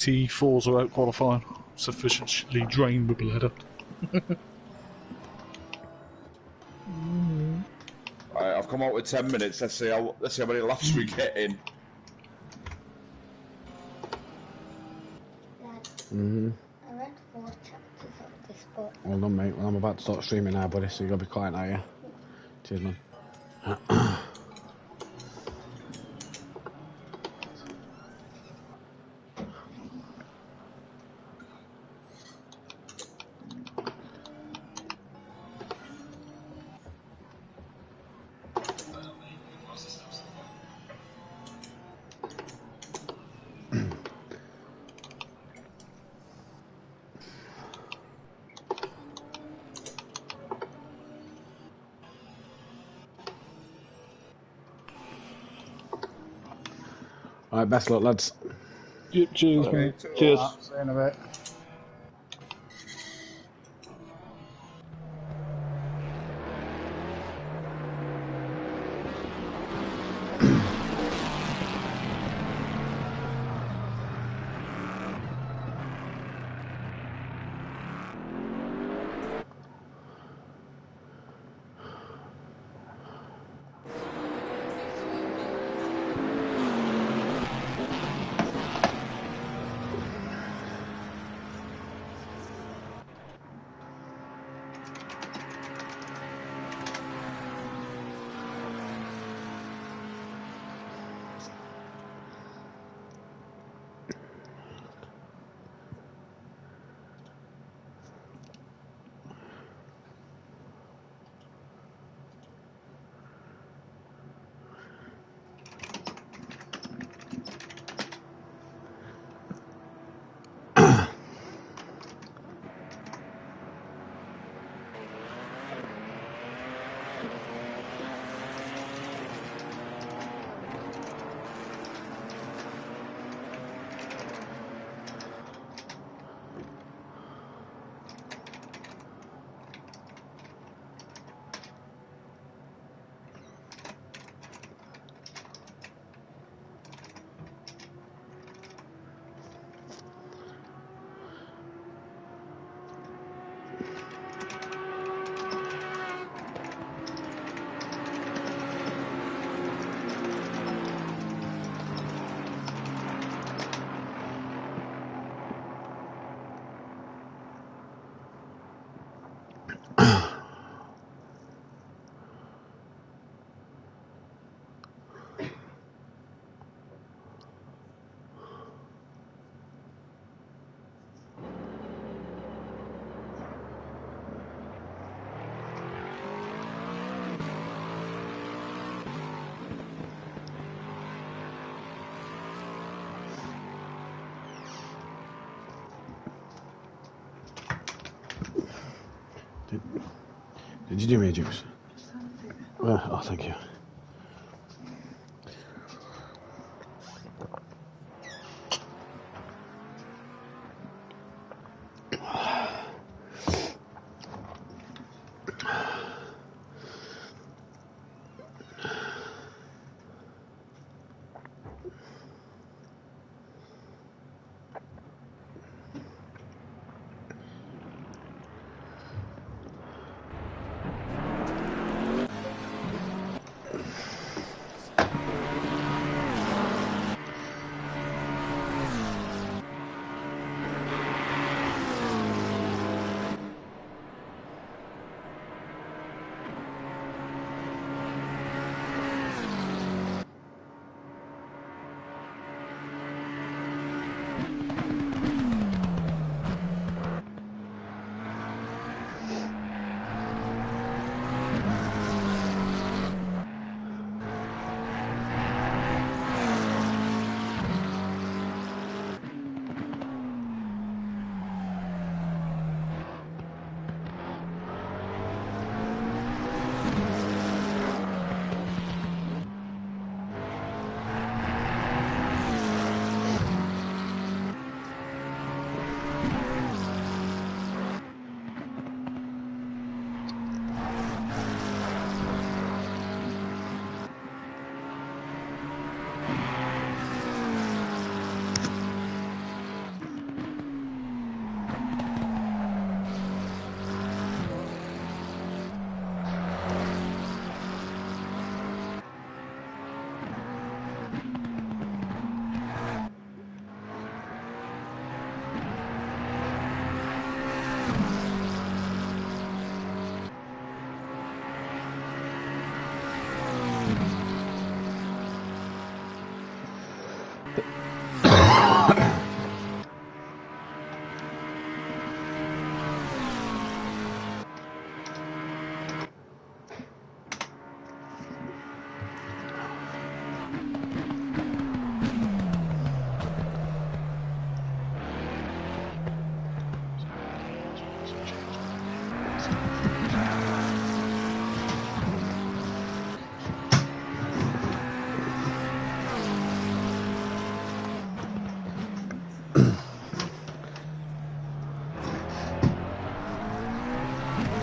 T4s are out qualifying. Sufficiently drained with bladder. Right, I've come out with 10 minutes. Let's see how many laps we get in. I read 4 chapters of this book. Hold on, mate. Well, I'm about to start streaming now, buddy, so you gotta be quiet now, yeah? Cheers, man. Alright, best luck, lads. Yep, cheers, man. Cheers. See you in a bit. Did you do me a juice? Oh, thank you.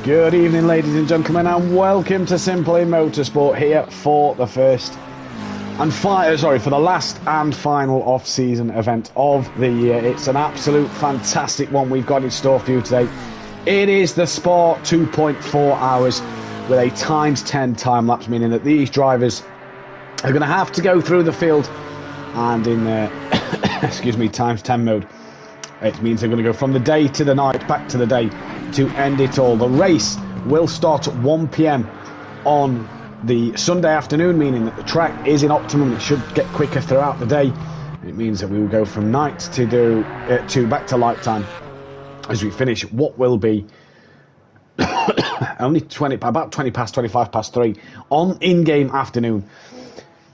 Good evening, ladies and gentlemen, and welcome to Simply Motorsport here for the for the last and final off-season event of the year. It's an absolute fantastic one we've got in store for you today. It is the Spa 2.4 hours with a ×10 time lapse, meaning that these drivers are going to have to go through the field and in ×10 mode. It means they're going to go from the day to the night, back to the day, to end it all. The race will start at 1 p.m. on the Sunday afternoon, meaning that the track is in optimum. It should get quicker throughout the day. It means that we will go from night to back to light time as we finish what will be only 25 past 3 on in-game afternoon.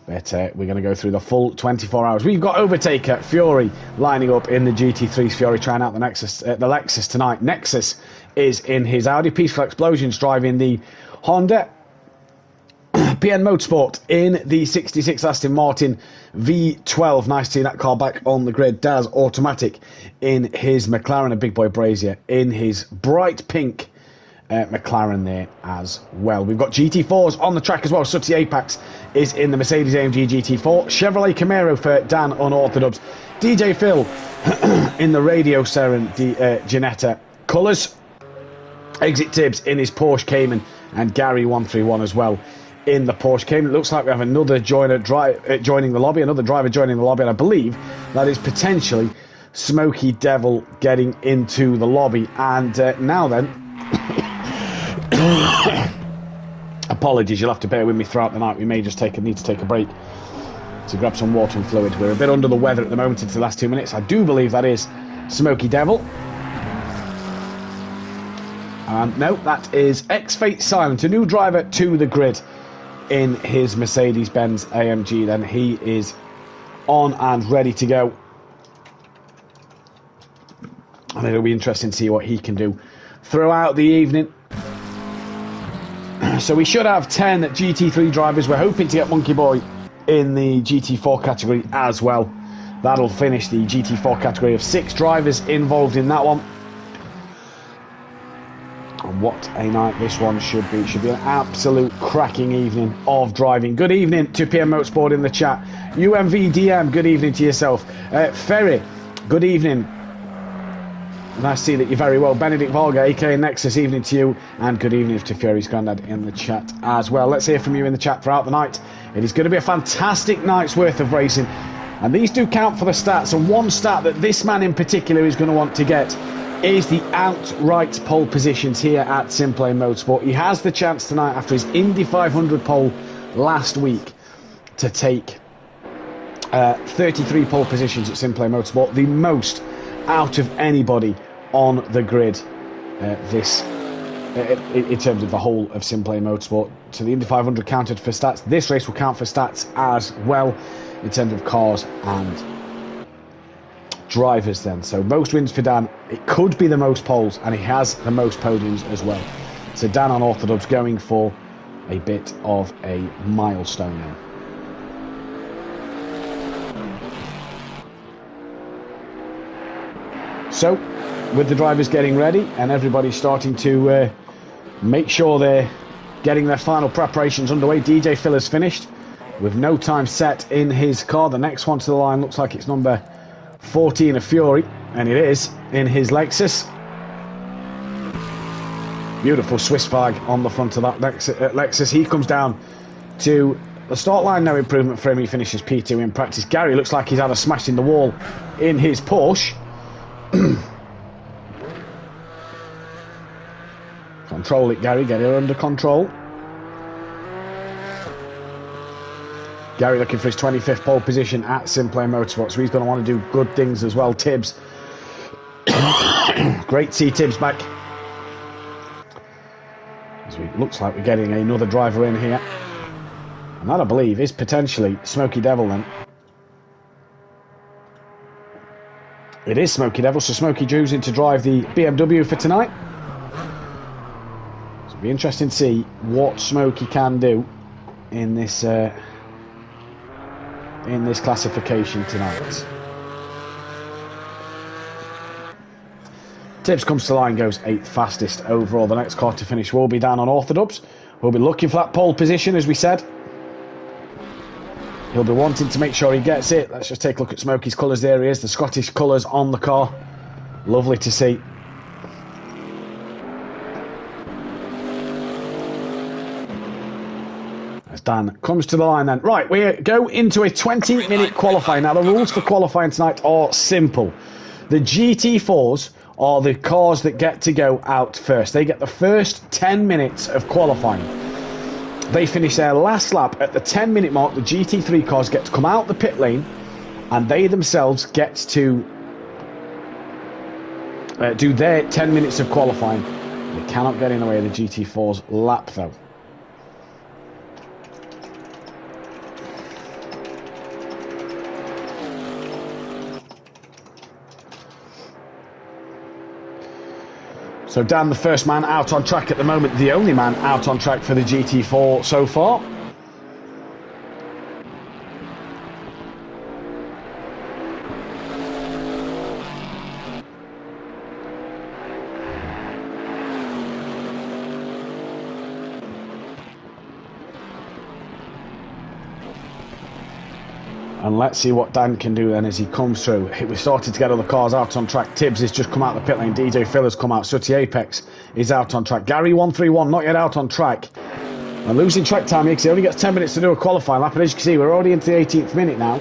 But we're going to go through the full 24 hours. We've got Overtaker, Fury lining up in the GT3's Fury, trying out the Lexus tonight. Nexus is in his Audi. Peaceful Explosions driving the Honda. PN Motorsport in the 66 Aston Martin V12. Nice to see that car back on the grid. Daz Automatic in his McLaren. And Big Boy Brazier in his bright pink McLaren there as well. We've got GT4s on the track as well. Sutty Apex is in the Mercedes-AMG GT4. Chevrolet Camaro for Dan Unorthodox. DJ Phil in the Radio Seren Ginetta colours. Exit Tibbs in his Porsche Cayman, and Gary 131 as well in the Porsche Cayman. It looks like we have another joining the lobby, another driver joining the lobby, and I believe that is potentially Smoky Devil getting into the lobby. And now then, apologies, you'll have to bear with me throughout the night. We may just need to take a break to grab some water and fluid. We're a bit under the weather at the moment into the last 2 minutes. I do believe that is Smoky Devil. And no, that is X-Fate Silent, a new driver to the grid in his Mercedes-Benz AMG. Then he is on and ready to go. And it'll be interesting to see what he can do throughout the evening. So we should have 10 GT3 drivers. We're hoping to get Monkey Boy in the GT4 category as well. That'll finish the GT4 category of 6 drivers involved in that one. And what a night this one should be. It should be an absolute cracking evening of driving. Good evening to PM Motorsport in the chat. UMVDM, good evening to yourself. Ferry, good evening. Nice to see that you're very well. Benedict Volga, aka Nexus, evening to you. And good evening to Fury's Grandad in the chat as well. Let's hear from you in the chat throughout the night. It is going to be a fantastic night's worth of racing. And these do count for the stats. And one stat that this man in particular is going to want to get is the outright pole positions here at Simply Motorsport. He has the chance tonight, after his Indy 500 pole last week, to take 33 pole positions at Simply Motorsport, the most out of anybody on the grid in terms of the whole of Simply Motorsport. So the Indy 500 counted for stats. This race will count for stats as well in terms of cars and drivers then. So most wins for Dan. It could be the most poles, and he has the most podiums as well. So Dan Unorthodox going for a bit of a milestone then. So with the drivers getting ready and everybody starting to make sure they're getting their final preparations underway, DJ Phil has finished with no time set in his car. The next one to the line looks like it's number 14 of Fury, and it is in his Lexus. Beautiful Swiss flag on the front of that Lexus. He comes down to the start line, no improvement for him. He finishes P2 in practice. Gary looks like he's had a smash in the wall in his Porsche. Control it, Gary, get it under control. Gary looking for his 25th pole position at Simply Motorsport, so he's going to want to do good things as well. Tibbs. Great to see Tibbs back. So it looks like we're getting another driver in here. And that, I believe, is potentially Smoky Devil then. It is Smoky Devil, so Smoky choosing to drive the BMW for tonight. So it'll be interesting to see what Smoky can do in this classification tonight. Tibbs comes to the line, goes 8th fastest overall. The next car to finish will be down on Orthodubs. We'll be looking for that pole position, as we said. He'll be wanting to make sure he gets it. Let's just take a look at Smokey's colours. There he is, the Scottish colours on the car. Lovely to see. As Dan comes to the line then. Right, we go into a 20-minute qualifying. Now, the rules for qualifying tonight are simple. The GT4s are the cars that get to go out first. They get the first 10 minutes of qualifying. They finish their last lap at the 10-minute mark. The GT3 cars get to come out the pit lane, and they themselves get to do their 10 minutes of qualifying. They cannot get in the way of the GT4's lap, though. So Dan, the first man out on track at the moment, the only man out on track for the GT4 so far. And let's see what Dan can do then as he comes through. We started to get other cars out on track. Tibbs has just come out of the pit lane. DJ Phil has come out. Sooty Apex is out on track. Gary 131 not yet out on track. And losing track time here because he only gets 10 minutes to do a qualifying lap. And as you can see, we're already into the 18th minute now.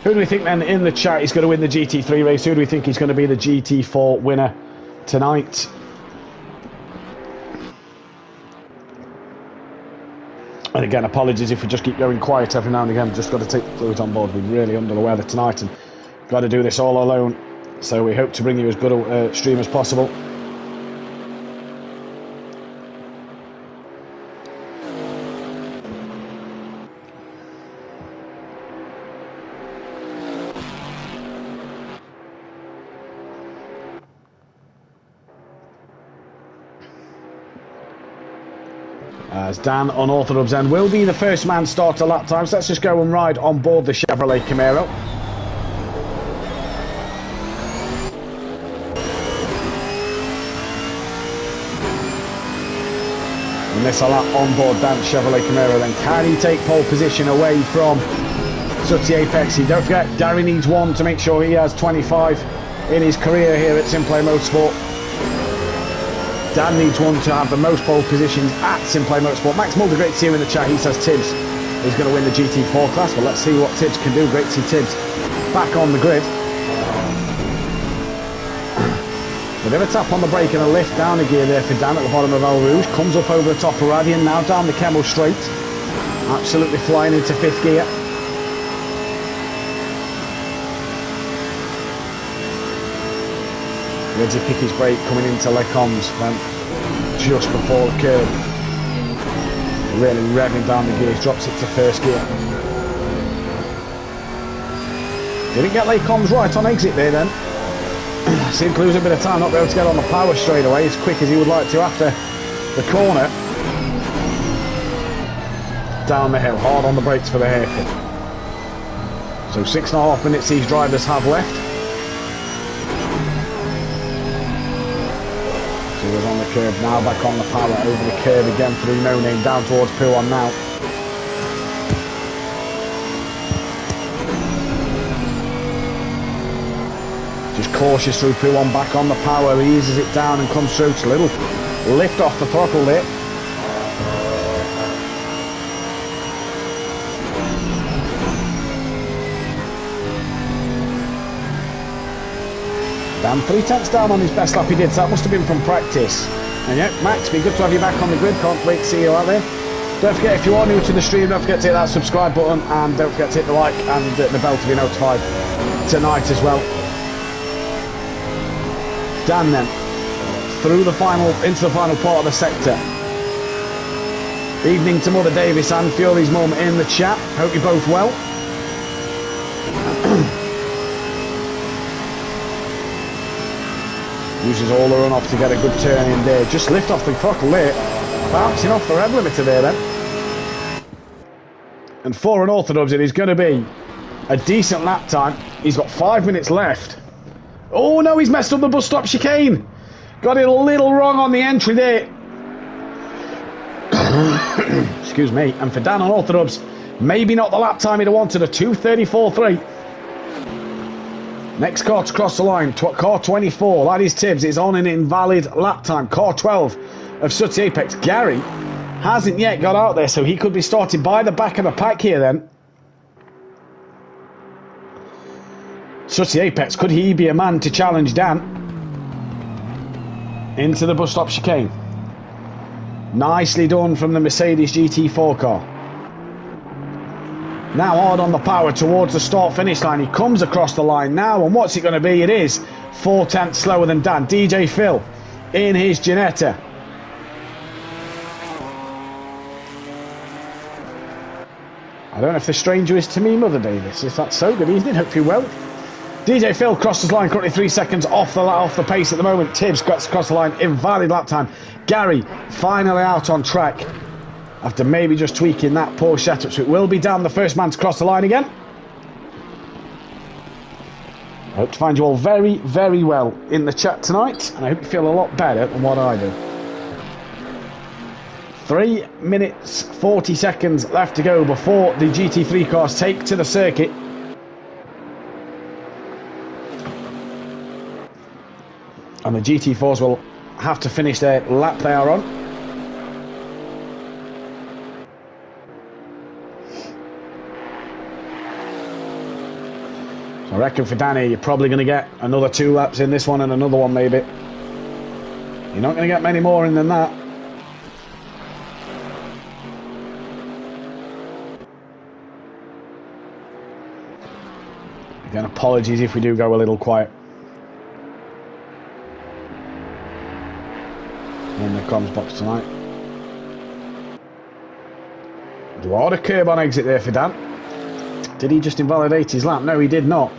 Who do we think then in the chat is going to win the GT3 race? Who do we think is going to be the GT4 winner tonight? And again, apologies if we just keep going quiet every now and again. Just got to take the fluid on board. We're really under the weather tonight and got to do this all alone. So we hope to bring you as good a stream as possible. As Dan on Orthodubs end will be the first man starter lap times. Let's just go and ride on board the Chevrolet Camaro. And this a lap on board Dan's Chevrolet Camaro. Then can he take pole position away from Sooty Apex? Don't forget, Gary needs one to make sure he has 25 in his career here at Simplay Motorsport. Dan needs one to have the most pole positions at Simplay Motorsport. Max Mulder, great to see you in the chat. He says Tibbs is going to win the GT4 class. Well, let's see what Tibbs can do. Great to see Tibbs back on the grid. A bit of a tap on the brake and a lift down a gear there for Dan at the bottom of El Rouge. Comes up over the top of Radian, now down the Kemmel straight. Absolutely flying into 5th gear. Ready to kick his brake coming into Les Combes, then just before the curb. Really revving down the gears, drops it to 1st gear. Didn't get Les Combes right on exit there then. Seemed to lose a bit of time, not be able to get on the power straight away as quick as he would like to after the corner. Down the hill, hard on the brakes for the hairpin. So 6.5 minutes these drivers have left. So he was on the curb, now back on the power, over the curb again through No Name, down towards Pouon now. Just cautious through Pouon, back on the power, he eases it down and comes through. Just a little lift off the throttle there. Dan 3/10 down on his best lap he did, so that must have been from practice. And yeah, Max, be good to have you back on the grid, can't wait to see you out there. Don't forget, if you are new to the stream, don't forget to hit that subscribe button, and don't forget to hit the like and the bell to be notified tonight as well. Dan then, into the final part of the sector. Evening to Mother Davis and Fury's mum in the chat, hope you're both well. Uses all the run off to get a good turn in there. Just lift off the throttle there. Bouncing off the rev limiter there then. And for an Orthodox, it is going to be a decent lap time. He's got 5 minutes left. Oh no, he's messed up the bus stop chicane. Got it a little wrong on the entry there. Excuse me. And for Dan on Orthodox, maybe not the lap time he'd have wanted, a 2:34.3. Next car to cross the line, car 24, that is Tibbs, is on an invalid lap time. Car 12 of Sooty Apex. Gary hasn't yet got out there, so he could be starting by the back of the pack here then. Sooty Apex, could he be a man to challenge Dan? Into the bus stop chicane. Nicely done from the Mercedes GT4 car. Now hard on the power towards the start-finish line. He comes across the line now, and what's it going to be? It is 4/10 slower than Dan. DJ Phil in his Ginetta. I don't know if the stranger is to me, Mother Davis. If that's so, good evening, hope you're well. DJ Phil crosses line, currently 3 seconds off the pace at the moment. Tibbs gets across the line, invalid lap time. Gary finally out on track after maybe just tweaking that poor setup. So it will be Dan, the first man to cross the line again. I hope to find you all very, very well in the chat tonight, and I hope you feel a lot better than what I do. 3 minutes 40 seconds left to go before the GT3 cars take to the circuit. And the GT4s will have to finish their lap they are on. So I reckon for Danny, you're probably going to get another 2 laps in this one and another one maybe. You're not going to get many more in than that. Again, apologies if we do go a little quiet. In the comms box tonight. What a curb on exit there for Dan. Did he just invalidate his lap? No, he did not.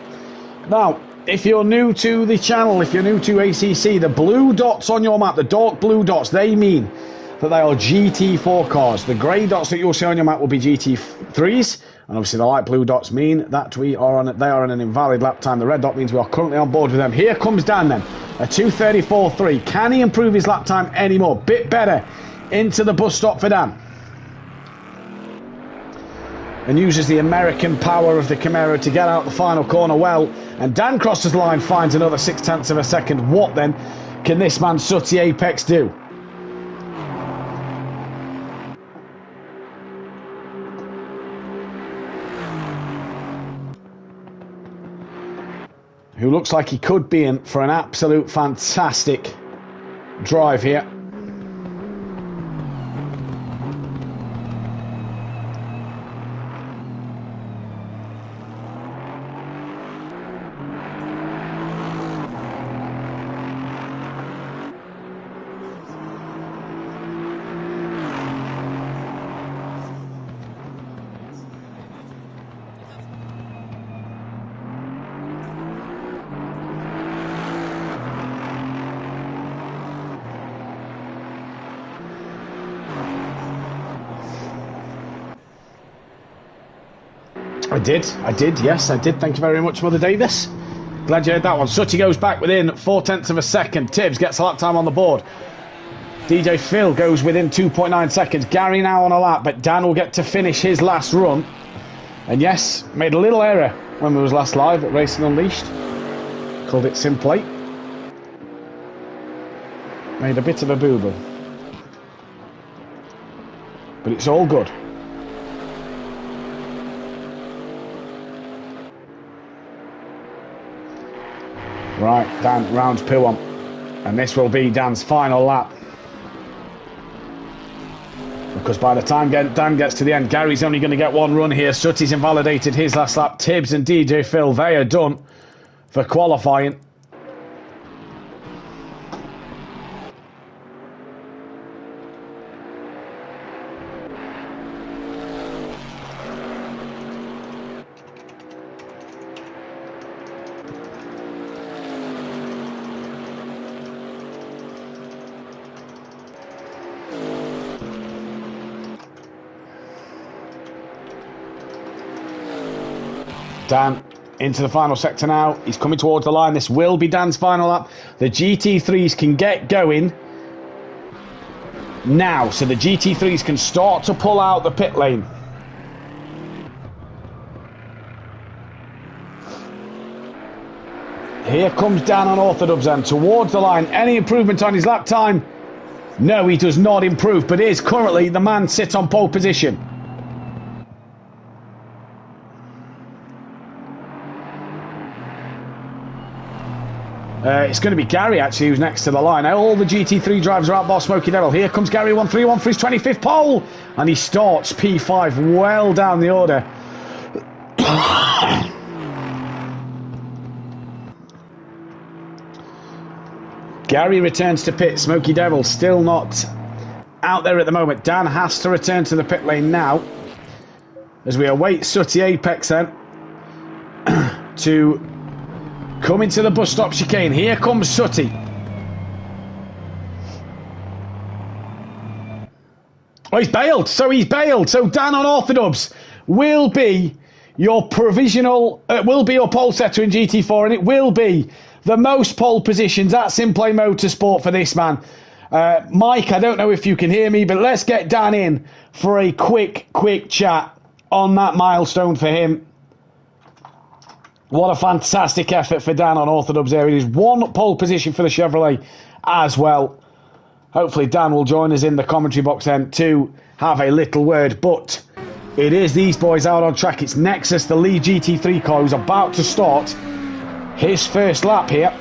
Now, if you're new to the channel, if you're new to ACC, the blue dots on your map, the dark blue dots, they mean that they are GT4 cars. The grey dots that you'll see on your map will be GT3s, and obviously the light blue dots mean that they are on an invalid lap time. The red dot means we are currently on board with them. Here comes Dan then, a 2:34.3. Can he improve his lap time anymore? Bit better into the bus stop for Dan. And uses the American power of the Camaro to get out the final corner well. And Dan crosses the line, finds another 0.6 of a second. What then can this man Sooty Apex do? Who looks like he could be in for an absolute fantastic drive here. I did, yes, I did. Thank you very much, Mother Davis. Glad you heard that one. Sooty goes back within 0.4 of a second. Tibbs gets a lap time on the board. DJ Phil goes within 2.9 seconds. Gary now on a lap, but Dan will get to finish his last run. And yes, made a little error when we was last live at Racing Unleashed. Called it simply. Made a bit of a boo-boo. But it's all good. Right, Dan rounds P1, and this will be Dan's final lap. Because by the time Dan gets to the end, Gary's only going to get one run here. Sooty's invalidated his last lap. Tibbs and DJ Phil, they are done for qualifying. Dan into the final sector now. He's coming towards the line. This will be Dan's final lap. The GT3s can get going now, so the GT3s can start to pull out the pit lane. Here comes Dan on orthodubs then towards the line. Any improvement on his lap time? No, he does not improve, but is currently the man sit on pole position. It's going to be Gary actually who's next to the line. All the GT3 drivers are out by Smoky Devil. Here comes Gary 131 for his 25th pole, and he starts P5 well down the order. Gary returns to pit. Smoky Devil still not out there at the moment. Dan has to return to the pit lane now as we await Sooty Apex then to come into the bus stop chicane. Here comes Sooty. Oh, he's bailed. So Dan on orthodubs will be your provisional, will be your pole setter in GT4, and it will be the most pole positions at Simplay Motorsport for this man. Mike, I don't know if you can hear me, but let's get Dan in for a quick chat on that milestone for him. What a fantastic effort for Dan on orthodubs there. It is one pole position for the Chevrolet as well. Hopefully Dan will join us in the commentary box then to have a little word. But it is these boys out on track. It's Nexus, the lead GT3 car, who's about to start his first lap here.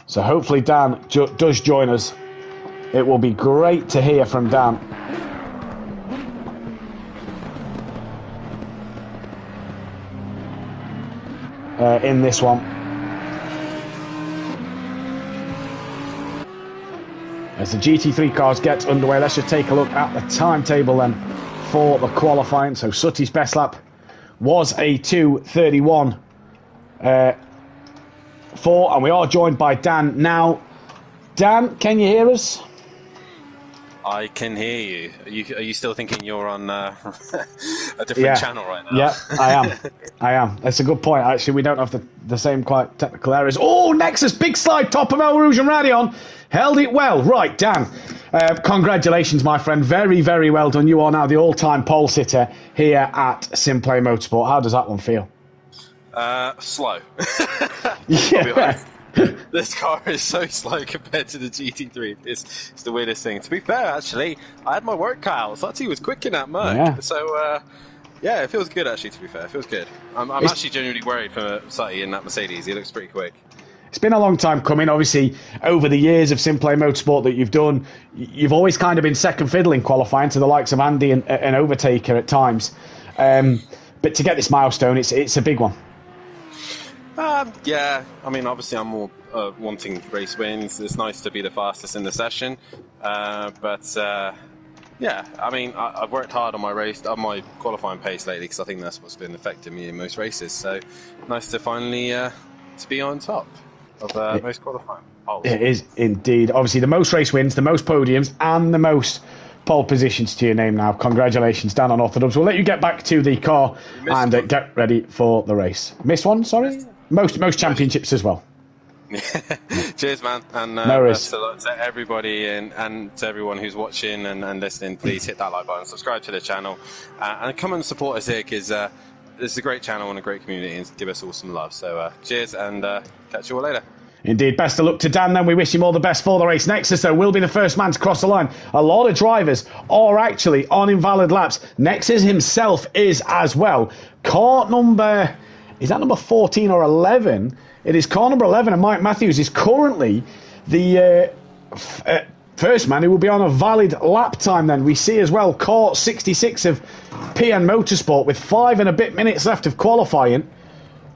So hopefully Dan does join us. It will be great to hear from Dan. In this one. As the GT3 cars get underway, let's just take a look at the timetable then for the qualifying. So Sooty's best lap was a 2:31. 4, and we are joined by Dan now. Dan, can you hear us? I can hear you. Are you still thinking you're on a different channel right now? Yeah, I am. That's a good point. Actually, we don't have the same quite technical errors. Oh, Nexus, big slide, top of El Rouge and Radion. Held it well. Right, Dan. Congratulations, my friend. Very, very well done. You are now the all-time pole sitter here at Simplay Motorsport. How does that one feel? Slow. Yeah. This car is so slow compared to the GT3. It's the weirdest thing. To be fair, actually, I had my work cut out. Sooty was quick in that Merc. Yeah. So, yeah, it feels good, actually, to be fair. It feels good. I'm actually genuinely worried for Sooty in that Mercedes. He looks pretty quick. It's been a long time coming. Obviously, over the years of Simplay Motorsport that you've done, you've always kind of been second fiddle in qualifying to the likes of Andy and Overtaker at times. But to get this milestone, it's a big one. Yeah, I mean, obviously I'm more wanting race wins. It's nice to be the fastest in the session, but yeah, I mean, I've worked hard on my qualifying pace lately because I think that's what's been affecting me in most races. So nice to finally to be on top of most qualifying poles. It is indeed. Obviously, the most race wins, the most podiums, and the most pole positions to your name now. Congratulations, Dan on orthodubs. We'll let you get back to the car and get ready for the race. Missed one, sorry? Most championships as well. Cheers, man. And no best of luck to everybody and to everyone who's watching and listening. Please hit that like button, subscribe to the channel, and come and support us here because this is a great channel and a great community and give us all some love. So cheers and catch you all later. Indeed, best of luck to Dan then. We wish him all the best for the race. Nexus, though, will be the first man to cross the line. A lot of drivers are actually on invalid laps. Nexus himself is as well. Car number... Is that number 14 or 11? It is car number 11, and Mike Matthews is currently the first man who will be on a valid lap time then. We see as well car 66 of PN Motorsport with 5 and a bit minutes left of qualifying.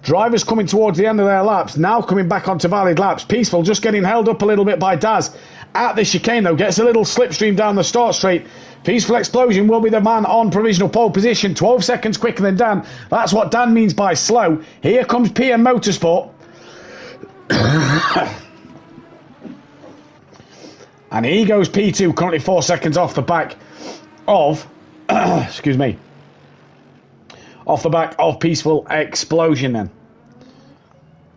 Drivers coming towards the end of their laps, now coming back onto valid laps. Peaceful just getting held up a little bit by Daz at the chicane, though. Gets a little slipstream down the start straight. Peaceful Explosion will be the man on provisional pole position. 12 seconds quicker than Dan. That's what Dan means by slow. Here comes PM Motorsport. And he goes P2, currently 4 seconds off the back of, excuse me, off the back of Peaceful Explosion then.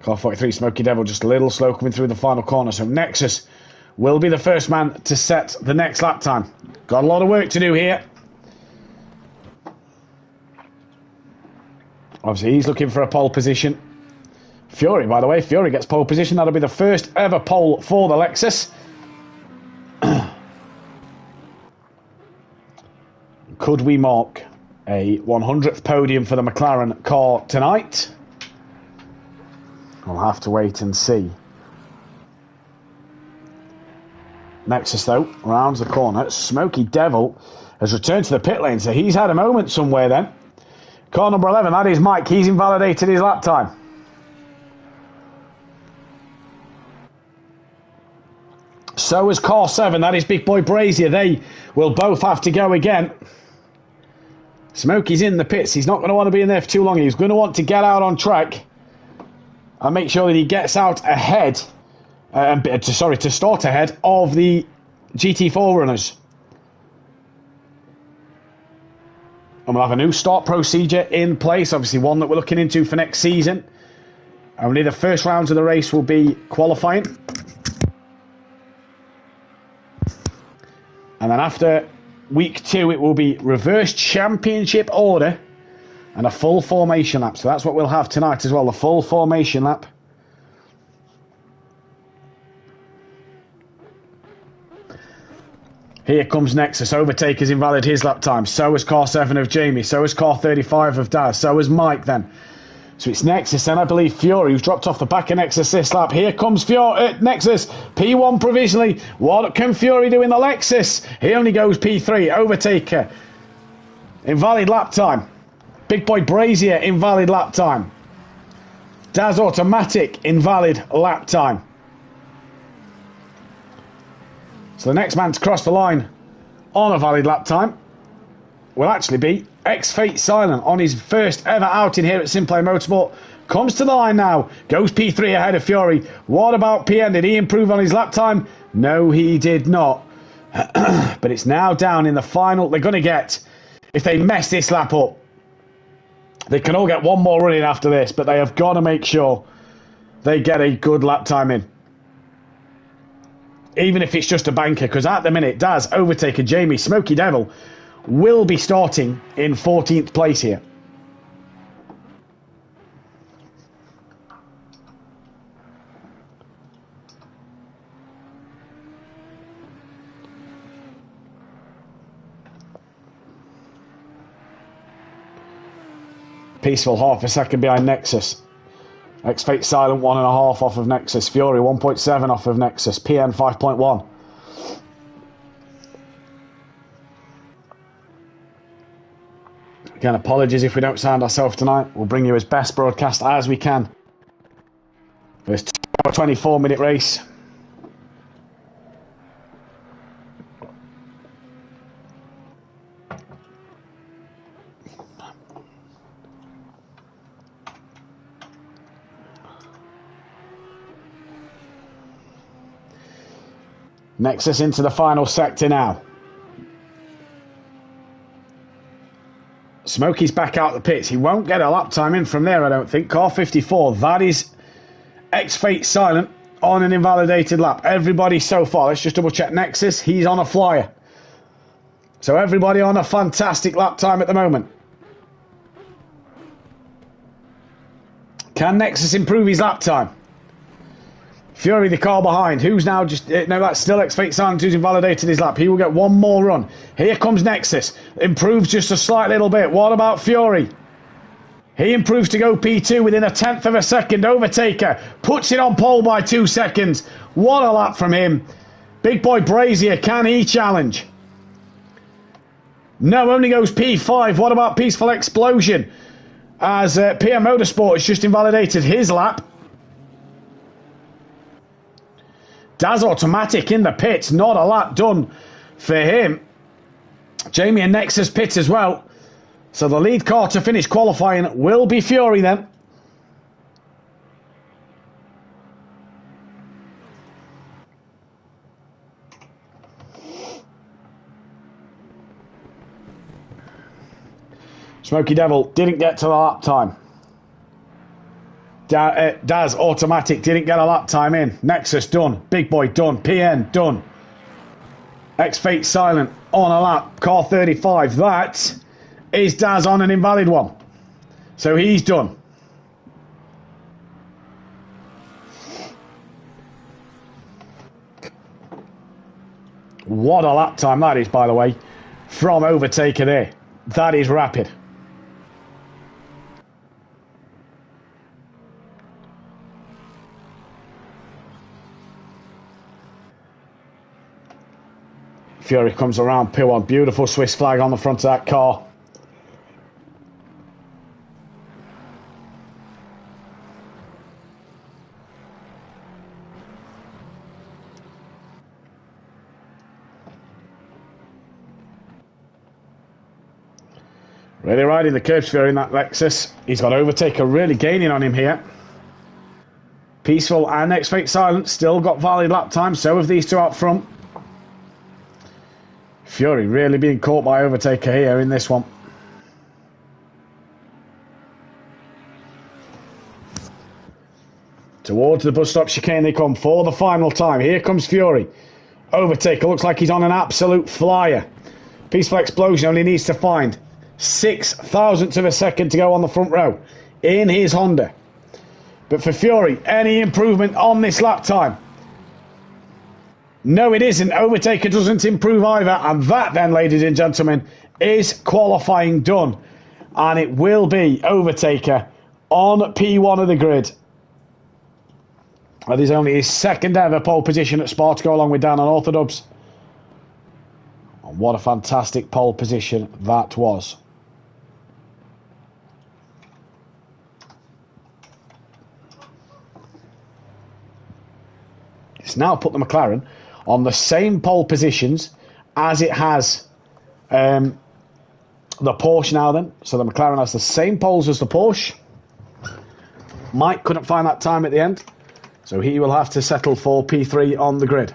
Car 43, Smoky Devil, just a little slow coming through the final corner. So Nexus will be the first man to set the next lap time. Got a lot of work to do here. Obviously, he's looking for a pole position. Fury, by the way, Fury gets pole position. That'll be the first ever pole for the Lexus. Could we mark a 100th podium for the McLaren car tonight? We'll have to wait and see. Nexus, though, rounds the corner. Smoky Devil has returned to the pit lane, so he's had a moment somewhere then. Car number 11, that is Mike. He's invalidated his lap time. So is car 7, that is Big Boy Brazier. They will both have to go again. Smokey's in the pits. He's not going to want to be in there for too long. He's going to want to get out on track and make sure that he gets out ahead, to start ahead of the GT4 runners. And we'll have a new start procedure in place, obviously one that we're looking into for next season. Only the first rounds of the race will be qualifying. And then after week 2, it will be reverse championship order and a full formation lap. So that's what we'll have tonight as well, the full formation lap. Here comes Nexus. Overtaker's invalid his lap time. So is car 7 of Jamie. So is car 35 of Daz. So is Mike then. So it's Nexus and I believe Fury who's dropped off the back of Nexus this lap. Here comes Nexus, P1 provisionally. What can Fury do in the Lexus? He only goes P3. Overtaker, invalid lap time. Big Boy Brazier, invalid lap time. Daz Automatic, invalid lap time. So the next man to cross the line on a valid lap time will actually be X-Fate Silent on his first ever outing here at Simplay Motorsport. Comes to the line now. Goes P3 ahead of Fury. What about PN? Did he improve on his lap time? No, he did not. But it's now down in the final. They're going to get, if they mess this lap up, they can all get one more run in after this, but they have got to make sure they get a good lap time in. Even if it's just a banker, because at the minute, Daz, Overtaker, Jamie, Smoky Devil will be starting in 14th place here. Peaceful half a second behind Nexus. X-Fate Silent 1.5 off of Nexus. Fury 1.7 off of Nexus. PN 5.1. Again, apologies if we don't sound ourselves tonight. We'll bring you as best broadcast as we can. This 24-minute race. Nexus into the final sector now. Smokey's back out the pits. He won't get a lap time in from there, I don't think. Car 54, that is X-Fate Silent on an invalidated lap. Everybody so far, let's just double check Nexus. He's on a flyer. So everybody on a fantastic lap time at the moment. Can Nexus improve his lap time? Fury, the car behind. Who's now just... No, that's still X-Fate Silent who's invalidated his lap. He will get one more run. Here comes Nexus. Improves just a slight little bit. What about Fury? He improves to go P2 within 1/10 of a second. Overtaker puts it on pole by 2 seconds. What a lap from him. Big Boy Brazier, can he challenge? No, only goes P5. What about Peaceful Explosion? As PM Motorsport has just invalidated his lap. Daz Automatic in the pits. Not a lap done for him. Jamie and Nexus pit as well. So the lead car to finish qualifying will be Fury then. Smoky Devil didn't get to the lap time. Daz Automatic didn't get a lap time in. Nexus done. Big Boy done. PN done. X-Fate Silent on a lap. Car 35. That is Daz on an invalid one. So he's done. What a lap time that is, by the way, from Overtaker there. That is rapid. Fury comes around P1. Beautiful Swiss flag on the front of that car. Really riding the curbs, Fury, in that Lexus. He's got Overtaker really gaining on him here. Peaceful and X-Fate Silent still got valid lap time. So have these two out front. Fury really being caught by Overtaker here in this one. Towards the bus stop chicane they come for the final time. Here comes Fury. Overtaker looks like he's on an absolute flyer. Peaceful Explosion only needs to find 6,000ths of a second to go on the front row in his Honda. But for Fury, any improvement on this lap time? No, it isn't. Overtaker doesn't improve either. And that then, ladies and gentlemen, is qualifying done. And it will be Overtaker on P1 of the grid. That is only his second ever pole position at Spa to go along with Dan on Orthodubs. And what a fantastic pole position that was. It's now put the McLaren on the same pole positions as it has the Porsche now then. So the McLaren has the same poles as the Porsche. Mike couldn't find that time at the end, so he will have to settle for P3 on the grid.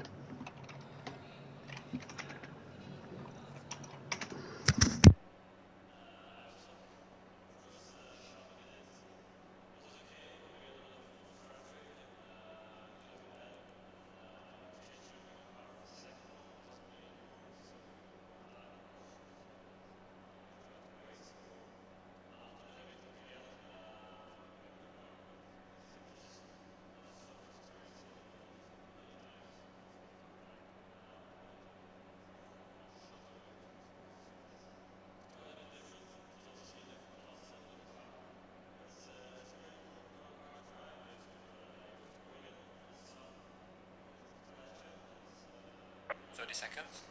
Seconds.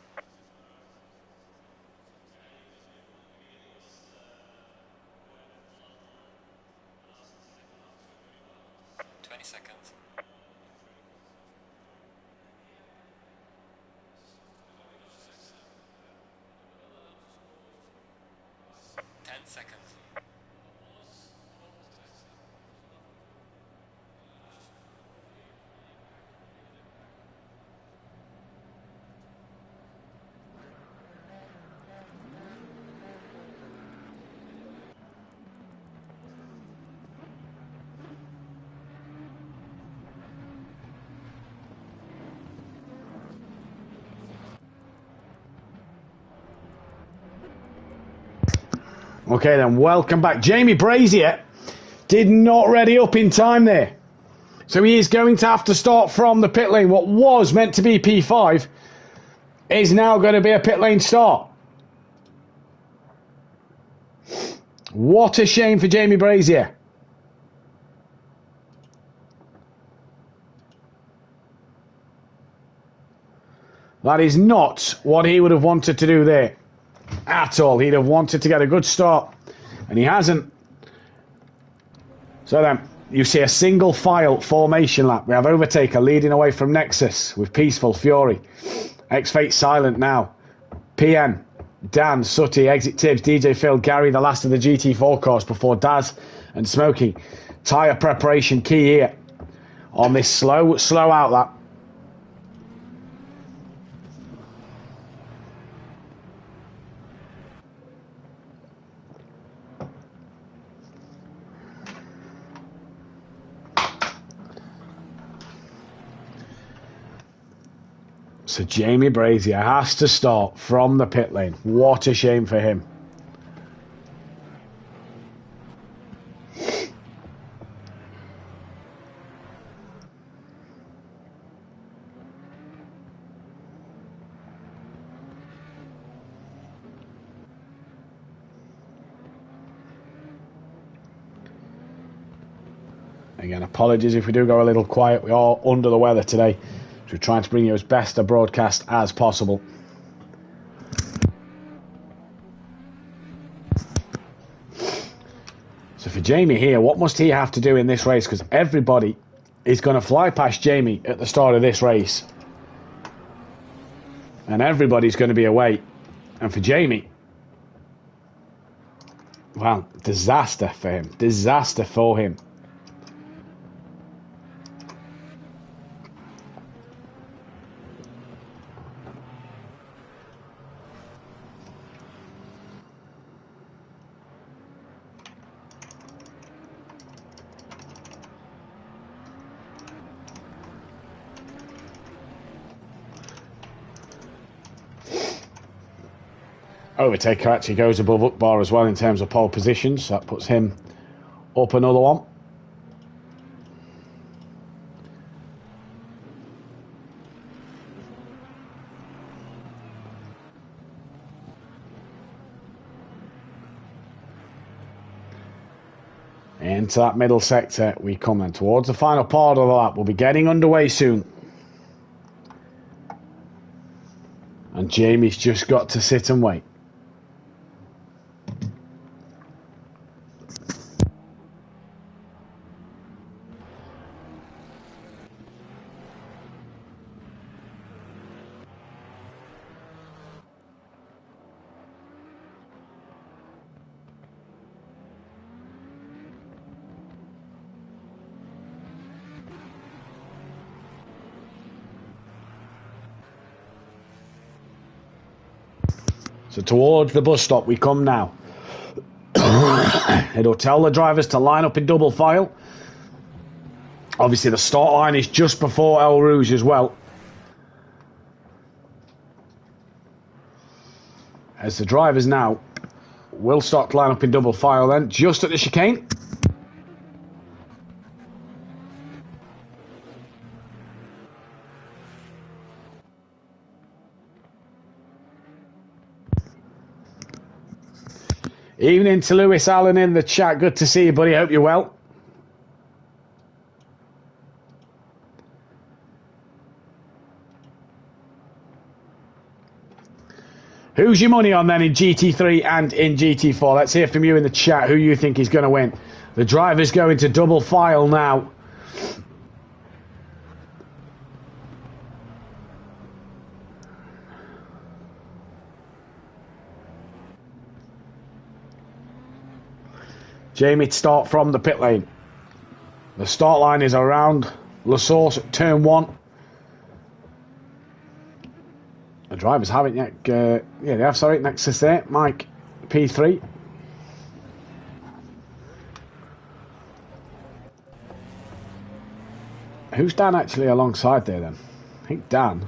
20 seconds. 10 seconds. Okay then, welcome back. Jamie Brazier did not ready up in time there. So he is going to have to start from the pit lane. What was meant to be P5 is now going to be a pit lane start. What a shame for Jamie Brazier. That is not what he would have wanted to do there at all. He'd have wanted to get a good start, and he hasn't. So then you see a single file formation lap. We have Overtaker leading away from Nexus with Peaceful, Fury, X-Fate Silent now, PN Dan, Sutty, Exit Tibbs, DJ Phil, Gary, the last of the GT4 course before Daz and Smokey. Tyre preparation key here on this slow outlet. So Jamie Brazier has to start from the pit lane. What a shame for him. Again, apologies if we do go a little quiet. We are under the weather today. We're trying to bring you as best a broadcast as possible. So for Jamie here, what must he have to do in this race? Because everybody is going to fly past Jamie at the start of this race. And everybody's going to be away. And for Jamie, well, disaster for him. Disaster for him. Overtaker actually goes above Ukbar as well in terms of pole position, so that puts him up another one. Into that middle sector we come then towards the final part of the lap. We'll be getting underway soon. And Jamie's just got to sit and wait. So towards the bus stop we come now. It'll tell the drivers to line up in double file. Obviously the start line is just before El Rouge as well. As the drivers now will start to line up in double file then, just at the chicane. Evening to Lewis Allen in the chat. Good to see you, buddy. Hope you're well. Who's your money on then in GT3 and in GT4? Let's hear from you in the chat who you think is going to win. The drivers go into double file now. Jamie to start from the pit lane. The start line is around La Source at turn 1. The drivers haven't yet. Yeah, they have. Sorry, next to there, Mike P3. Who's Dan actually alongside there then? I think Dan.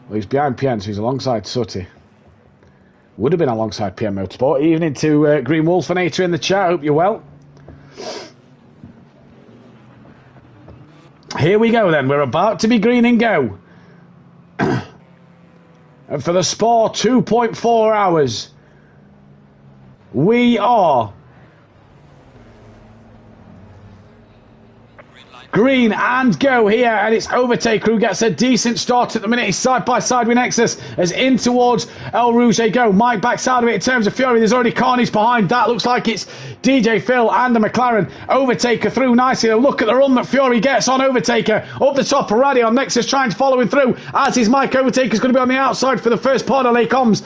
Well, he's behind PN, so he's alongside Sutty. Would have been alongside PM Motorsport. Evening to Green Wolfinator in the chat. Hope you're well. Here we go then. We're about to be green and go. And for the Spa 2.4 hours, we are green and go here, and it's Overtaker who gets a decent start at the minute. He's side by side with Nexus as in towards El Rouge they go. Mike backs out of it in terms of Fury. There's already Carney's behind. That looks like it's DJ Phil and the McLaren. Overtaker through nicely. A look at the run that Fury gets on Overtaker. Up the top, Paradi on Nexus trying to follow him through, as is Mike. Overtaker's going to be on the outside for the first part of Lake Oms.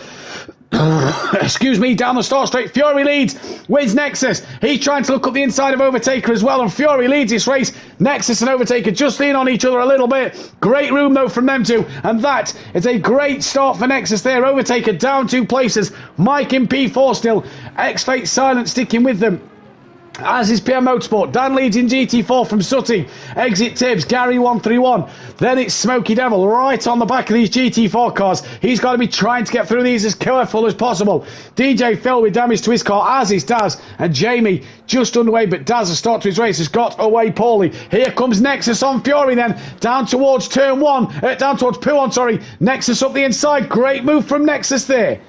Excuse me, down the start straight. Fury leads, wins Nexus. He's trying to look up the inside of Overtaker as well, and Fury leads this race. Nexus and Overtaker just lean on each other a little bit. Great room though from them two, and that is a great start for Nexus there. Overtaker down 2 places. Mike in P4 still. X-Fate Silent sticking with them, as is PM Motorsport. Dan leads in GT4 from Sutty. Exit Tibbs, Gary 131. Then it's Smokey Devil right on the back of these GT4 cars. He's got to be trying to get through these as careful as possible. DJ Phil with damage to his car, as is Daz. And Jamie just underway, but Daz, a start to his race, has got away poorly. Here comes Nexus on Fury then. Down towards turn 1. Down towards Puon, sorry. Nexus up the inside. Great move from Nexus there.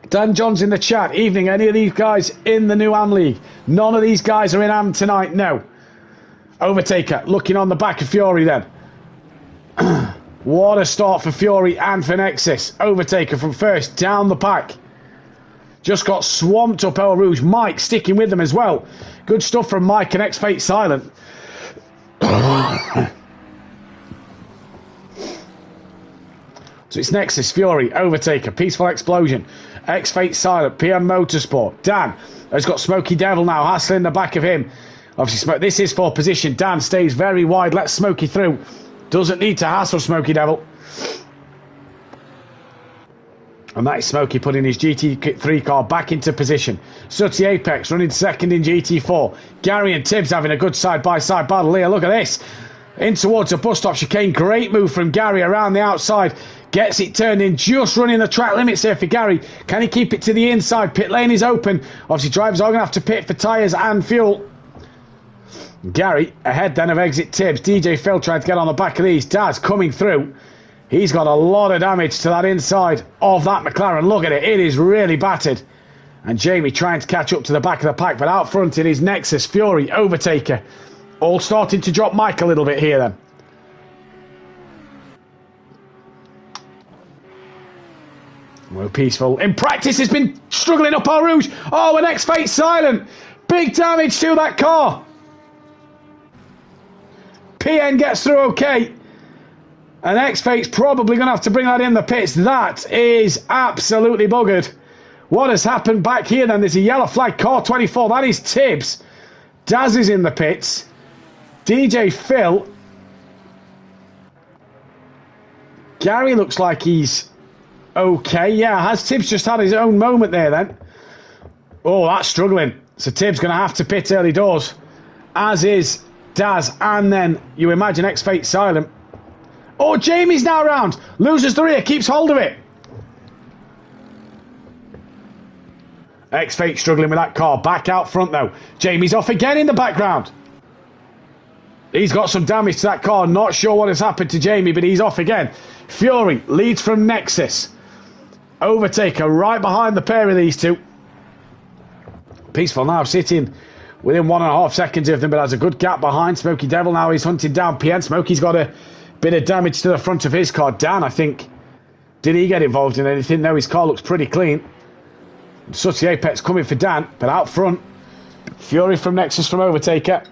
Dan John's in the chat. Evening, any of these guys in the new AM League? None of these guys are in AM tonight, no. Overtaker looking on the back of Fury then. What a start for Fury and for Nexus. Overtaker from first down the pack. Just got swamped up El Rouge. Mike sticking with them as well. Good stuff from Mike and X-Fate Silent. So it's Nexus, Fury, Overtaker, Peaceful Explosion, X-Fate Silent, PM Motorsport. Dan has got Smokey Devil now, Hassler in the back of him. Obviously, this is for position. Dan stays very wide, lets Smokey through. Doesn't need to hassle Smokey Devil. And that is Smokey putting his GT3 car back into position. Sutty Apex running second in GT4. Gary and Tibbs having a good side-by-side battle here. Look at this. In towards a bus stop chicane. Great move from Gary around the outside. Gets it turned in, just running the track limits here for Gary. Can he keep it to the inside? Pit lane is open. Obviously, drivers are going to have to pit for tyres and fuel. Gary ahead then of Exit Tibbs. DJ Phil trying to get on the back of these. Daz coming through. He's got a lot of damage to that inside of that McLaren. Look at it. It is really battered. And Jamie trying to catch up to the back of the pack. But out front it is Nexus, Fury, Overtaker. All starting to drop Mike a little bit here then. Well, Peaceful. In practice, has been struggling up El Rouge. Oh, and X-Fate Silent. Big damage to that car. PN gets through okay. And X-Fate's probably going to have to bring that in the pits. That is absolutely buggered. What has happened back here then? There's a yellow flag, car 24. That is Tibbs. Daz is in the pits. DJ Phil. Gary looks like he's okay. Yeah, has Tibbs just had his own moment there then? Oh, that's struggling. So Tibbs going to have to pit early doors. As is Daz. And then you imagine X-Fate Silent. Oh, Jamie's now around. Loses the rear, keeps hold of it. X-Fate struggling with that car. Back out front though. Jamie's off again in the background. He's got some damage to that car. Not sure what has happened to Jamie, but he's off again. Fury leads from Nexus. Overtaker right behind the pair of these two. Peaceful now sitting within 1.5 seconds of them, but has a good gap behind. Smokey Devil now he's hunting down PN. Smokey's got a bit of damage to the front of his car. Dan, I think, did he get involved in anything? No, his car looks pretty clean. Sutty Apex coming for Dan, but out front, Fury from Nexus from Overtaker.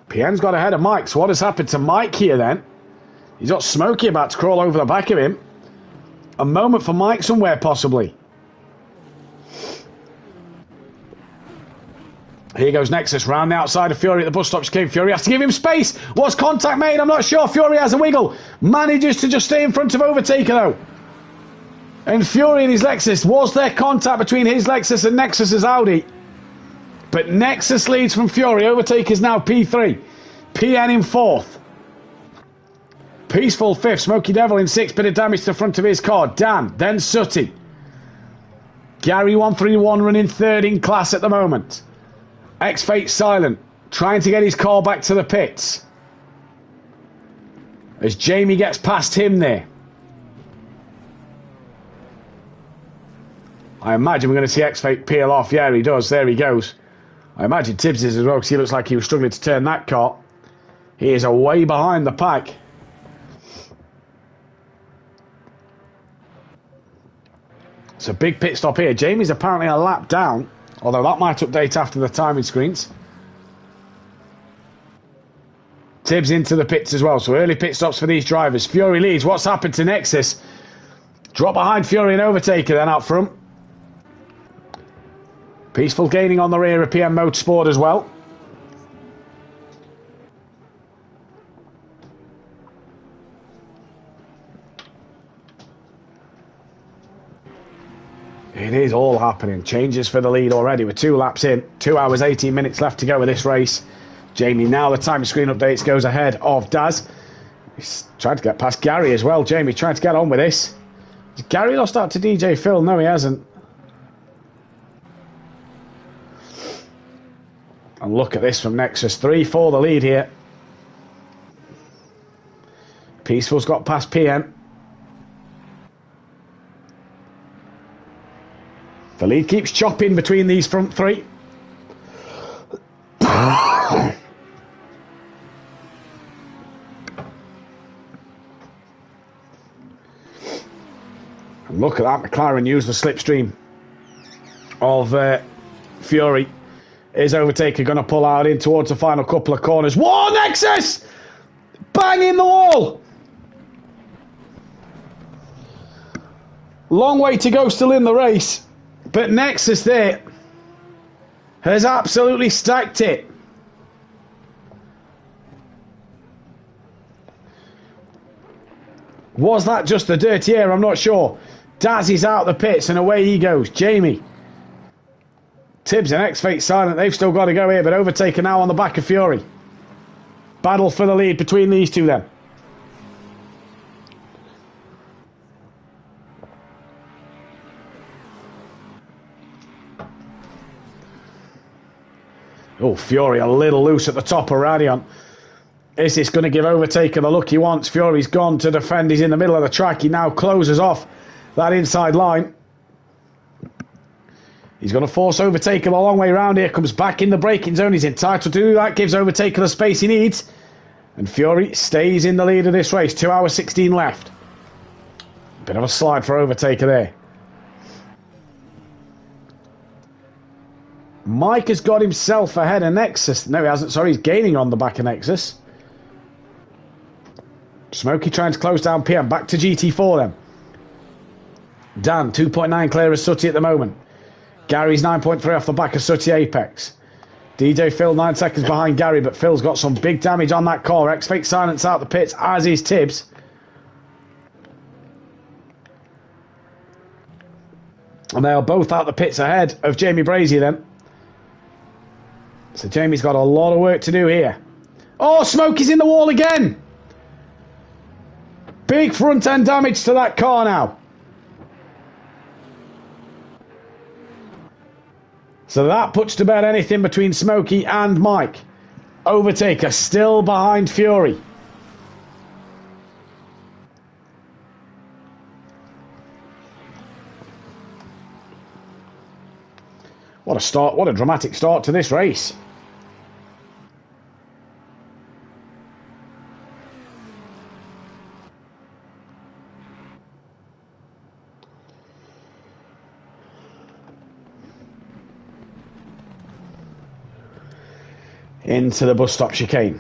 PN's got ahead of Mike, so what has happened to Mike here then? He's got Smokey about to crawl over the back of him. A moment for Mike somewhere possibly. Here goes Nexus round the outside of Fury at the bus stop chicane. Fury has to give him space. What's contact made? I'm not sure. Fury has a wiggle. Manages to just stay in front of Overtaker though. And Fury and his Lexus. Was there contact between his Lexus and Nexus's Audi? But Nexus leads from Fury. Overtaker's now P3. PN in 4th. Peaceful 5th. Smokey Devil in 6th. Bit of damage to the front of his car. Dan. Then Sutty. Gary 131 running 3rd in class at the moment. X-Fate Silent. Trying to get his car back to the pits. As Jamie gets past him there. I imagine we're going to see X-Fate peel off. Yeah, he does. There he goes. I imagine Tibbs is as well, because he looks like he was struggling to turn that car. He is away behind the pack. It's a big pit stop here. Jamie's apparently a lap down, although that might update after the timing screens. Tibbs into the pits as well. So early pit stops for these drivers. Fury leads. What's happened to Nexus? Drop behind Fury and Overtaker then out front. Peaceful gaining on the rear of PM Motorsport as well. It is all happening. Changes for the lead already. We're 2 laps in. 2 hours, 18 minutes left to go with this race. Jamie, now the time screen updates, goes ahead of Daz. He's trying to get past Gary as well. Jamie trying to get on with this. Has Gary lost out to DJ Phil? No, he hasn't. And look at this from Nexus. 3 for the lead here. Peaceful's got past PM. The lead keeps chopping between these front 3. And look at that. McLaren used the slipstream of Fury. Is Overtaker going to pull out in towards the final couple of corners? Whoa, Nexus! Bang in the wall! Long way to go still in the race. But Nexus there has absolutely stacked it. Was that just the dirty air? I'm not sure. Daz is out the pits and away he goes. Jamie. Tibbs and X-Fate silent. They've still got to go here, but Overtaker now on the back of Fury. Battle for the lead between these two then. Oh, Fury a little loose at the top of Radion. Is this going to give Overtaker the look he wants? Fury's gone to defend. He's in the middle of the track. He now closes off that inside line. He's going to force Overtaker a long way round here. Comes back in the braking zone. He's entitled to do that. Gives Overtaker the space he needs. And Fury stays in the lead of this race. 2 hours 16 left. Bit of a slide for Overtaker there. Mike has got himself ahead of Nexus. No, he hasn't. Sorry, he's gaining on the back of Nexus. Smokey trying to close down PM. Back to GT4 then. Dan, 2.9 clear of Sutty at the moment. Gary's 9.3 off the back of Sutty Apex. DJ Phil 9 seconds behind Gary, but Phil's got some big damage on that car. X-Fake Silence out the pits, as is Tibbs. And they are both out the pits ahead of Jamie Brazier then. So Jamie's got a lot of work to do here. Oh, Smokey's in the wall again. Big front end damage to that car now. So that puts to bed anything between Smokey and Mike. Overtaker still behind Fury. What a start, what a dramatic start to this race. Into the bus stop chicane.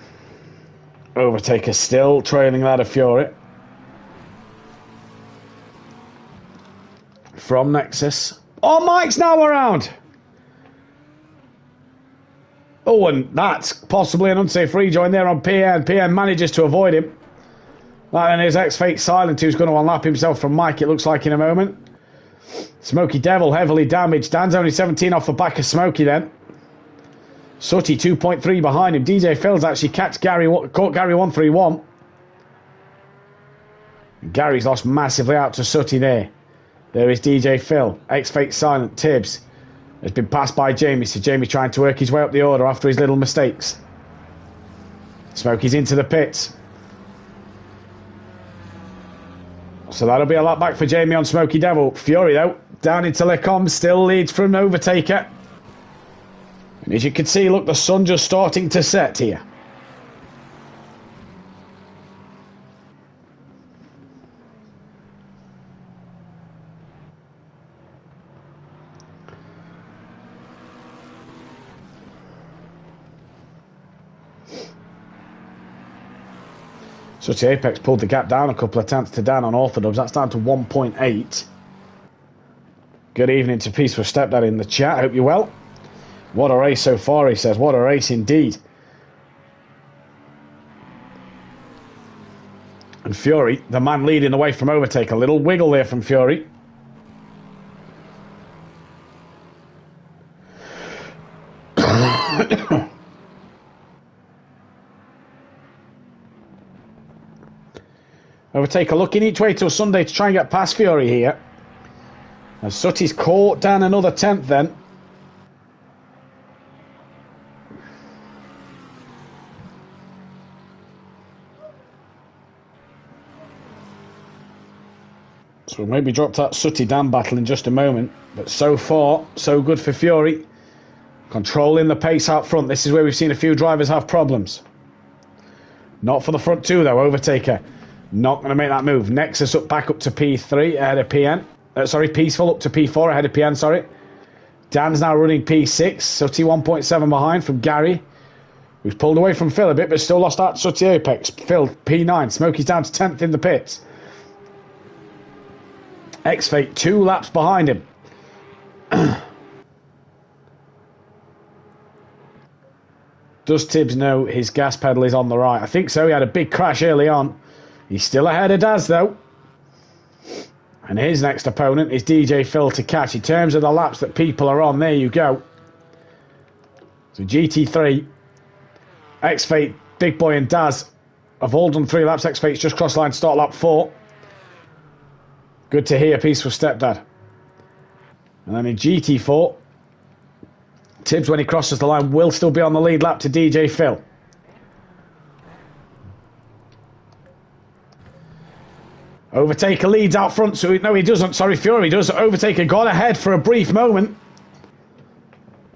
Overtaker still trailing that of Fury. From Nexus. Oh, Mike's now around. Oh, and that's possibly an unsafe rejoin there on PM. PM manages to avoid him. That then is X-Fake Silent, who's going to unlap himself from Mike, it looks like, in a moment. Smokey Devil heavily damaged. Dan's only 17 off the back of Smokey then. Sutty 2.3 behind him. DJ Phil's actually caught Gary 131. Gary's lost massively out to Sutty there. There is DJ Phil. X-Fake Silent. Tibbs has been passed by Jamie. So Jamie trying to work his way up the order after his little mistakes. Smokey's into the pits. So that'll be a lot back for Jamie on Smokey Devil. Fury though, down into Lecombe, still leads from Overtaker. And as you can see, look, the sun just starting to set here. Such Apex pulled the gap down a couple of tenths to Dan on Orthodubs. That's down to 1.8. Good evening to Peaceful Stepdad in the chat. Hope you're well. What a race so far, he says. What a race indeed. And Fury, the man leading away from overtake. A little wiggle there from Fury. Overtake looking each way till Sunday to try and get past Fury here. As Sutty's caught down another tenth then. So we'll maybe drop that Sutty-Dan battle in just a moment. But so far, so good for Fury. Controlling the pace out front. This is where we've seen a few drivers have problems. Not for the front two though, Overtaker. Not going to make that move. Nexus back up to P3 ahead of PN. Peaceful up to P4 ahead of PN, sorry. Dan's now running P6. Sutty 1.7 behind from Gary, who's pulled away from Phil a bit, but still lost out to Sutty Apex. Phil, P9. Smokey's down to 10th in the pits. X-Fate 2 laps behind him. Does Tibbs know his gas pedal is on the right? I think so. He had a big crash early on. He's still ahead of Daz, though. And his next opponent is DJ Phil to catch. In terms of the laps that people are on, there you go. So GT3, X-Fate, Big Boy and Daz have all done 3 laps. X-Fate's just crossed line, start lap 4. Good to hear, Peaceful Stepdad. And then in GT4, Tibbs, when he crosses the line, will still be on the lead lap to DJ Phil. Overtaker leads out front, so no, he doesn't. Sorry, Fury does. Overtaker got ahead for a brief moment.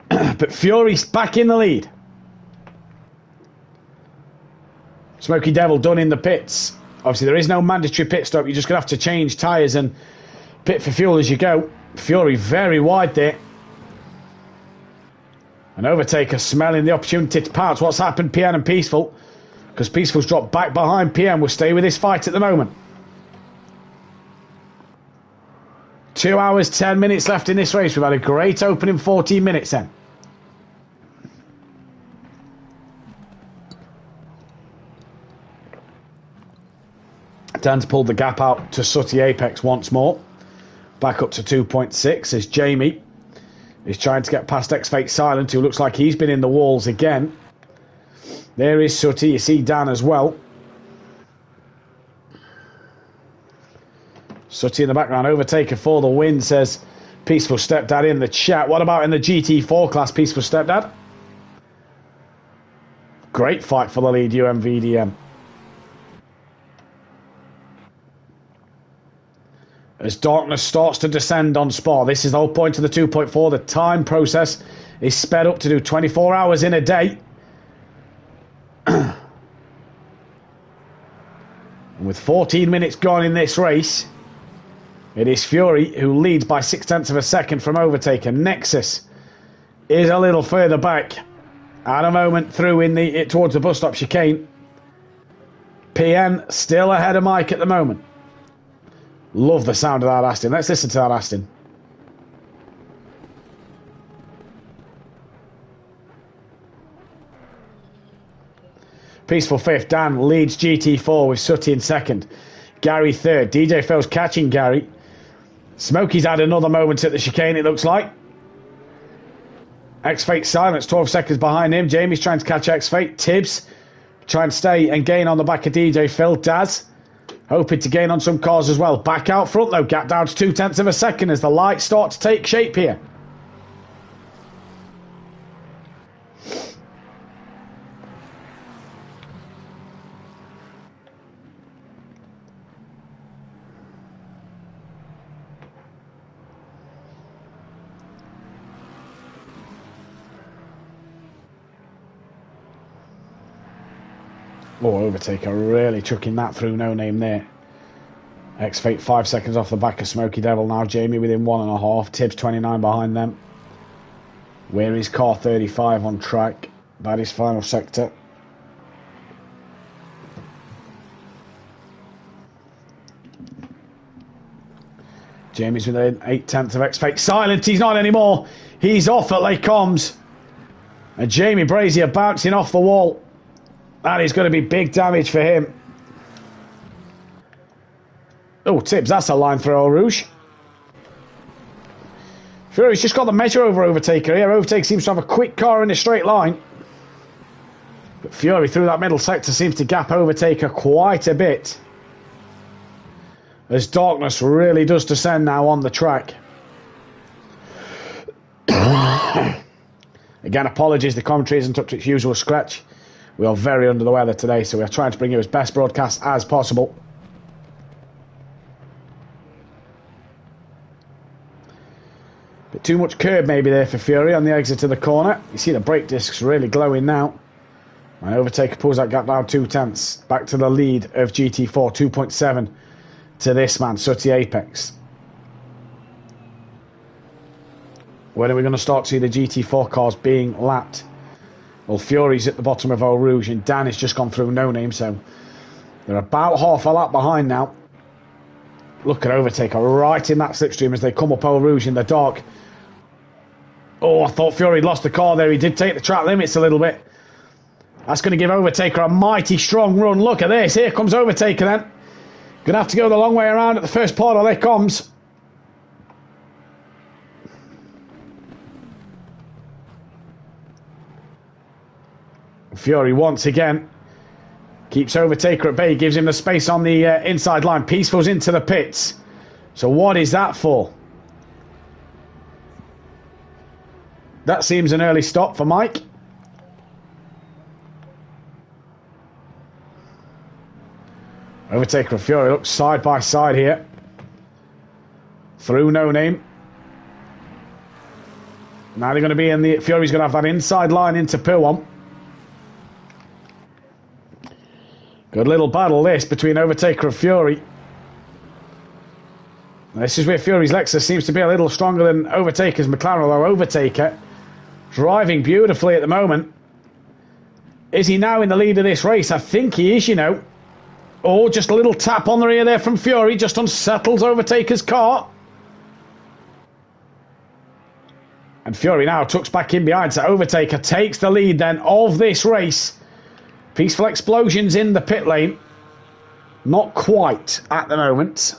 But Fury's back in the lead. Smoky Devil done in the pits. Obviously, there is no mandatory pit stop. You're just going to have to change tyres and pit for fuel as you go. Fury very wide there. And Overtaker smelling the opportunity to pounce. What's happened, PN and Peaceful? Because Peaceful's dropped back behind. PN will stay with this fight at the moment. 2 hours, 10 minutes left in this race. We've had a great opening 14 minutes then. Dan's pulled the gap out to Sutty Apex once more. Back up to 2.6 as Jamie is trying to get past X-Fate Silent, who looks like he's been in the walls again. There is Sutty. You see Dan as well. Sutty in the background. Overtaker for the win, says Peaceful Stepdad in the chat. What about in the GT4 class, Peaceful Stepdad? Great fight for the lead, UMVDM. As darkness starts to descend on Spa, this is the whole point of the 2.4. The time process is sped up to do 24 hours in a day. And with 14 minutes gone in this race, it is Fury who leads by 0.6 of a second from Overtaker. Nexus is a little further back. At a moment through in the towards the bus stop chicane. PN still ahead of Mike at the moment. Love the sound of that Aston. Let's listen to that Aston. Peaceful 5th. Dan leads GT4 with Sutty in 2nd. Gary 3rd. DJ Phil's catching Gary. Smokey's had another moment at the chicane, it looks like. X-Fate Silence 12 seconds behind him. Jamie's trying to catch X-Fate. Tibbs trying to stay and gain on the back of DJ Phil. Daz hoping to gain on some cars as well. Back out front though, gap down to 0.2 of a second as the lights start to take shape here. Oh, Overtaker really chucking that through No Name there. X-Fate 5 seconds off the back of Smoky Devil now. Jamie within 1.5. Tibbs 29 behind them. Where is car 35 on track? That is final sector. Jamie's within 8/10 of X-Fate. Silent, he's not anymore. He's off at Les Combes. And Jamie Brazier bouncing off the wall. That is going to be big damage for him. Oh, Tibbs, that's a line for Eau Rouge. Fury's just got the measure over Overtaker here. Overtaker seems to have a quick car in a straight line. But Fury through that middle sector seems to gap Overtaker quite a bit. As darkness really does descend now on the track. Again, apologies, the commentary isn't up to its usual scratch. We are very under the weather today, so we are trying to bring you as best broadcast as possible. Bit too much curb maybe there for Fury on the exit to the corner. You see the brake discs really glowing now. And Overtaker pulls that gap down 2/10. Back to the lead of GT4, 2.7 to this man, Sooty Apex. When are we going to start to see the GT4 cars being lapped? Well, Fury's at the bottom of Eau Rouge and Dan has just gone through No Name, so they're about half a lap behind now. Look at Overtaker right in that slipstream as they come up Eau Rouge in the dark. Oh, I thought Fury lost the car there. He did take the track limits a little bit. That's going to give Overtaker a mighty strong run. Look at this. Here comes Overtaker then. Going to have to go the long way around at the first part of Les Combes. Fury once again keeps Overtaker at bay, gives him the space on the inside line. Peaceful's into the pits. So what is that for? That seems an early stop for Mike. Overtaker and Fury look side by side here. Through No Name. Now they're going to be in the... Fury's going to have that inside line into Pirwan. Good little battle this between Overtaker and Fury. This is where Fury's Lexus seems to be a little stronger than Overtaker's McLaren, although Overtaker driving beautifully at the moment. Is he now in the lead of this race? I think he is, you know. Oh, just a little tap on the rear there from Fury, just unsettles Overtaker's car. And Fury now tucks back in behind, so Overtaker takes the lead then of this race. Peaceful explosions in the pit lane. Not quite at the moment.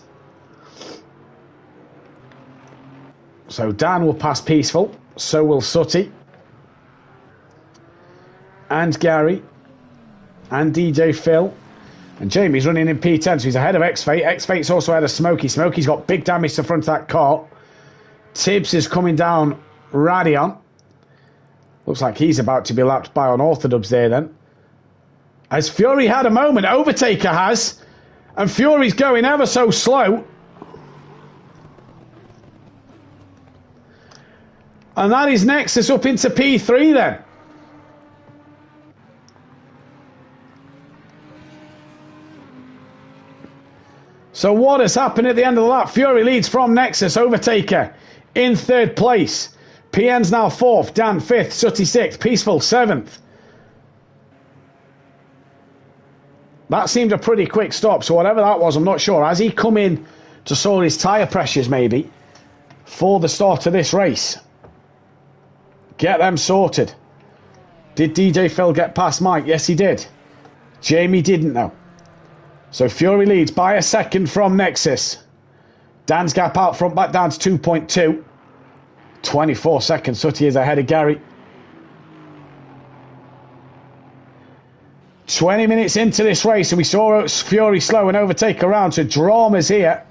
So Dan will pass Peaceful. So will Sooty. And Gary. And DJ Phil. And Jamie's running in P10, so he's ahead of X-Fate. X-Fate's also ahead of Smokey. Smokey's got big damage to the front of that car. Tibbs is coming down Radion. Looks like he's about to be lapped by Unorthodox there then. As Fury had a moment, Overtaker has. And Fury's going ever so slow. And that is Nexus up into P3 then. So what has happened at the end of the lap? Fury leads from Nexus. Overtaker in third place. PN's now fourth. Dan fifth. Sooty sixth. Peaceful seventh. That seemed a pretty quick stop, so whatever that was, I'm not sure. Has he come in to sort his tyre pressures, maybe, for the start of this race? Get them sorted. Did DJ Phil get past Mike? Yes, he did. Jamie didn't, though. So Fury leads by a second from Nexus. Dan's gap out front back down to 2.2. 24 seconds. Sooty is ahead of Gary. 20 minutes into this race, and we saw Fury slow and Overtaker around, so drama's here.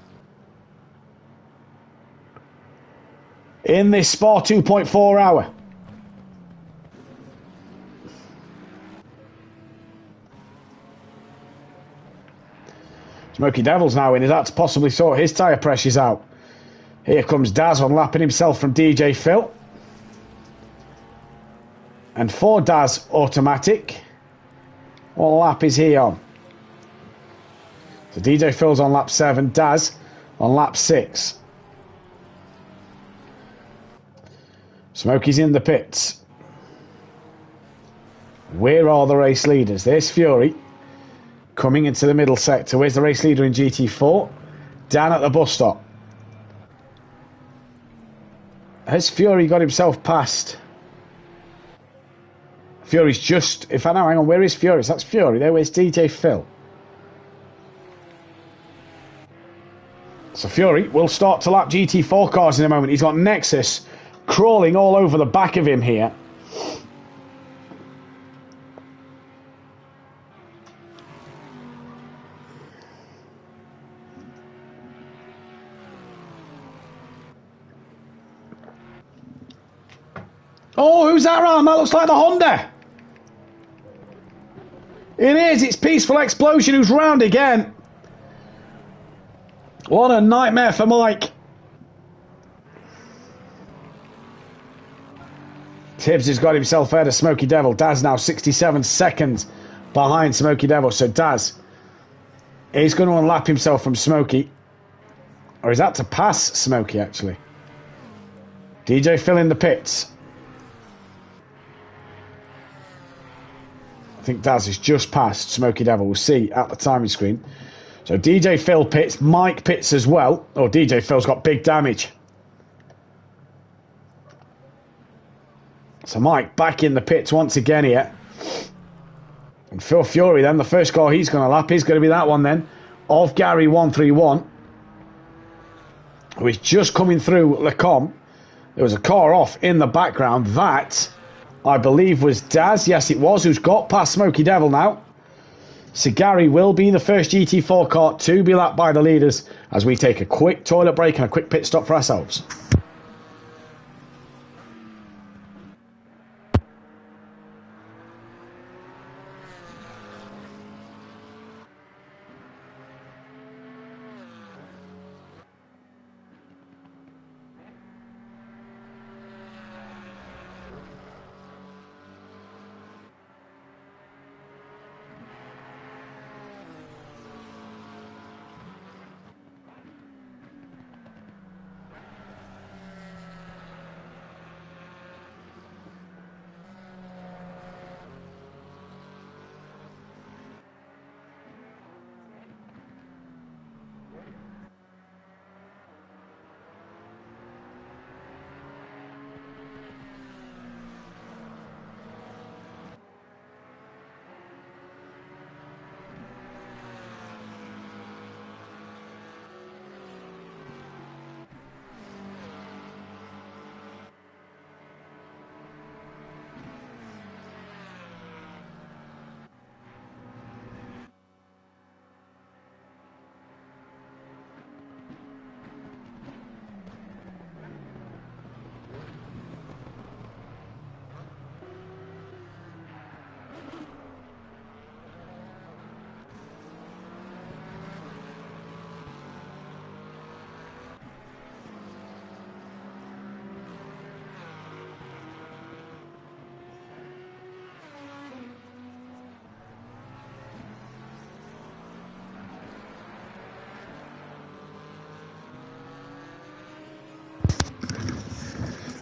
In this Spa 2.4 hour. Smoky Devil's now in. Is that to possibly sort his tyre pressures out? Here comes Daz unlapping himself from DJ Phil. And for Daz, automatic. What lap is he on? So DJ Phil's on lap 7. Daz on lap 6. Smokey's in the pits. Where are the race leaders? There's Fury coming into the middle sector. Where's the race leader in GT4? Dan at the bus stop. Has Fury got himself past? Fury's just... If I know, hang on, where is Fury? That's Fury there. Where's DJ Phil? So Fury will start to lap GT4 cars in a moment. He's got Nexus crawling all over the back of him here. Oh, who's that around? That looks like the Honda. It is. It's Peaceful Explosion who's round again. What a nightmare for Mike. Tibbs has got himself ahead of Smoky Devil. Daz now 67 seconds behind Smoky Devil. So Daz is going to unlap himself from Smoky. Or is that to pass Smoky, actually? DJ Phil in the pits. I think Daz is just past Smoky Devil. We'll see at the timing screen. So DJ Phil pits, Mike pits as well. Oh, DJ Phil's got big damage. So Mike back in the pits once again here. And Phil Fury then, the first car he's going to lap is going to be that one then, of Gary 131. Who is just coming through Lecom. There was a car off in the background. That, I believe, was Daz. Yes, it was, who's got past Smoky Devil now. So Gary will be the first GT4 car to be lapped by the leaders as we take a quick toilet break and a quick pit stop for ourselves.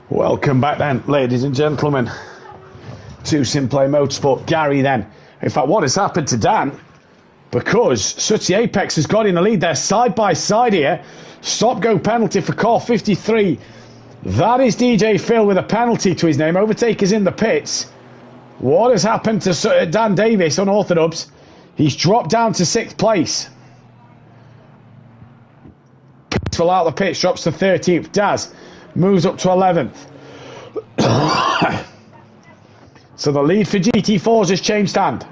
Welcome back then, ladies and gentlemen, to Simplay Motorsport. Gary then. In fact, what has happened to Dan? Because Sooty Apex has got in the lead there side by side here. Stop-go penalty for car 53. That is DJ Phil with a penalty to his name. Overtakers in the pits. What has happened to Dan Davis, unorthodox? He's dropped down to 6th place. Peaceful out of the pits, drops to 13th. Daz moves up to 11th. So the lead for GT4s has changed hand.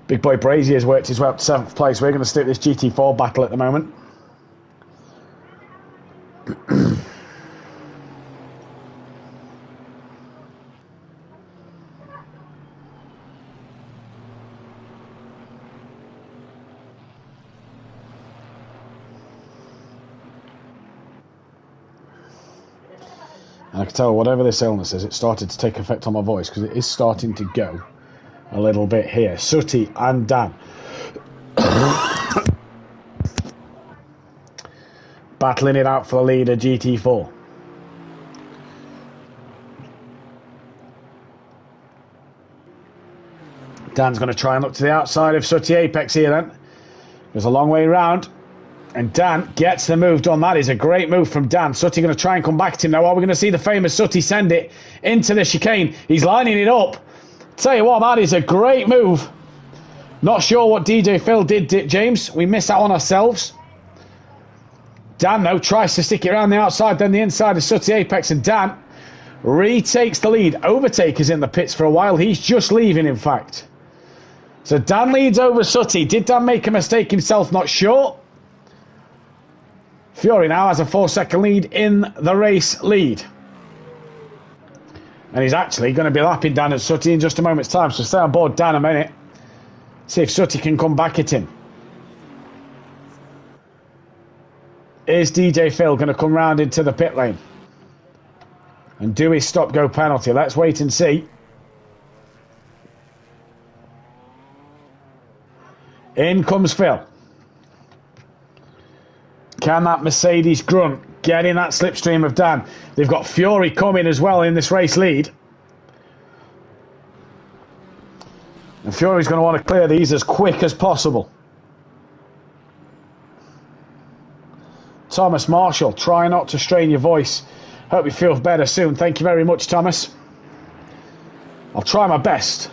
Big boy Brazier has worked his way up to 7th place. We're going to stick this GT4 battle at the moment. And I can tell whatever this illness is, it started to take effect on my voice because it is starting to go a little bit here. Sooty and Dan. Battling it out for the leader, GT4. Dan's going to try and look to the outside of Sooty Apex here then. There's a long way round. And Dan gets the move done. That is a great move from Dan. Sooty going to try and come back to him now. Are we going to see the famous Sooty send it into the chicane? He's lining it up. Tell you what, that is a great move. Not sure what DJ Phil did, James. We missed that one ourselves. Dan, though, tries to stick it around the outside, then the inside of Sooty Apex. And Dan retakes the lead. Overtaker's in the pits for a while. He's just leaving, in fact. So Dan leads over Sooty. Did Dan make a mistake himself? Not sure. Fury now has a 4-second lead in the race lead. And he's actually going to be lapping Dan at Sooty in just a moment's time. So stay on board Dan a minute. See if Sooty can come back at him. Is DJ Phil going to come round into the pit lane? And do his stop-go penalty? Let's wait and see. In comes Phil. Can that Mercedes grunt get in that slipstream of Dan? They've got Fury coming as well in this race lead. And Fury's going to want to clear these as quick as possible. Thomas Marshall, try not to strain your voice. Hope you feel better soon. Thank you very much, Thomas. I'll try my best.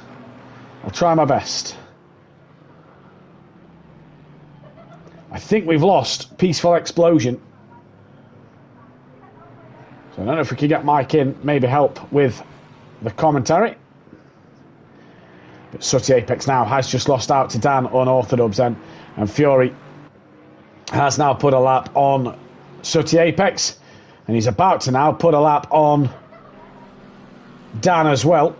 I'll try my best. I think we've lost Peaceful Explosion. So I don't know if we could get Mike in, maybe help with the commentary. But Sooty Apex now has just lost out to Dan Unorthodox then. And Fury has now put a lap on Sooty Apex. And he's about to now put a lap on Dan as well.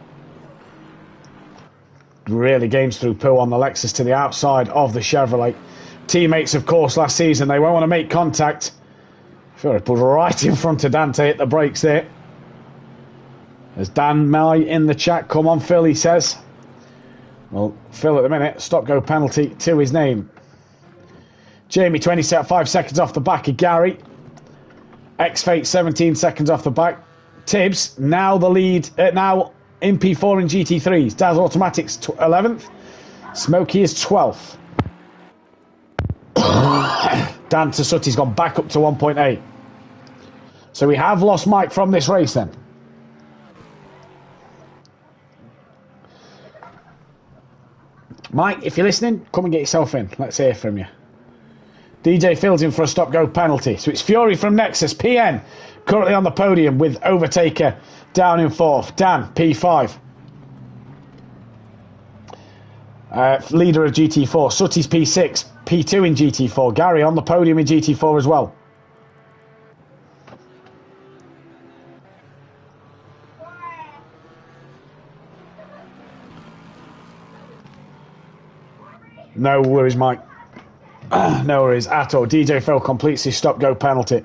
Really gains through Pooh on the Lexus to the outside of the Chevrolet. Teammates, of course, last season. They won't want to make contact. Fury pulled right in front of Dan to hit the brakes there. There's Dan May in the chat. Come on, Phil, he says. Well, Phil at the minute. Stop-go penalty to his name. Jamie, 5 seconds off the back of Gary. X-Fate, 17 seconds off the back. Tibbs, now the lead. Now in P4 and GT3s. Daz Automatics, 11th. Smokey is 12th. Dan to Sooty's gone back up to 1.8. So we have lost Mike from this race then. Mike, if you're listening, come and get yourself in. Let's hear from you. DJ Phil's in for a stop-go penalty. So it's Fury from Nexus. PN currently on the podium with Overtaker down in 4th. Dan, P5. Leader of GT4. Sooty's P6. P2 in GT4. Gary on the podium in GT4 as well. No worries, Mike. No worries at all. DJ Phil completes his stop-go penalty.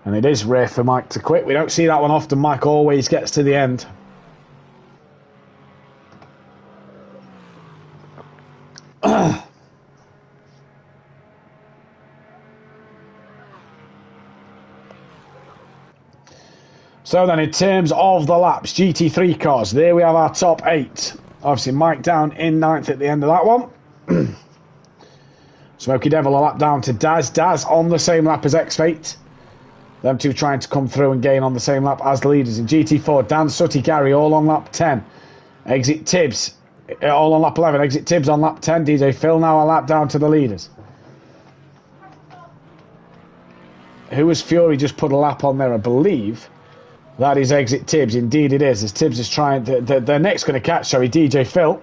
And it is rare for Mike to quit. We don't see that one often. Mike always gets to the end. So then, in terms of the laps, GT3 cars, there we have our top 8. Obviously, Mike down in 9th at the end of that one. Smokey Devil a lap down to Daz. Daz on the same lap as X-Fate. Them two trying to come through and gain on the same lap as the leaders. In GT4, Dan, Sooty, Gary all on lap 10. Exit Tibbs all on lap 11. Exit Tibbs on lap 10. DJ Phil now a lap down to the leaders. Who has Fury just put a lap on there? I believe that is Exit Tibbs. Indeed it is. As Tibbs is trying... They're next going to catch, sorry, DJ Phil.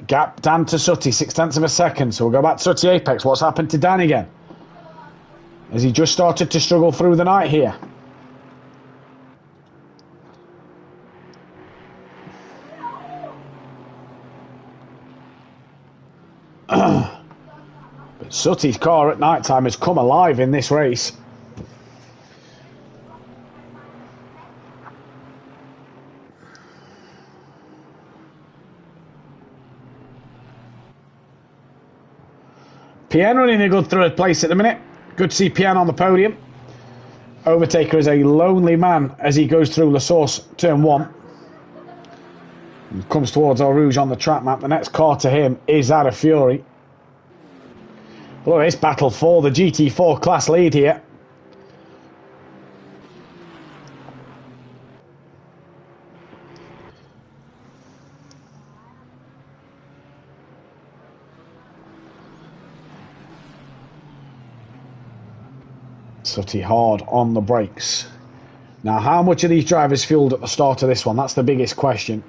Gap Dan to Sooty, 0.6 of a second. So we'll go back to Sooty Apex. What's happened to Dan again? Has he just started to struggle through the night here? But Sooty's car at night time has come alive in this race. PN running a good third place at the minute. Good to see PN on the podium. Overtaker is a lonely man as he goes through La Source turn 1. And comes towards Eau Rouge on the track map. The next car to him is that of Fury. Look at this battle for the GT4 class lead here. Sutty hard on the brakes. Now, how much are these drivers fueled at the start of this one? That's the biggest question.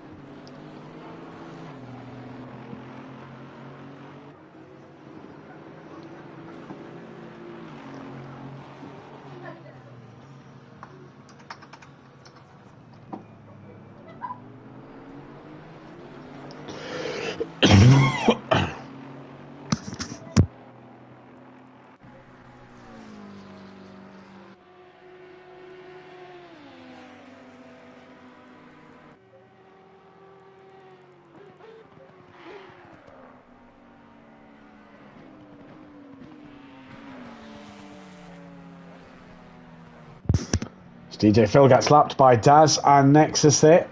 DJ Phil gets slapped by Daz and Nexus there.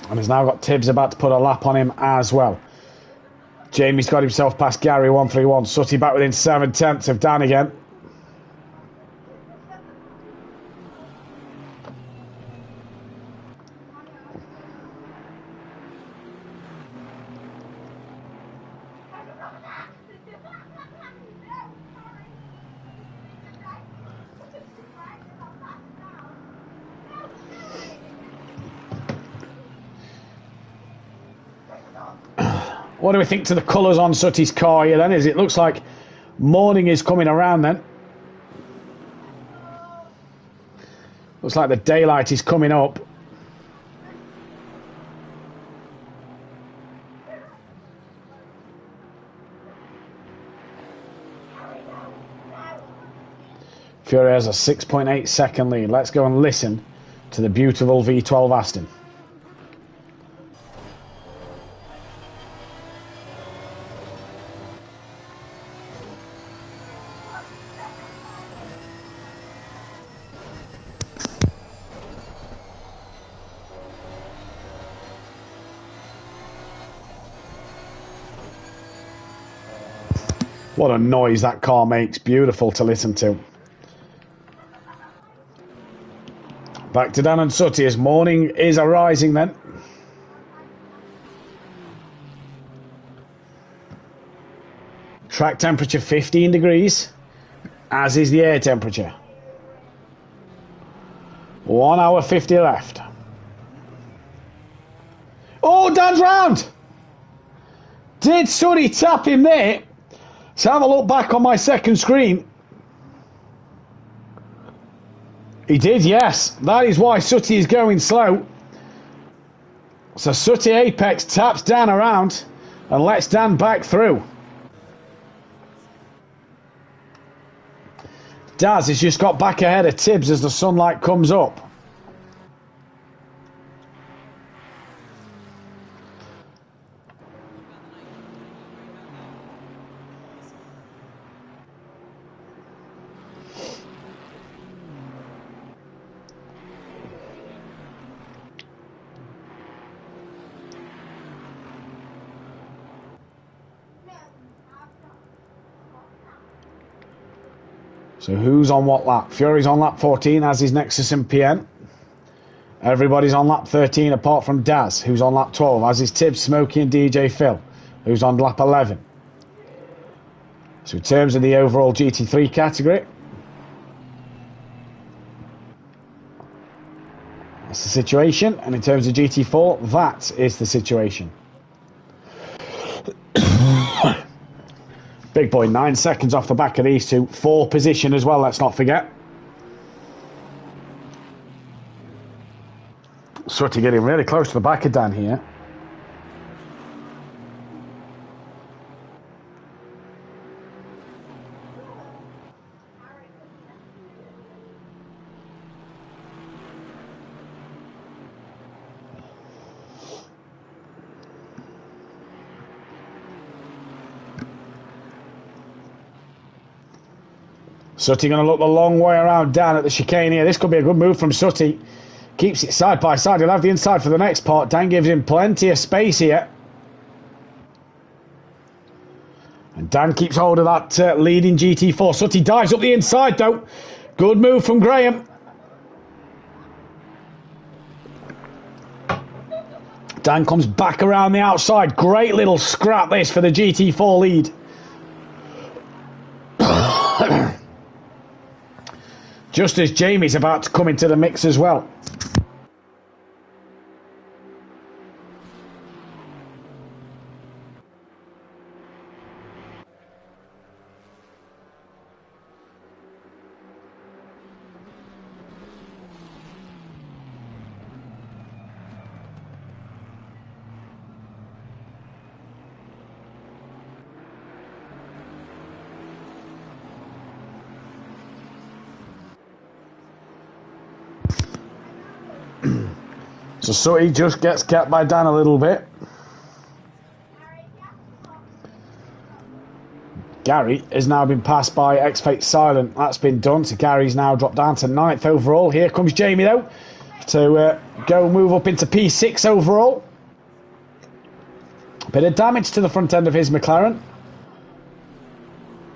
And has now got Tibbs about to put a lap on him as well. Jamie's got himself past Gary 131. Sutty back within 7/10 of Dan again. What do we think to the colours on Sutty's car here then? It looks like morning is coming around then. Looks like the daylight is coming up. Fury has a 6.8 second lead. Let's go and listen to the beautiful V12 Aston. What a noise that car makes. Beautiful to listen to. Back to Dan and Sutty as morning is arising then. Track temperature 15 degrees, as is the air temperature. 1 hour 50 left. Oh, Dan's round! Did Sutty tap him there? Let's have a look back on my second screen. He did, yes. That is why Sutty is going slow. So Sutty Apex taps Dan around and lets Dan back through. Daz has just got back ahead of Tibbs as the sunlight comes up. So who's on what lap? Fury's on lap 14, as is Nexus and PN. Everybody's on lap 13 apart from Daz, who's on lap 12, as is Tibbs, Smokey and DJ Phil, who's on lap 11. So in terms of the overall GT3 category, that's the situation. And in terms of GT4, that is the situation. Big boy, 9 seconds off the back of these two. 4 position as well, let's not forget. Sutty getting really close to the back of Dan here. Sutty going to look the long way around Dan at the chicane here. This could be a good move from Sutty. Keeps it side by side. He'll have the inside for the next part. Dan gives him plenty of space here. And Dan keeps hold of that leading GT4. Sutty dives up the inside though. Good move from Graham. Dan comes back around the outside. Great little scrap this for the GT4 lead. Just as Jamie's about to come into the mix as well. So Sutty just gets kept by Dan a little bit. Gary has now been passed by X-Fate Silent. That's been done. So Gary's now dropped down to 9th overall. Here comes Jamie though to go move up into P6 overall. Bit of damage to the front end of his McLaren.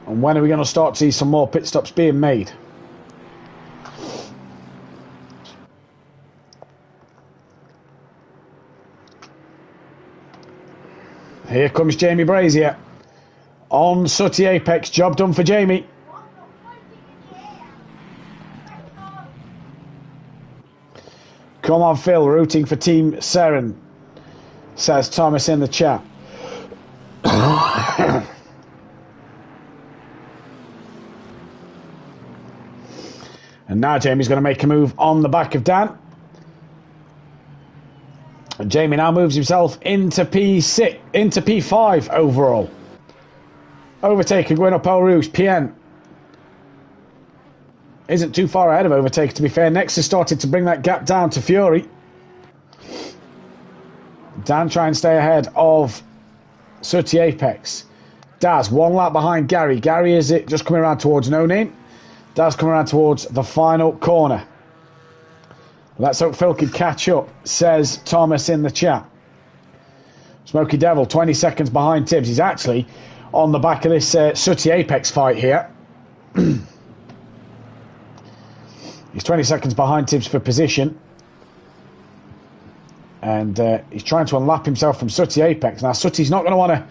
And when are we going to start to see some more pit stops being made? Here comes Jamie Brazier on Sutty Apex. Job done for Jamie. Come on, Phil, rooting for Team Seren, says Thomas in the chat. And now Jamie's going to make a move on the back of Dan. And Jamie now moves himself into P6, into P5 overall. Overtaker going up El Rouge. PN isn't too far ahead of Overtaker, to be fair. Next has started to bring that gap down to Fury. Dan trying to stay ahead of Sutty Apex. Daz one lap behind Gary. Gary is it just coming around towards No Name. Daz coming around towards the final corner. Let's hope Phil could catch up, says Thomas in the chat. Smoky Devil 20 seconds behind Tibbs. He's actually on the back of this Sutty Apex fight here. He's 20 seconds behind Tibbs for position. And he's trying to unlap himself from Sutty Apex. Now Sutty's not going to want to...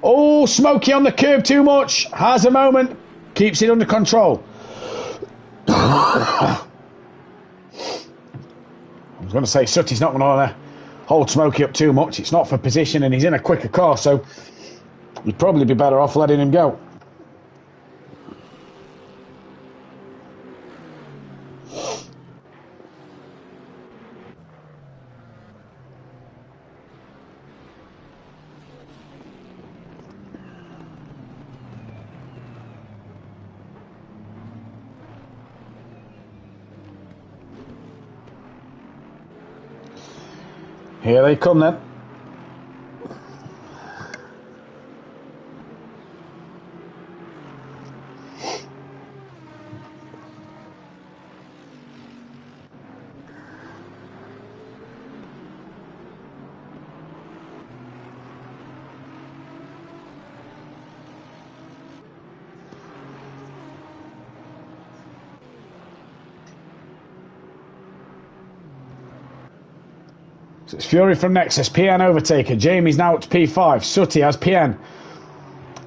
Oh, Smoky on the curb too much. Has a moment. Keeps it under control. I was going to say Sutty's not going to want to hold Smoky up too much. It's not for position and he's in a quicker car, so you'd probably be better off letting him go. Here they come then. So it's Fury from Nexus, PN Overtaker. Jamie's now up to P5. Sutty has PN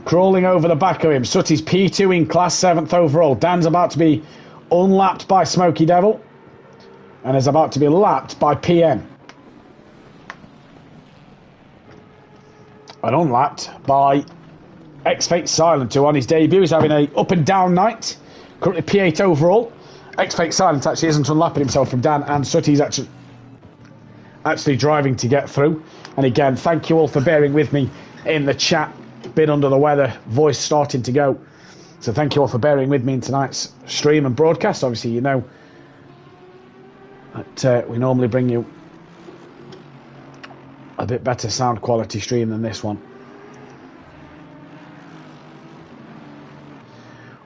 crawling over the back of him. Sutty's P2 in class, 7th overall. Dan's about to be unlapped by Smoky Devil and is about to be lapped by PN. And unlapped by X-Fate Silent, who on his debut is having a up and down night. Currently P8 overall. X-Fate Silent actually isn't unlapping himself from Dan, and Sutty's actually driving to get through. And again, thank you all for bearing with me in the chat. Bit under the weather, voice starting to go. So thank you all for bearing with me in tonight's stream and broadcast. Obviously, you know that we normally bring you a bit better sound quality stream than this one.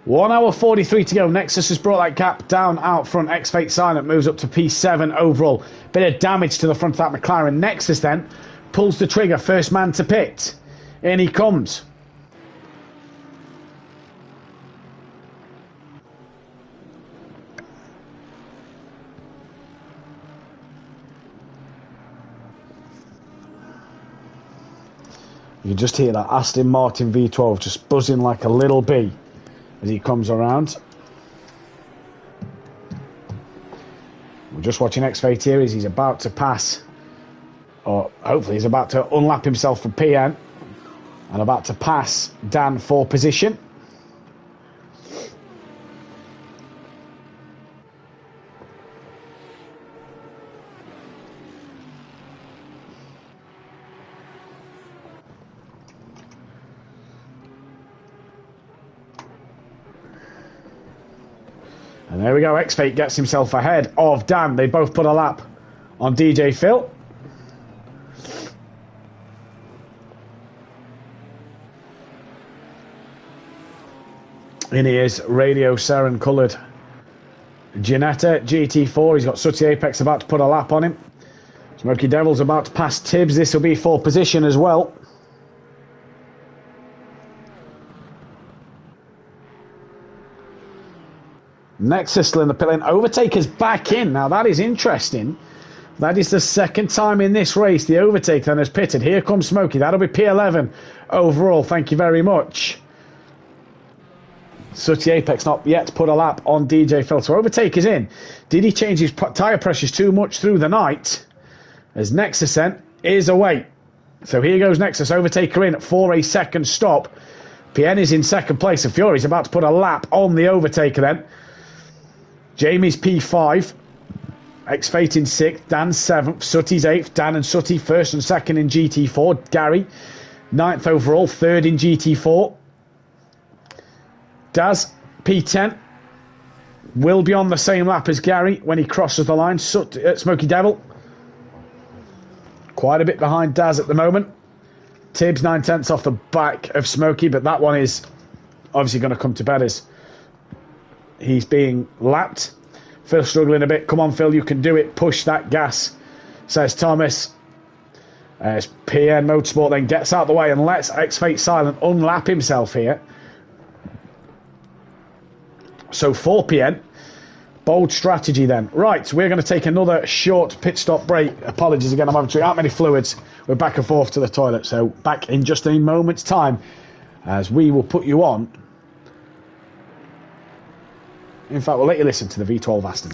1 hour 43 to go. Nexus has brought that gap down out front. X-Fate Silent moves up to P7 overall. Bit of damage to the front of that McLaren. Nexus then pulls the trigger. First man to pit. In he comes. You can just hear that Aston Martin V12 just buzzing like a little bee as he comes around. We're just watching X-Fate here as he's about to pass, or hopefully he's about to unlap himself for PN and about to pass Dan for position. And there we go, X-Fate gets himself ahead of Dan. They both put a lap on DJ Phil. In he is, Radio Saren coloured Ginetta GT4. He's got Sooty Apex about to put a lap on him. Smoky Devil's about to pass Tibbs. This will be for position as well. Nexus still in the pit lane. Overtaker's back in. Now that is interesting. That is the second time in this race the Overtaker then has pitted. Here comes Smokey. That'll be P11 overall. Thank you very much. Sooty Apex not yet put a lap on DJ Phil. So Overtaker's in. Did he change his tyre pressures too much through the night? As Nexus then is away. So here goes Nexus. Overtaker in for a second stop. PN is in second place. And Fury's about to put a lap on the Overtaker then. Jamie's P5, X-Fate in 6th, Dan 7th, Sooty's 8th, Dan and Sooty 1st and 2nd in GT4, Gary 9th overall, 3rd in GT4, Daz P10, will be on the same lap as Gary when he crosses the line. Smoky Devil, quite a bit behind Daz at the moment. Tibbs 9/10 off the back of Smoky, but that one is obviously going to come to bed as he's being lapped. Phil struggling a bit. Come on, Phil, you can do it. Push that gas, says Thomas. As PN Motorsport then gets out of the way and lets X-Fate Silent unlap himself here. So 4 PN. Bold strategy then. Right, we're going to take another short pit stop break. Apologies again, I'm having to out many fluids. We're back and forth to the toilet. So back in just a moment's time as we will put you on. In fact, we'll let you listen to the V12 Aston.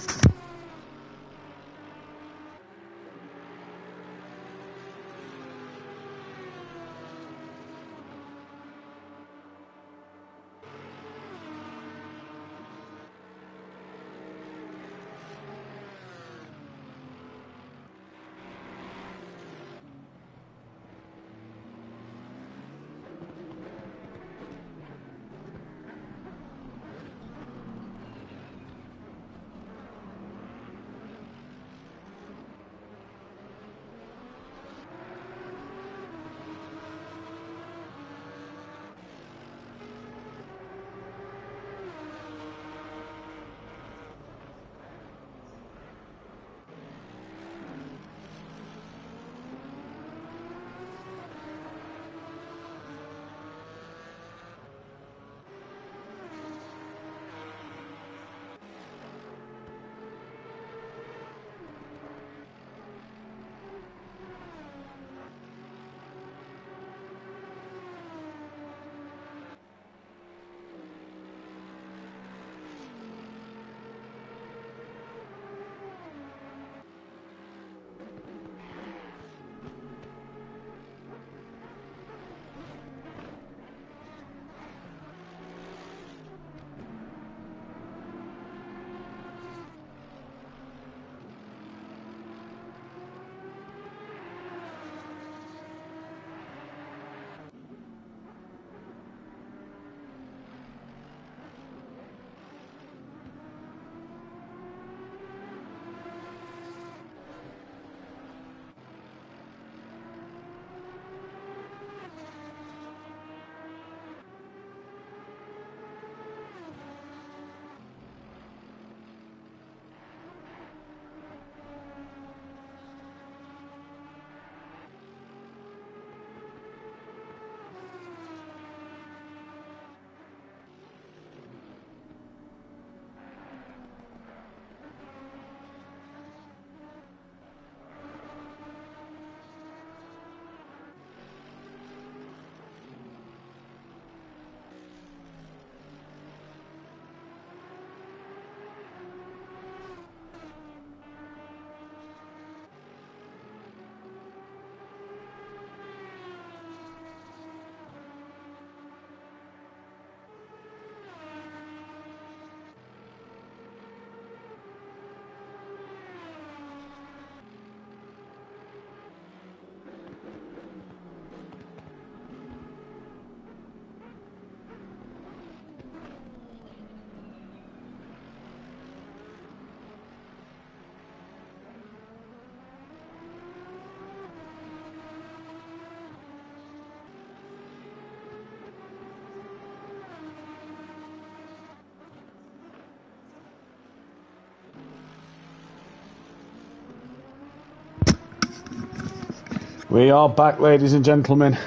We are back, ladies and gentlemen.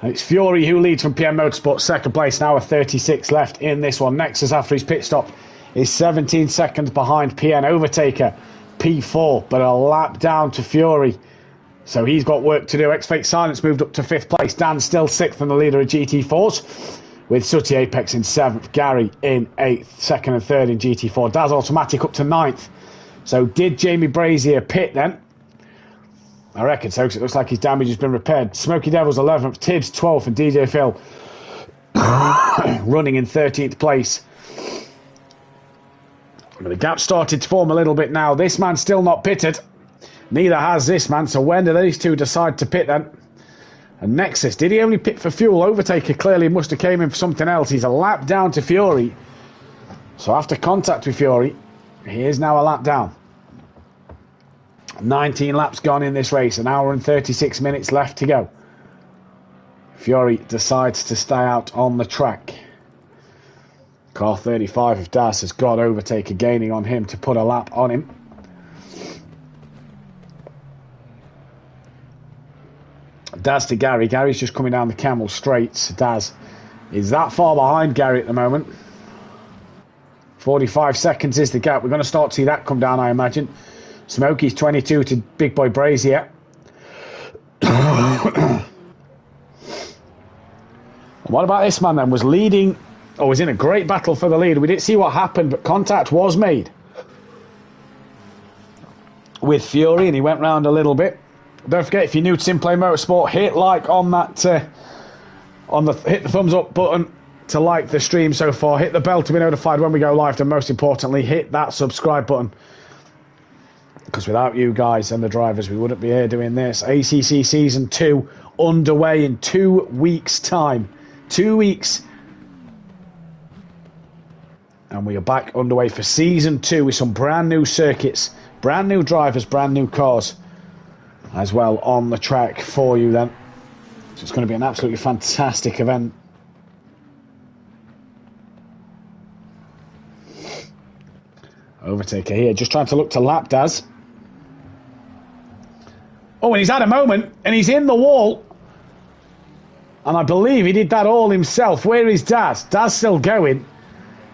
And it's Fury who leads from PM Motorsport, second place, now with 36 left in this one. Nexus, after his pit stop, is 17 seconds behind PN Overtaker, P4, but a lap down to Fury. So he's got work to do. X-Fake Silence moved up to 5th place. Dan still 6th and the leader of GT4s, with Sooty Apex in 7th, Gary in 8th, 2nd and 3rd in GT4. Daz Automatic up to 9th. So did Jamie Brazier pit then? I reckon so, because it looks like his damage has been repaired. Smoky Devils 11th, Tibbs 12th, and DJ Phil running in 13th place. But the gap started to form a little bit now. This man's still not pitted. Neither has this man, so when do these two decide to pit then? And Nexus, did he only pit for fuel? Overtaker clearly must have came in for something else. He's a lap down to Fury. So after contact with Fury, he is now a lap down. 19 laps gone in this race, an hour and 36 minutes left to go. Fury decides to stay out on the track. Car 35 of Das has got Overtaker gaining on him to put a lap on him. Daz to Gary. Gary's just coming down the Camel straights. Daz is that far behind Gary at the moment. 45 seconds is the gap. We're going to start to see that come down, I imagine. Smokey's 22 to Big Boy Brazier. What about this man then? Was leading, or was in a great battle for the lead. We didn't see what happened, but contact was made with Fury, and he went round a little bit. Don't forget, if you're new to Simplay Motorsport, hit like on that, hit the thumbs up button to like the stream so far. Hit the bell to be notified when we go live, and most importantly, hit that subscribe button. Because without you guys and the drivers, we wouldn't be here doing this. ACC Season 2 underway in 2 weeks' time. 2 weeks. And we are back underway for Season 2 with some brand new circuits, brand new drivers, brand new cars as well on the track for you then. So it's going to be an absolutely fantastic event. Overtaker here, just trying to look to lap Daz. Oh, and he's had a moment, and he's in the wall. And I believe he did that all himself. Where is Daz? Daz still going.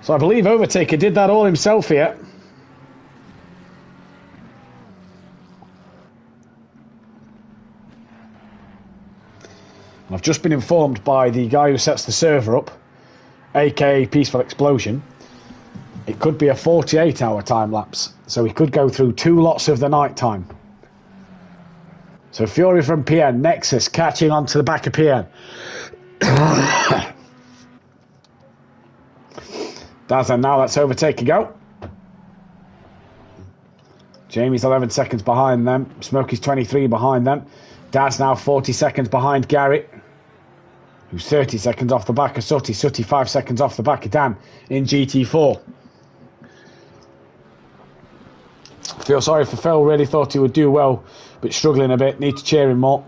So I believe Overtaker did that all himself here. And I've just been informed by the guy who sets the server up, aka Peaceful Explosion, it could be a 48-hour time lapse. So he could go through 2 lots of the night time. So Fury from PN, Nexus catching onto the back of PN. Daz, and now let's Overtaker go. Jamie's 11 seconds behind them. Smokey's 23 behind them. Daz now 40 seconds behind Garrett, who's 30 seconds off the back of Sooty. Sooty 5 seconds off the back of Dan in GT4. Feel sorry for Phil, really thought he would do well, but struggling a bit, need to cheer him more.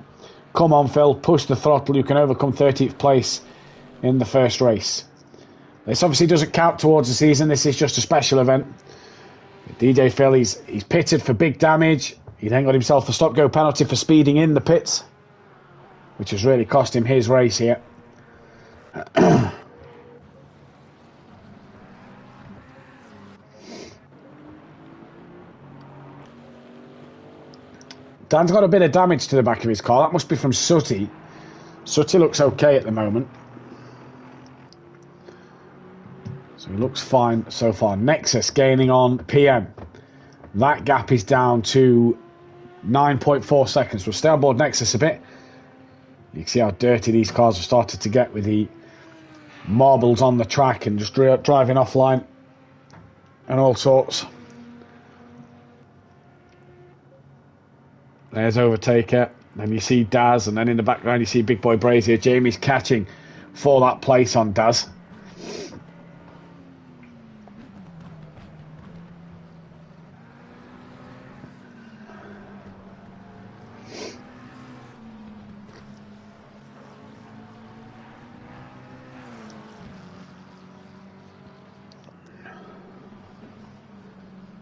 Come on Phil, push the throttle, you can overcome 30th place in the first race. This obviously doesn't count towards the season, this is just a special event. DJ Phil, he's pitted for big damage, he then got himself a stop-go penalty for speeding in the pits, which has really cost him his race here. Dan's got a bit of damage to the back of his car. That must be from Sooty. Sooty looks okay at the moment. So he looks fine so far. Nexus gaining on PM. That gap is down to 9.4 seconds. We'll stay on board Nexus a bit. You can see how dirty these cars have started to get with the marbles on the track and just driving offline and all sorts. There's Overtaker. Then you see Daz, and then in the background you see Big Boy Brazier. Jamie's catching for that place on Daz.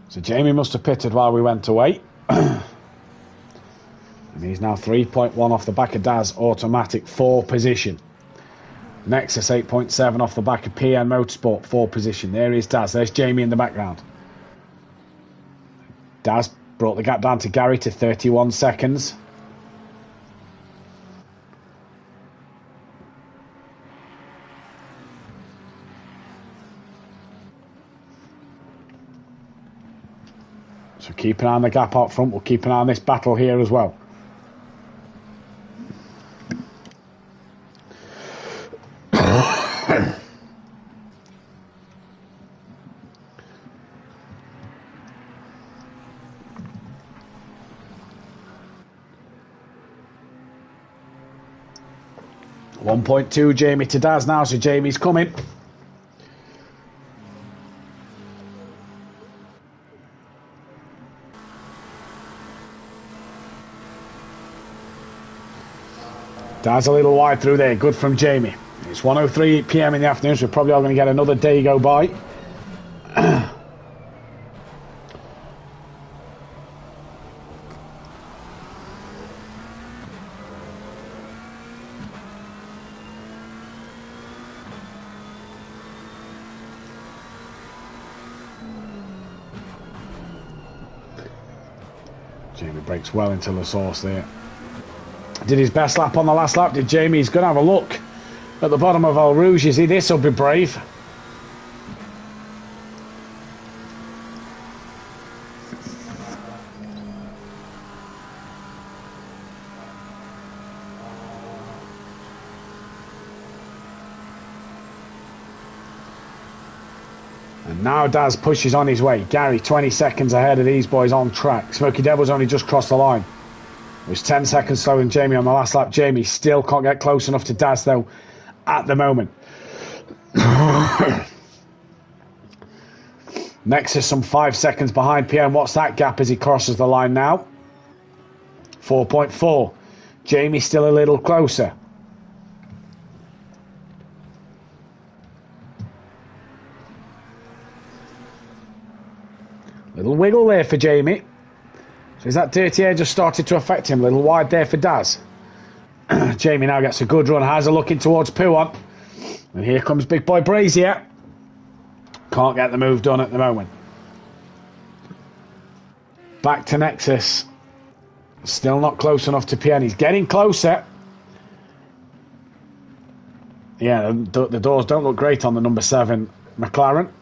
So Jamie must have pitted while we went away. And He's now 3.1 off the back of Daz Automatic, 4 position. Nexus 8.7 off the back of PN Motorsport, 4 position. There is Daz. There's Jamie in the background. Daz brought the gap down to Gary to 31 seconds. So keep an eye on the gap out front. We'll keep an eye on this battle here as well. .2 Jamie to Daz now, so Jamie's coming. Daz a little wide through there, good from Jamie. It's 1:03 PM in the afternoon, so we're probably all going to get another day go by. Jamie breaks well into the source there. Did his best lap on the last lap, did Jamie? He's going to have a look at the bottom of Eau Rouge. Is he? This will be brave. And now Daz pushes on his way. Gary 20 seconds ahead of these boys on track. Smoky Devil's only just crossed the line. It was 10 seconds slower than Jamie on the last lap. Jamie still can't get close enough to Daz though at the moment. Nexus some 5 seconds behind PM. What's that gap as he crosses the line now? 4.4. Jamie still a little closer. Little wiggle there for Jamie. So is that dirty air just started to affect him? A little wide there for Daz. Jamie now gets a good run. Has a look in towards Pouan. And here comes big boy Brazier. Can't get the move done at the moment. Back to Nexus. Still not close enough to PN. He's getting closer. Yeah, the doors don't look great on the number 7 McLaren.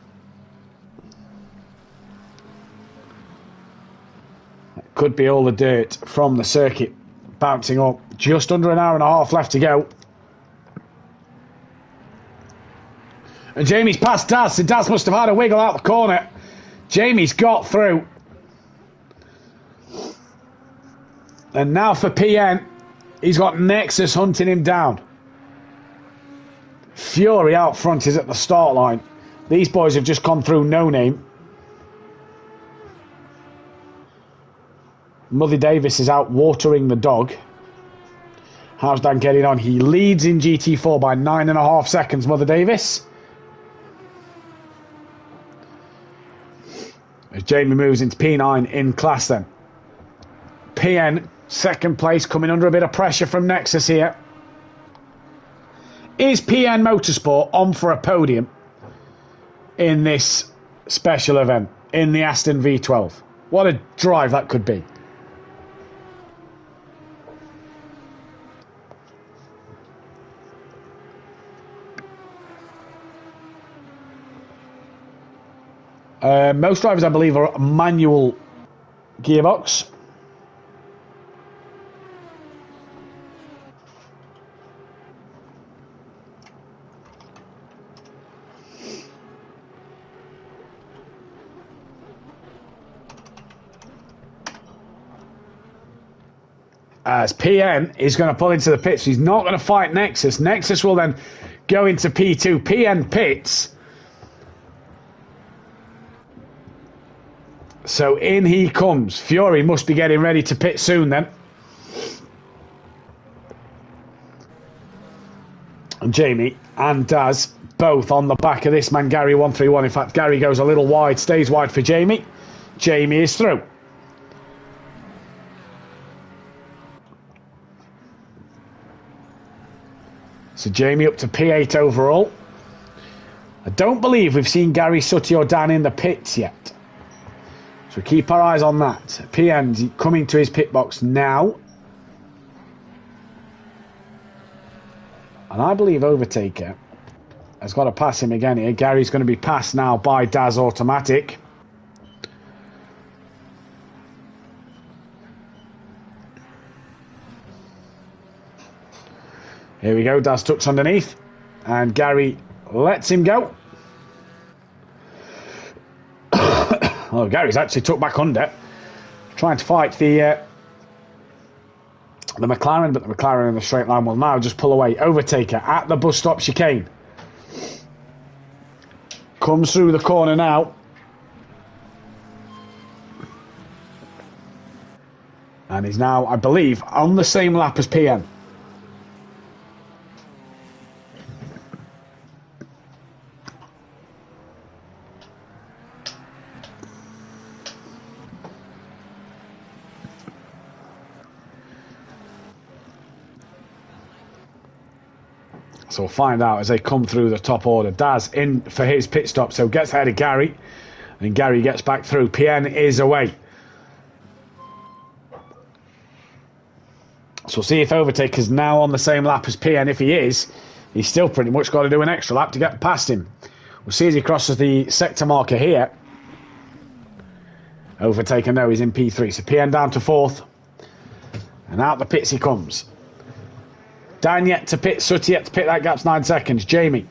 Could be all the dirt from the circuit bouncing up. Just under an hour and a half left to go. And Jamie's past Daz. So Daz must have had a wiggle out the corner. Jamie's got through. And now for PN. He's got Nexus hunting him down. Fury out front is at the start line. These boys have just come through no name. Mother Davis is out watering the dog. How's Dan getting on? He leads in GT4 by 9.5 seconds, Mother Davis. As Jamie moves into P9 in class then. PN, second place, coming under a bit of pressure from Nexus here. Is PN Motorsport on for a podium in this special event, in the Aston V12? What a drive that could be. Most drivers, I believe, are manual gearbox. As PN is going to pull into the pits. He's not going to fight Nexus. Nexus will then go into P2. PN pits. So in he comes. Fury must be getting ready to pit soon then. And Jamie and Daz both on the back of this man, Gary 131. In fact, Gary goes a little wide, stays wide for Jamie. Jamie is through. So Jamie up to P8 overall. I don't believe we've seen Gary Sutty or Dan in the pits yet. So keep our eyes on that. PN's coming to his pit box now. And I believe Overtaker has got to pass him again here. Gary's going to be passed now by Daz Automatic. Here we go. Daz tucks underneath. And Gary lets him go. Oh, Gary's actually tucked back under. Trying to fight the McLaren, but the McLaren in the straight line will now just pull away. Overtaker at the bus stop chicane. Comes through the corner now. And he's now, I believe, on the same lap as PN. So we'll find out as they come through the top order. Daz in for his pit stop, so gets ahead of Gary. And Gary gets back through. PN is away. So we'll see if Overtaker's now on the same lap as PN. If he is, he's still pretty much got to do an extra lap to get past him. We'll see as he crosses the sector marker here. Overtaker now he's in P3. So PN down to 4th. And out the pits he comes. Dan yet to pit, Sutty yet to pit, that gap's 9 seconds. Jamie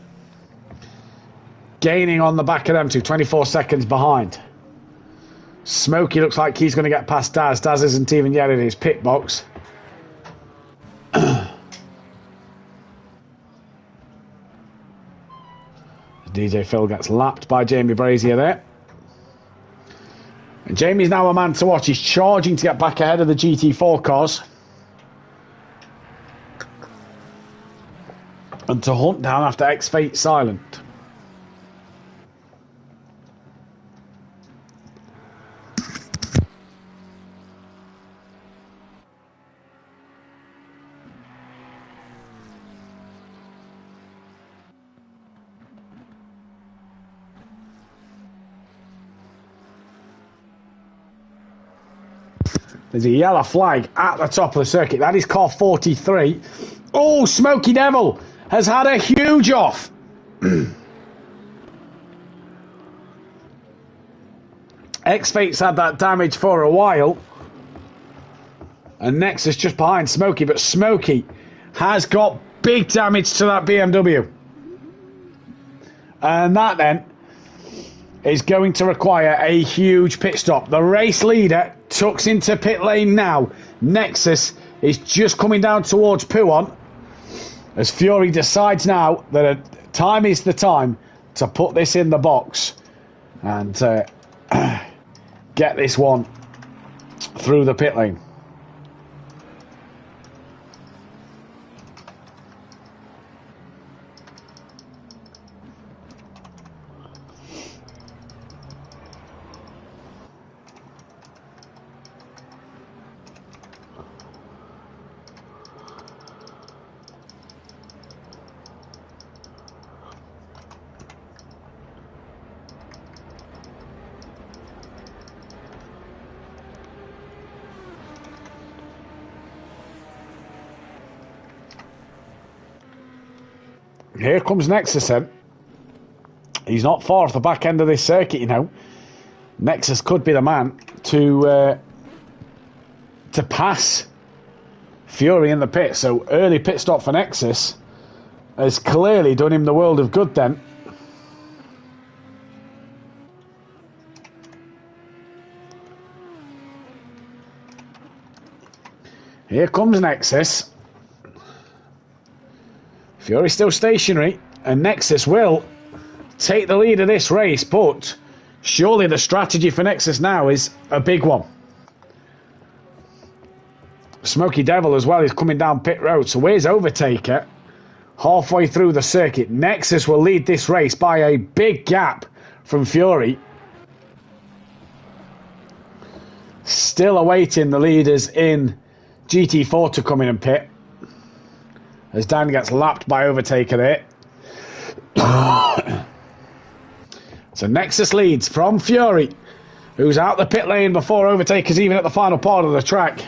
gaining on the back of them two, 24 seconds behind. Smokey looks like he's going to get past Daz. Daz isn't even yet in his pit box. DJ Phil gets lapped by Jamie Brazier there. And Jamie's now a man to watch. He's charging to get back ahead of the GT4 cars. And to hunt down after X-Fate Silent. There's a yellow flag at the top of the circuit. That is car 43. Oh, Smoky Devil has had a huge off. X-Fate's had that damage for a while. And Nexus just behind Smokey. But Smokey has got big damage to that BMW. And that then is going to require a huge pit stop. The race leader tucks into pit lane now. Nexus is just coming down towards Puon. As Fury decides now that time is the time to put this in the box and get this one through the pit lane. Here comes Nexus then. He's not far off the back end of this circuit, you know. Nexus could be the man to pass Fury in the pit. So early pit stop for Nexus has clearly done him the world of good then. Here comes Nexus. Fury still stationary, and Nexus will take the lead of this race, but surely the strategy for Nexus now is a big one. Smoky Devil as well is coming down pit road, so where's Overtaker? Halfway through the circuit, Nexus will lead this race by a big gap from Fury. Still awaiting the leaders in GT4 to come in and pit. as Dan gets lapped by Overtaker there. So Nexus leads from Fury, who's out the pit lane before Overtaker's even at the final part of the track.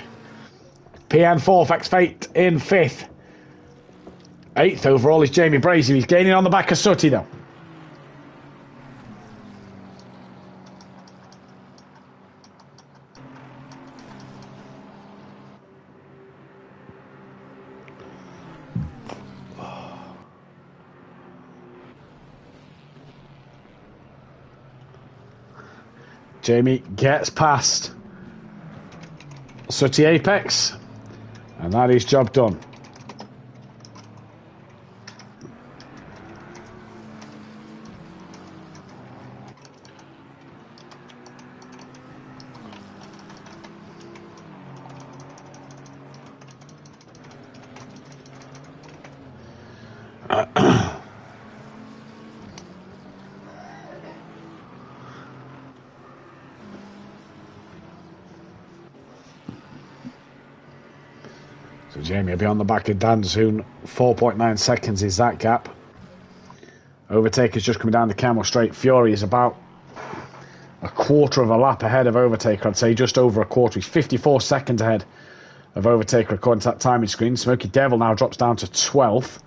PN 4th, X-Fate in 5th. 8th overall is Jamie Brazy. He's gaining on the back of Sutty though. Jamie gets past Sutty Apex, and that is job done. So Jamie will be on the back of Dan soon. 4.9 seconds is that gap. Overtaker's just coming down the Camel Straight. Fury is about a quarter of a lap ahead of Overtaker. I'd say just over a quarter. He's 54 seconds ahead of Overtaker according to that timing screen. Smoky Devil now drops down to 12th.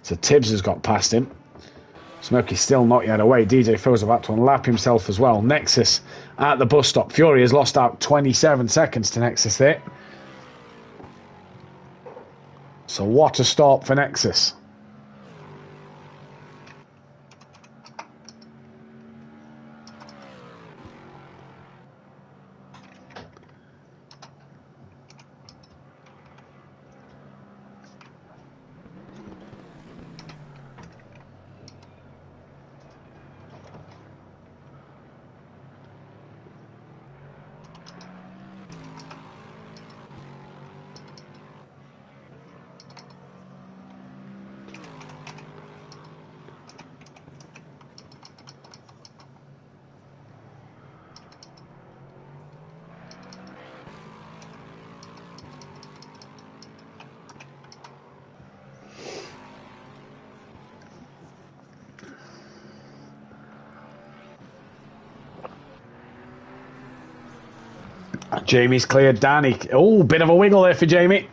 So Tibbs has got past him. Smoky's still not yet away. DJ Fo's about to unlap himself as well. Nexus at the bus stop. Fury has lost out 27 seconds to Nexus there. So what a stop for Nexus. Jamie's cleared Danny. Oh, bit of a wiggle there for Jamie.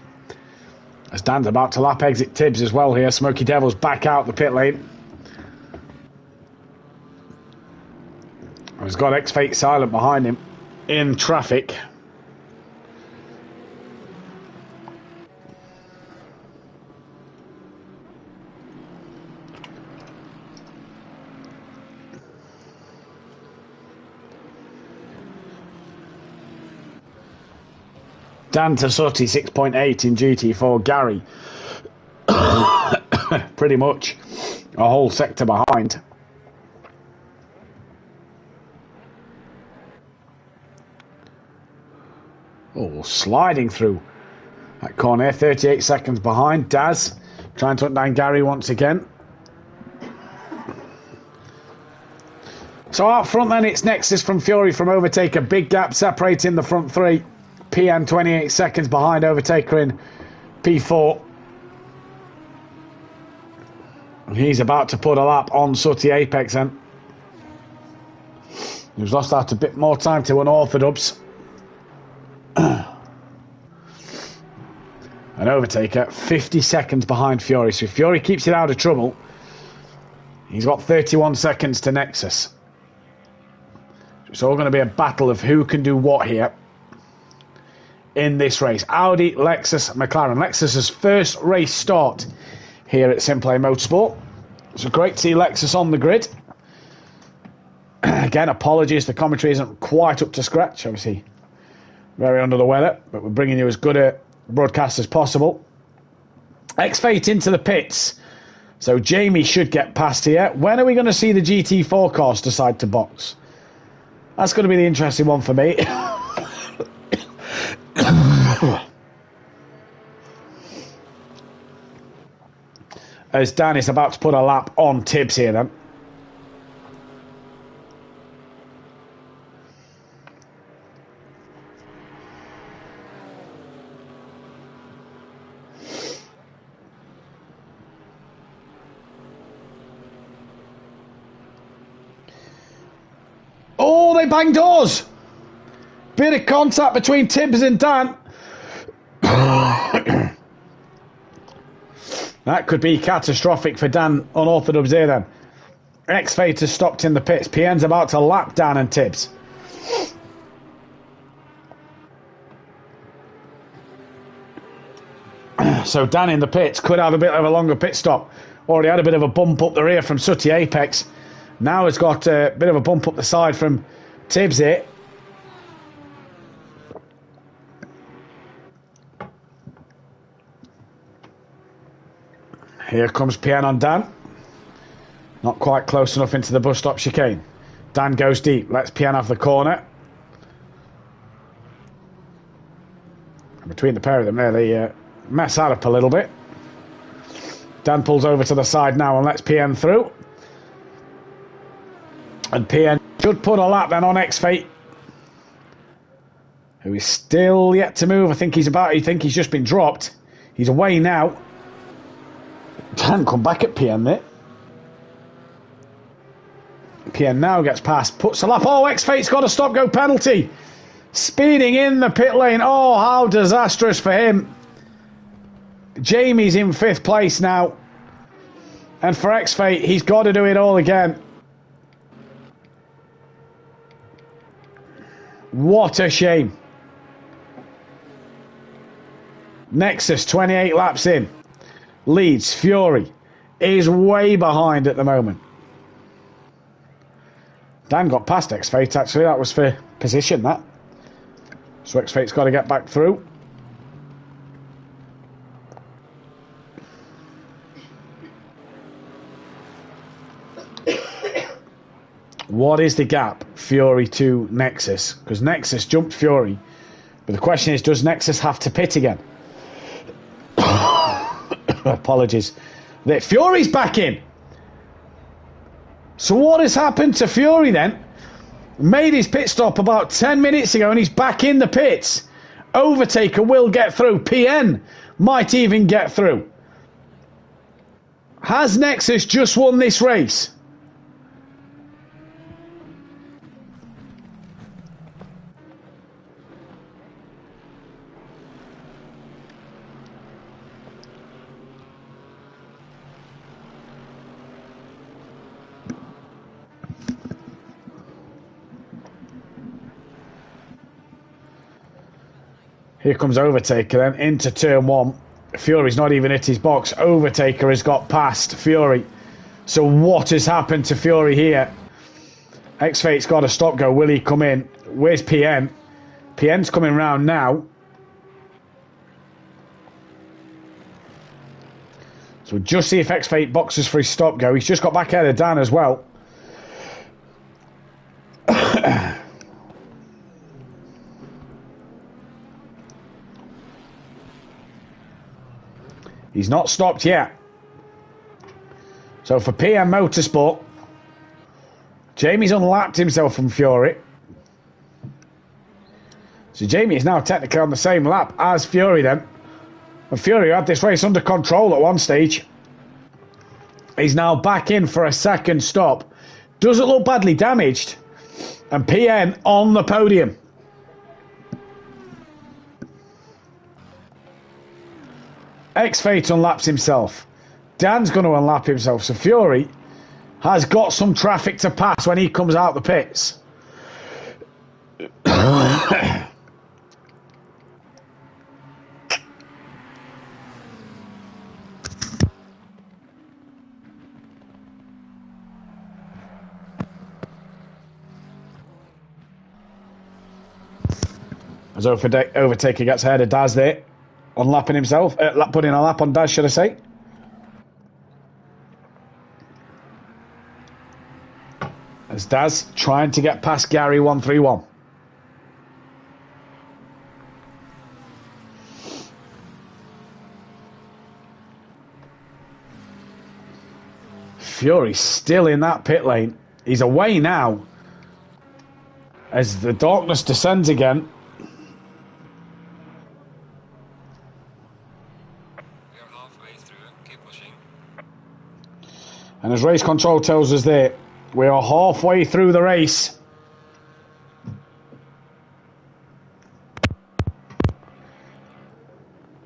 As Dan's about to lap exit Tibbs as well here. Smoky Devil's back out the pit lane. He's got X-Fate silent behind him in traffic. Dan to Sutty, 6.8 in GT4. Gary, pretty much a whole sector behind. Oh, sliding through that corner, 38 seconds behind. Daz trying to hunt down Gary once again. So out front then, it's Nexus from Fury from Overtaker. Big gap separating the front three. PN 28 seconds behind Overtaker in P4. He's about to put a lap on Sutty Apex then. He's lost out a bit more time to Unorthodox. And Overtaker 50 seconds behind Fury. So if Fury keeps it out of trouble, he's got 31 seconds to Nexus. It's all going to be a battle of who can do what here in this race. Audi, Lexus, McLaren. Lexus's first race start here at Simplay Motorsport. So great to see Lexus on the grid. Again, apologies, the commentary isn't quite up to scratch. Obviously, very under the weather, but we're bringing you as good a broadcast as possible. X-Fate into the pits. So Jamie should get past here. When are we going to see the GT4 cars decide to box? That's going to be the interesting one for me. As Dan is about to put a lap on Tibbs here then. behind bang doors. Bit of contact between Tibbs and Dan. That could be catastrophic for Dan Unorthodox here then. X-Fate has stopped in the pits. PN's about to lap Dan and Tibbs. So Dan in the pits could have a bit of a longer pit stop. Already had a bit of a bump up the rear from Sooty Apex. Now it's got a bit of a bump up the side from Tibbs here. Here comes PN on Dan. Not quite close enough into the bus stop chicane. Dan goes deep. Lets PN have the corner. And between the pair of them there, they mess that up a little bit. Dan pulls over to the side now and lets PN through. And PN should put a lap then on X-Fate, who is still yet to move. I think he's just been dropped. He's away now. Dan come back at PN there. PN now gets past, puts a lap. Oh, X-Fate's got a stop-go penalty. Speeding in the pit lane. Oh, how disastrous for him. Jamie's in 5th place now. And for X-Fate, he's got to do it all again. What a shame. Nexus, 28 laps in. Leads. Fury is way behind at the moment. Dan got past X-Fate, actually. That was for position, that. So X-Fate's got to get back through. What is the gap, Fury to Nexus? Because Nexus jumped Fury. But the question is, does Nexus have to pit again? Apologies. Fury's back in. So what has happened to Fury then? Made his pit stop about 10 minutes ago and he's back in the pits. Overtaker will get through. PN might even get through. Has Nexus just won this race? Here comes Overtaker then into turn 1. Fury's not even hit his box. Overtaker has got past Fury. So what has happened to Fury here? X-Fate's got a stop go. Will he come in? Where's PN? PN's coming round now. So we'll just see if X-Fate boxes for his stop go. He's just got back ahead of Dan as well. He's not stopped yet. So for PM Motorsport, Jamie's unlapped himself from Fury. So Jamie is now technically on the same lap as Fury then. And Fury had this race under control at one stage. He's now back in for a second stop. Doesn't look badly damaged. And PN on the podium. X-Fate unlaps himself. Dan's going to unlap himself. So Fury has got some traffic to pass when he comes out the pits. As Overtaker gets ahead of Daz there. Unlapping himself. Putting a lap on Daz, should I say. As Daz trying to get past Gary 131. Fury still in that pit lane. He's away now. As the darkness descends again. And as race control tells us there, we are halfway through the race.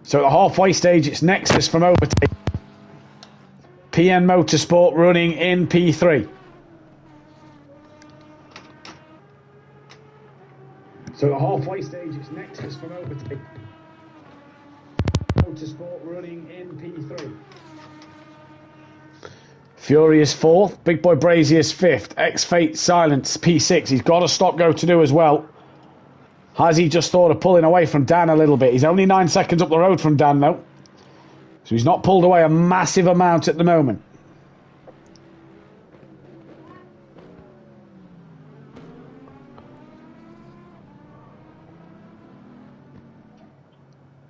So at the halfway stage, it's Nexus from Overtake. PN Motorsport running in P3. So at the halfway stage, it's Nexus from Overtake. Motorsport running in P3. Fury is 4th. Big Boy Brazy is 5th. X-Fate Silence P6. He's got a stop-go to do as well. Has he just thought of pulling away from Dan a little bit? He's only 9 seconds up the road from Dan, though. So he's not pulled away a massive amount at the moment.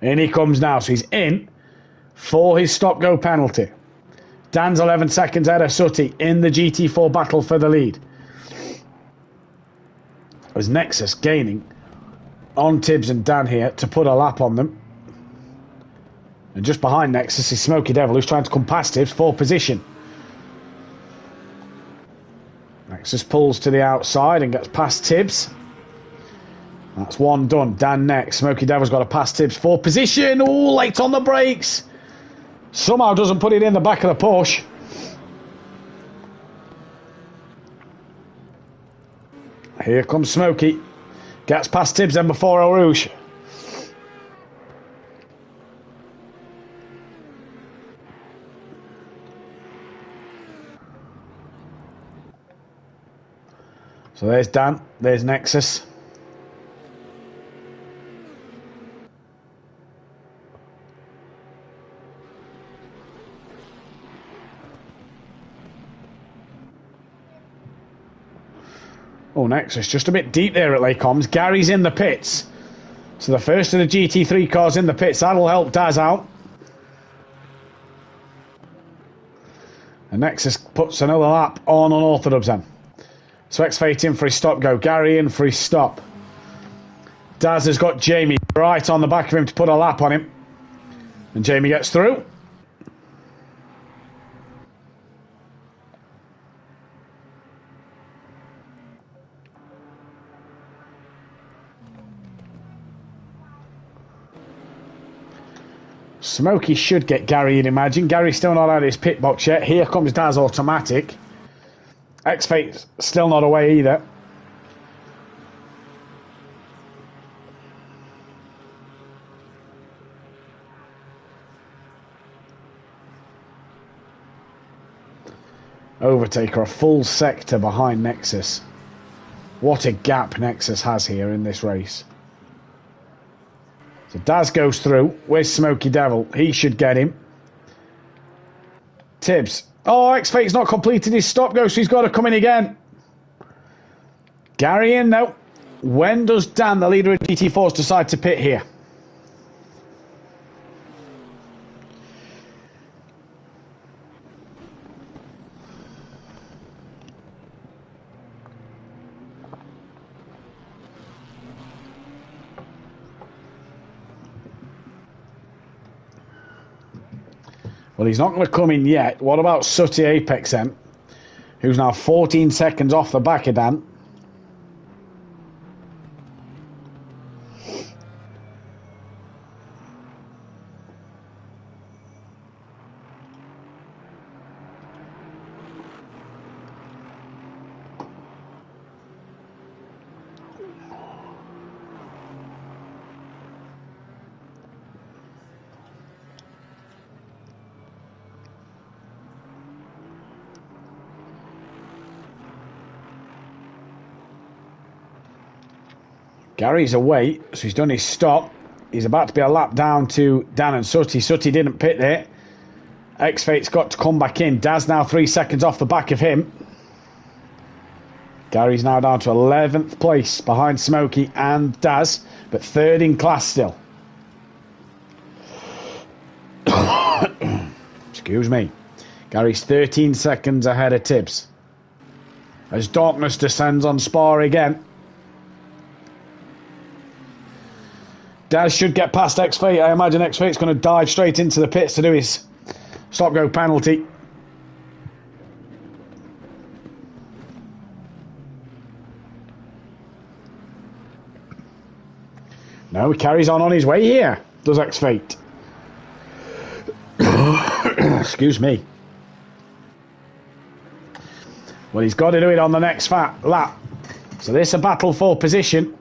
In he comes now. So he's in for his stop-go penalty. Dan's 11 seconds ahead of Sutty in the GT4 battle for the lead. As Nexus gaining on Tibbs and Dan here to put a lap on them. And just behind Nexus is Smokey Devil, who's trying to come past Tibbs for position. Nexus pulls to the outside and gets past Tibbs. That's one done. Dan next. Smokey Devil's got to pass Tibbs for position. Oh, late on the brakes. Somehow doesn't put it in the back of the Porsche. Here comes Smokey. Gets past Tibbs then before Eau Rouge. So there's Dan. There's Nexus. Oh, Nexus just a bit deep there at Lake Combs. Gary's in the pits. So the first of the GT3 cars in the pits. That'll help Daz out. And Nexus puts another lap on Unorthodox then. So X-Fate in for his stop go. Gary in for his stop. Daz has got Jamie right on the back of him to put a lap on him. And Jamie gets through. Smokey should get Gary, you'd imagine. Gary's still not out of his pit box yet. Here comes Daz automatic. X-Fate's still not away either. Overtaker, a full sector behind Nexus. What a gap Nexus has here in this race. So Daz goes through. Where's Smokey Devil? He should get him. Tibbs. Oh, X-Fate's not completed his stop go, so he's got to come in again. Gary in now. When does Dan, the leader of GT4s, decide to pit here? Well, he's not going to come in yet. What about Sutty Apex then? Who's now 14 seconds off the back of Dan. Gary's away, so he's done his stop. He's about to be a lap down to Dan and Sutty. Sutty didn't pit there. X-Fate's got to come back in. Daz now 3 seconds off the back of him. Gary's now down to 11th place behind Smokey and Daz, but third in class still. Excuse me. Gary's 13 seconds ahead of Tibbs. As darkness descends on Spa again. Daz should get past X-Fate. I imagine X-Fate's going to dive straight into the pits to do his stop-go penalty. No, he carries on his way here, does X-Fate. Excuse me. Well, he's got to do it on the next lap. So this is a battle for position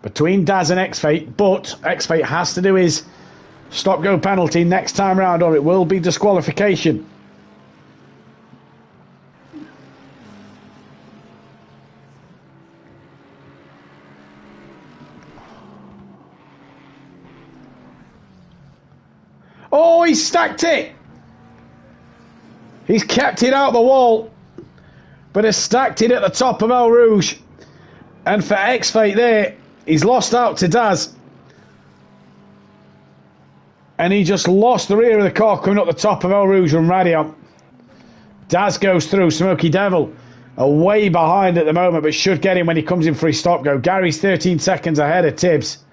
between Daz and X-Fate, but X-Fate has to do his stop-go penalty next time round or it will be disqualification. Oh, he's stacked it! He's kept it out the wall, but has stacked it at the top of El Rouge. And for X-Fate there, he's lost out to Daz. And he just lost the rear of the car coming up the top of El Rouge and Radiant. Daz goes through. Smoky Devil are way behind at the moment, but should get him when he comes in for his stop go. Gary's 13 seconds ahead of Tibbs.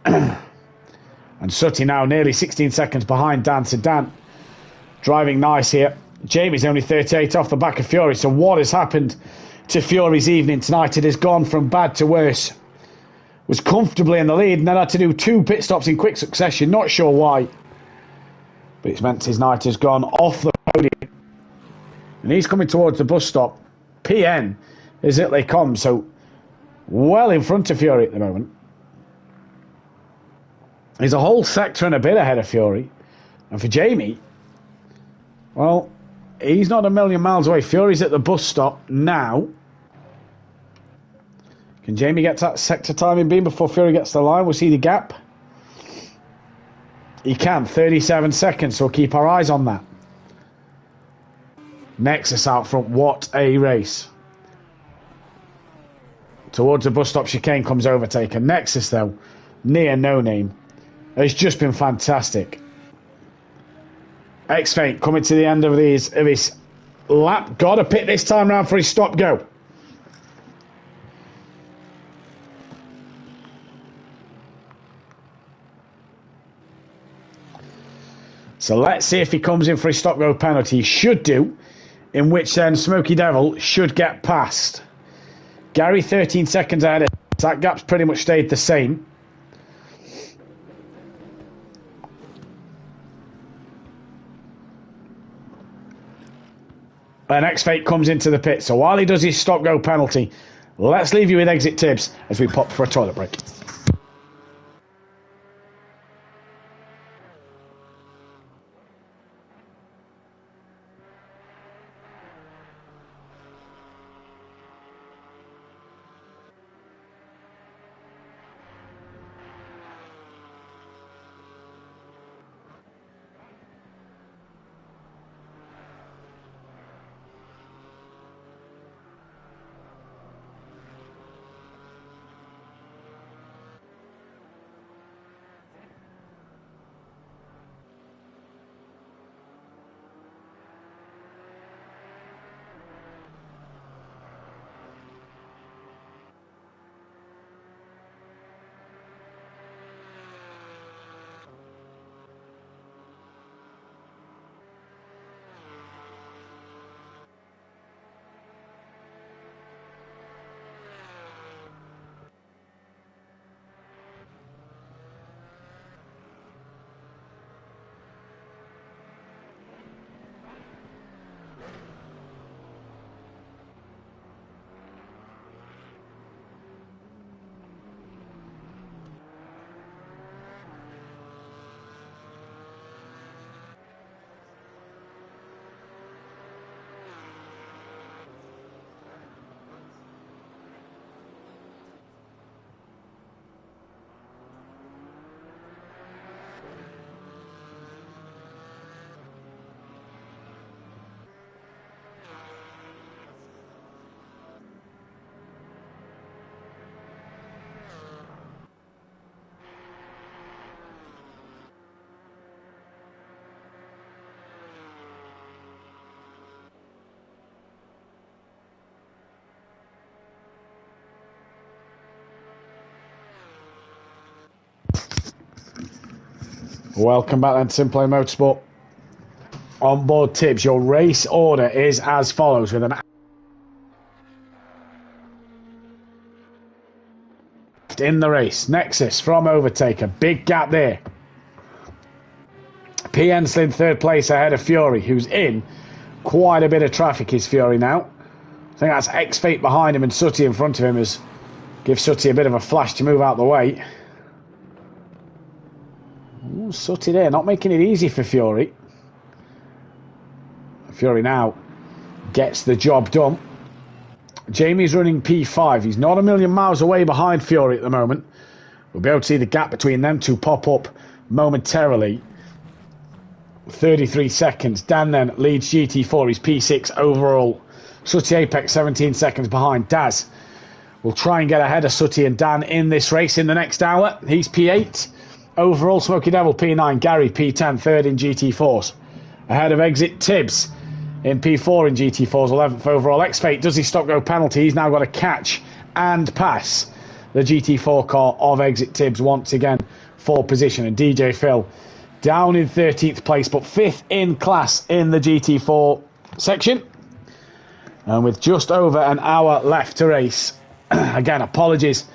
And Sutty now nearly 16 seconds behind Dan. So Dan driving nice here. Jamie's only 38 off the back of Fury. So what has happened to Fury's evening tonight? It has gone from bad to worse. Was comfortably in the lead and then had to do 2 pit stops in quick succession. Not sure why. But it's meant his night has gone off the podium. And he's coming towards the bus stop. PN is it they come. So well in front of Fury at the moment. He's a whole sector and a bit ahead of Fury. And for Jamie, well, he's not a million miles away. Fury's at the bus stop now. Can Jamie get to that sector timing beam before Fury gets to the line? We'll see the gap. He can. 37 seconds, so we'll keep our eyes on that. Nexus out front. What a race. Towards the bus stop chicane comes Overtaker. Nexus, though, near no name. It's just been fantastic. X-Fate coming to the end of his lap. Got to pit this time round for his stop go. So let's see if he comes in for his stop go penalty. He should do, in which then Smoky Devil should get past. Gary 13 seconds ahead. That gap's pretty much stayed the same. And X-Fate comes into the pit. So while he does his stop-go penalty, let's leave you with Exit Tibbs as we pop for a toilet break. Welcome back then to Simplay Motorsport. On board Tibbs, your race order is as follows with an in the race. Nexus from Overtaker. Big gap there. PN slid third place ahead of Fury, who's in quite a bit of traffic, is Fury now. I think that's X-Fate behind him and Sooty in front of him as gives Sooty a bit of a flash to move out the way. Ooh, Sooty there, not making it easy for Fury. Fury now gets the job done. Jamie's running P5. He's not a million miles away behind Fury at the moment. We'll be able to see the gap between them two pop up momentarily. 33 seconds. Dan then leads GT4. He's P6 overall. Sooty Apex 17 seconds behind. Daz will try and get ahead of Sooty and Dan in this race in the next hour. He's P8 overall. Smoky Devil P9. Gary P10, third in GT4s. Ahead of Exit Tibbs in P4 in GT4's 11th overall. X-Fate, does he stop go penalty? He's now got to catch and pass the GT4 car of Exit Tibbs once again for position. And DJ Phil down in 13th place, but 5th in class in the GT4 section. And with just over an hour left to race, again, apologies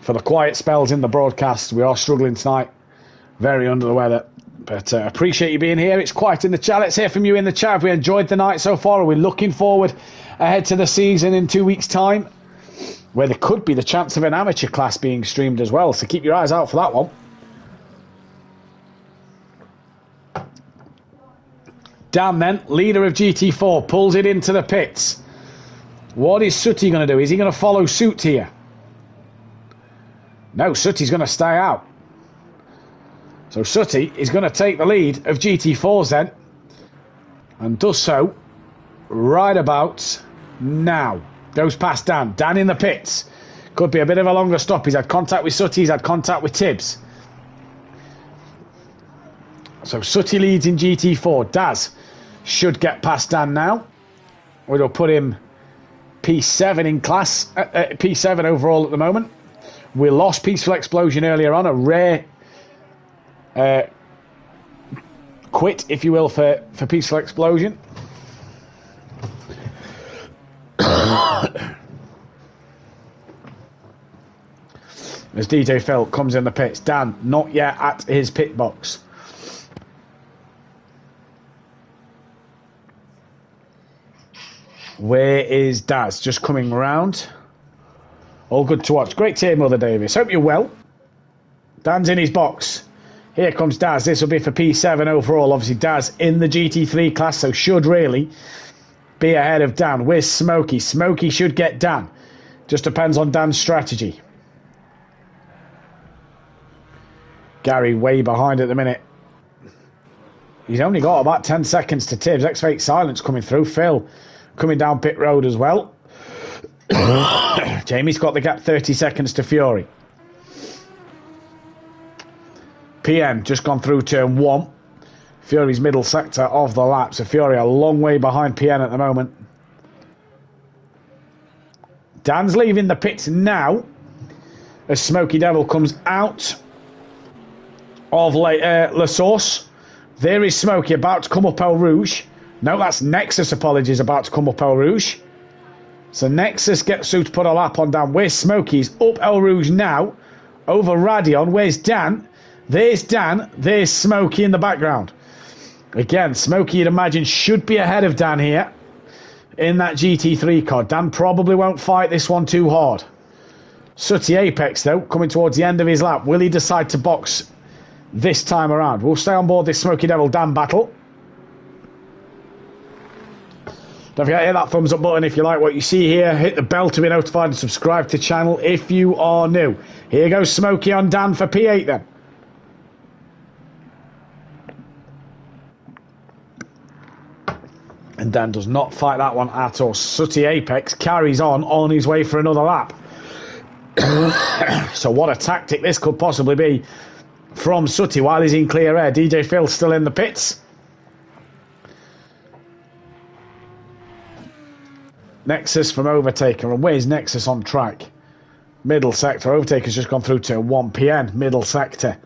for the quiet spells in the broadcast. We are struggling tonight, very under the weather. But appreciate you being here. It's quiet in the chat. Let's hear from you in the chat. Have we enjoyed the night so far? Are we looking forward ahead to the season in 2 weeks' time, where there could be the chance of an amateur class being streamed as well? So keep your eyes out for that one. Dan then, leader of GT4, pulls it into the pits. What is Sooty going to do? Is he going to follow suit here? No, Sooty's going to stay out. So Sooty is going to take the lead of GT4s then, and does so right about now. Goes past Dan. Dan in the pits. Could be a bit of a longer stop. He's had contact with Sooty. He's had contact with Tibbs. So Sooty leads in GT4. Daz should get past Dan now. We'll put him P7 in class. P7 overall at the moment. We lost Peaceful Explosion earlier on. A rare quit, if you will, for Peaceful Explosion. As DJ Phil comes in the pits. Dan not yet at his pit box. Where is Daz? Just coming round. All good to watch. Great to hear, Mother Davis. Hope you're well. Dan's in his box. Here comes Daz. This will be for P7 overall. Obviously, Daz in the GT3 class, so should really be ahead of Dan. Where's Smokey? Smokey should get Dan. Just depends on Dan's strategy. Gary way behind at the minute. He's only got about 10 seconds to Tibbs. X-Fate Silence coming through. Phil coming down pit road as well. Jamie's got the gap, 30 seconds to Fury. PM just gone through turn 1. Fury's middle sector of the lap. So Fury a long way behind PN at the moment. Dan's leaving the pits now as Smoky Devil comes out of La Source. There is Smoky about to come up El Rouge. No, that's Nexus, apologies, about to come up El Rouge. So Nexus gets through to put a lap on Dan. Where's Smokey? He's up El Rouge now. Over Radion. Where's Dan? There's Dan. There's Smokey in the background. Again, Smokey, you'd imagine, should be ahead of Dan here in that GT3 car. Dan probably won't fight this one too hard. Sooty Apex, though, coming towards the end of his lap. Will he decide to box this time around? We'll stay on board this Smoky Devil Dan battle. Don't forget to hit that thumbs up button if you like what you see here. Hit the bell to be notified and subscribe to the channel if you are new. Here goes Smokey on Dan for P8 then. And Dan does not fight that one at all. Sooty Apex carries on his way for another lap. So what a tactic this could possibly be from Sooty while he's in clear air. DJ Phil still in the pits. Nexus from Overtaker. And where's Nexus on track? Middle sector. Overtaker's just gone through to 1pm. Middle sector.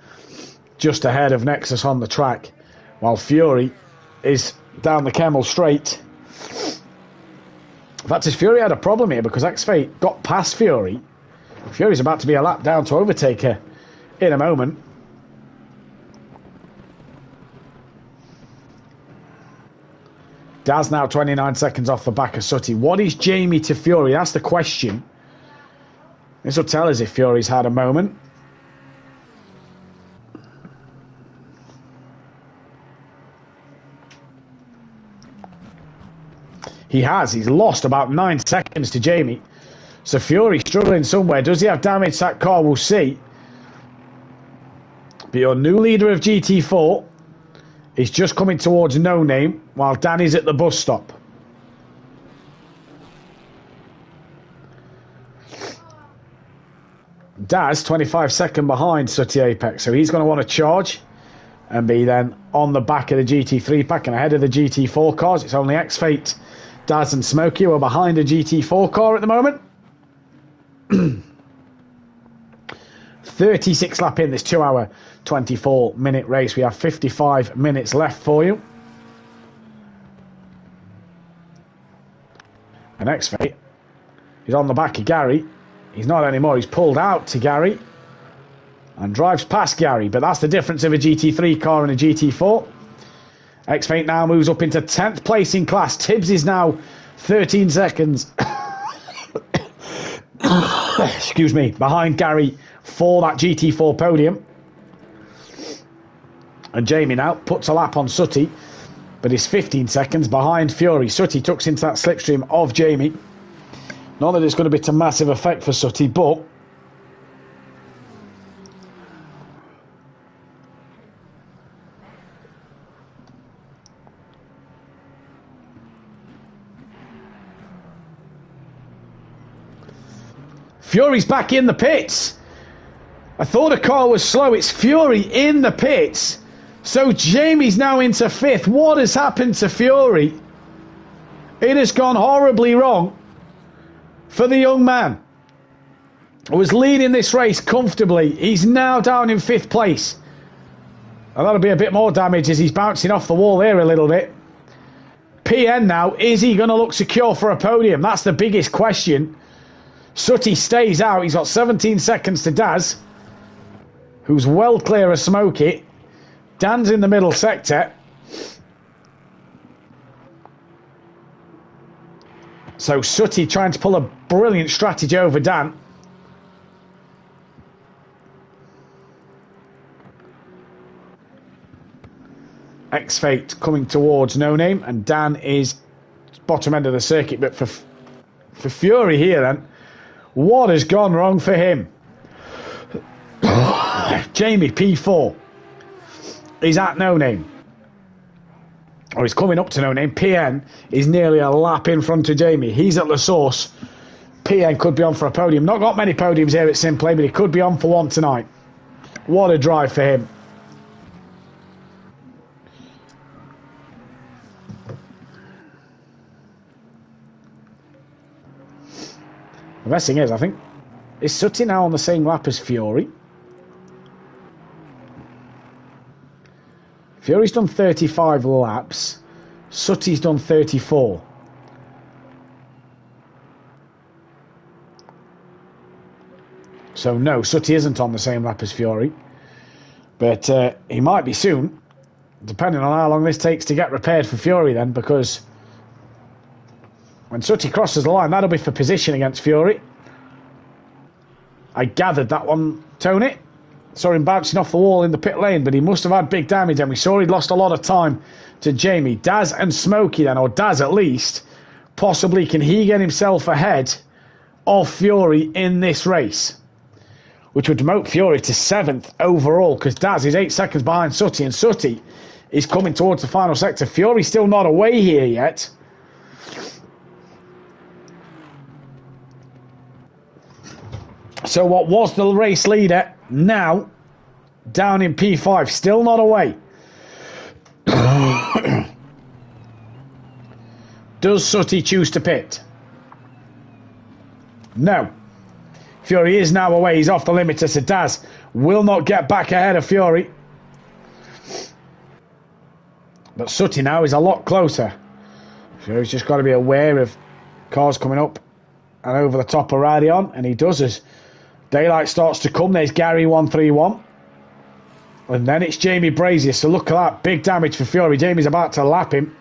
Just ahead of Nexus on the track. While Fury is down the Kemmel straight. In fact, his Fury had a problem here because X-Fate got past Fury. Fury's about to be a lap down to Overtaker in a moment. Daz now 29 seconds off the back of Sutty. What is Jamie to Fury? That's the question. This will tell us if Fury's had a moment. He has. He's lost about 9 seconds to Jamie. So Fury struggling somewhere. Does he have damage? That car, we'll see. But your new leader of GT4 is just coming towards No Name while Danny's at the bus stop. Daz 25 seconds behind Sutty Apex, so he's going to want to charge and be then on the back of the GT3 pack and ahead of the GT4 cars. It's only X-Fate, Daz and Smokey who are behind the GT4 car at the moment. 36 lap in this 2 hour 24 minute race. We have 55 minutes left for you. And X-Fate is on the back of Gary. He's not anymore. He's pulled out to Gary and drives past Gary. But that's the difference of a GT3 car and a GT4. X-Fate now moves up into 10th place in class. Tibbs is now 13 seconds excuse me, behind Gary for that GT4 podium. And Jamie now puts a lap on Sutty, but is 15 seconds behind Fury. Sutty tucks into that slipstream of Jamie. Not that it's going to be to massive effect for Sutty, but Fury's back in the pits. I thought a car was slow. It's Fury in the pits. So Jamie's now into 5th. What has happened to Fury? It has gone horribly wrong for the young man who was leading this race comfortably. He's now down in 5th place. And that'll be a bit more damage as he's bouncing off the wall here a little bit. PN now, is he going to look secure for a podium? That's the biggest question. Sutty stays out. He's got 17 seconds to Daz, who's well clear of Smokey. Dan's in the middle sector. So Sutty trying to pull a brilliant strategy over Dan. X-Fate coming towards No Name, and Dan is bottom end of the circuit. But for Fury here then, what has gone wrong for him? Jamie P4 is at No Name, or he's coming up to No Name. PN is nearly a lap in front of Jamie. He's at the source. PN could be on for a podium. Not got many podiums here at Simplay, but he could be on for one tonight. What a drive for him. The best thing is, I think, is Sutty now on the same lap as Fury? Fury's done 35 laps. Sutty's done 34. So no, Sutty isn't on the same lap as Fury. But he might be soon, depending on how long this takes to get repaired for Fury then, because when Sutty crosses the line, that'll be for position against Fury. I gathered that one, Tony. Saw him bouncing off the wall in the pit lane, but he must have had big damage, and we saw he'd lost a lot of time to Jamie. Daz and Smokey then, or Daz at least, possibly can he get himself ahead of Fury in this race, which would demote Fury to 7th overall, because Daz is 8 seconds behind Sutty, and Sutty is coming towards the final sector. Fury's still not away here yet. So what was the race leader now down in P5, still not away. Does Sutty choose to pit? No. Fury is now away. He's off the limiter, so Daz will not get back ahead of Fury. But Sutty now is a lot closer. Fury's just got to be aware of cars coming up and over the top of Radion, and he does as daylight starts to come. There's Gary 131. And then it's Jamie Brazier. So look at that. Big damage for Fury. Jamie's about to lap him.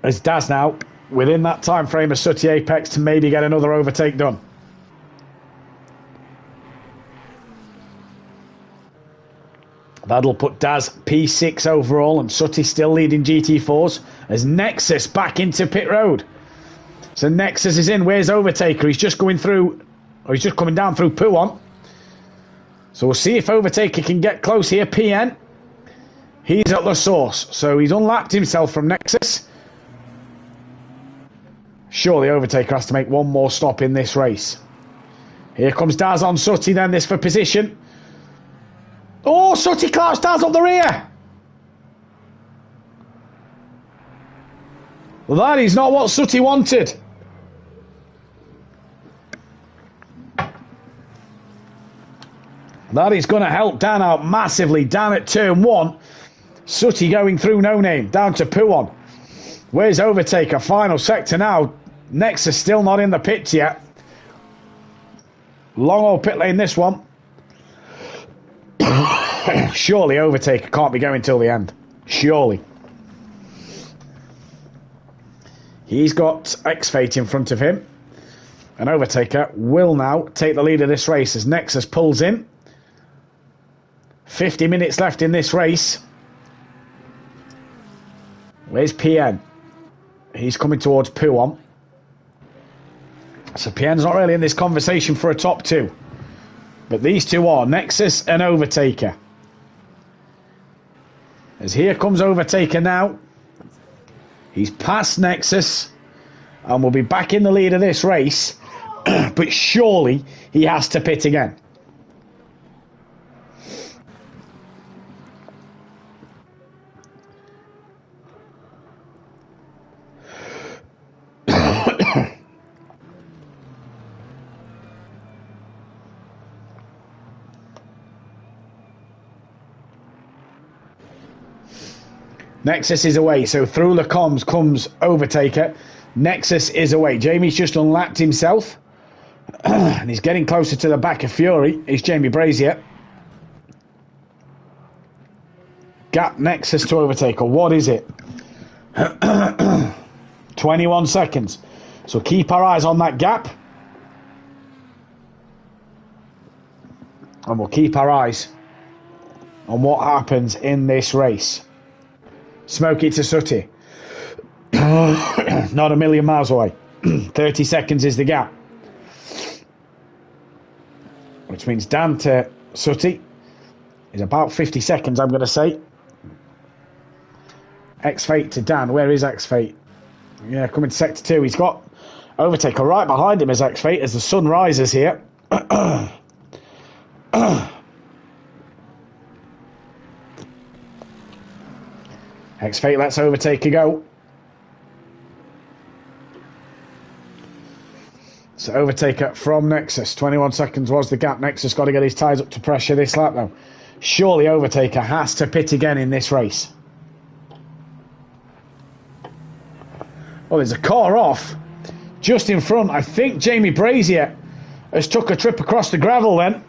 As Daz now, within that time frame of Sooty Apex, to maybe get another overtake done. That'll put Daz P6 overall, and Sooty still leading GT4s as Nexus back into pit road. So Nexus is in. Where's Overtaker? He's just going through, or he's just coming down through Puon. So we'll see if Overtaker can get close here. PN, he's at the source, so he's unlapped himself from Nexus. Surely Overtaker has to make one more stop in this race. Here comes Daz on Sooty then, this for position. Oh, Sooty clouts Daz up the rear. Well, that is not what Sooty wanted. That is going to help Dan out massively. Dan at turn 1. Sooty going through No Name. Down to Puon. Where's Overtaker? Final sector now. Nexus still not in the pits yet. Long old pit lane this one. Surely Overtaker can't be going till the end. Surely. He's got X-Fate in front of him. And Overtaker will now take the lead of this race as Nexus pulls in. 50 minutes left in this race. Where's PN? He's coming towards Puon. So PN's not really in this conversation for a top 2. But these two are Nexus and Overtaker. As here comes Overtaker now. He's past Nexus and will be back in the lead of this race. But surely he has to pit again. Nexus is away, so through the comms comes Overtaker. Nexus is away. Jamie's just unlapped himself. And he's getting closer to the back of Fury. It's Jamie Brazier. Gap Nexus to Overtaker. What is it? 21 seconds. So keep our eyes on that gap. And we'll keep our eyes on what happens in this race. Smokey to Sooty. Not a million miles away. 30 seconds is the gap. Which means Dan to Sooty is about 50 seconds, I'm going to say. X-Fate to Dan. Where is X-Fate? Yeah, coming to Sector 2. He's got Overtaker right behind him as X-Fate as the sun rises here. X-Fate lets Overtaker go. So Overtaker from Nexus. 21 seconds was the gap. Nexus got to get his tyres up to pressure this lap though. Surely Overtaker has to pit again in this race. Well, there's a car off just in front. I think Jamie Brazier has took a trip across the gravel then.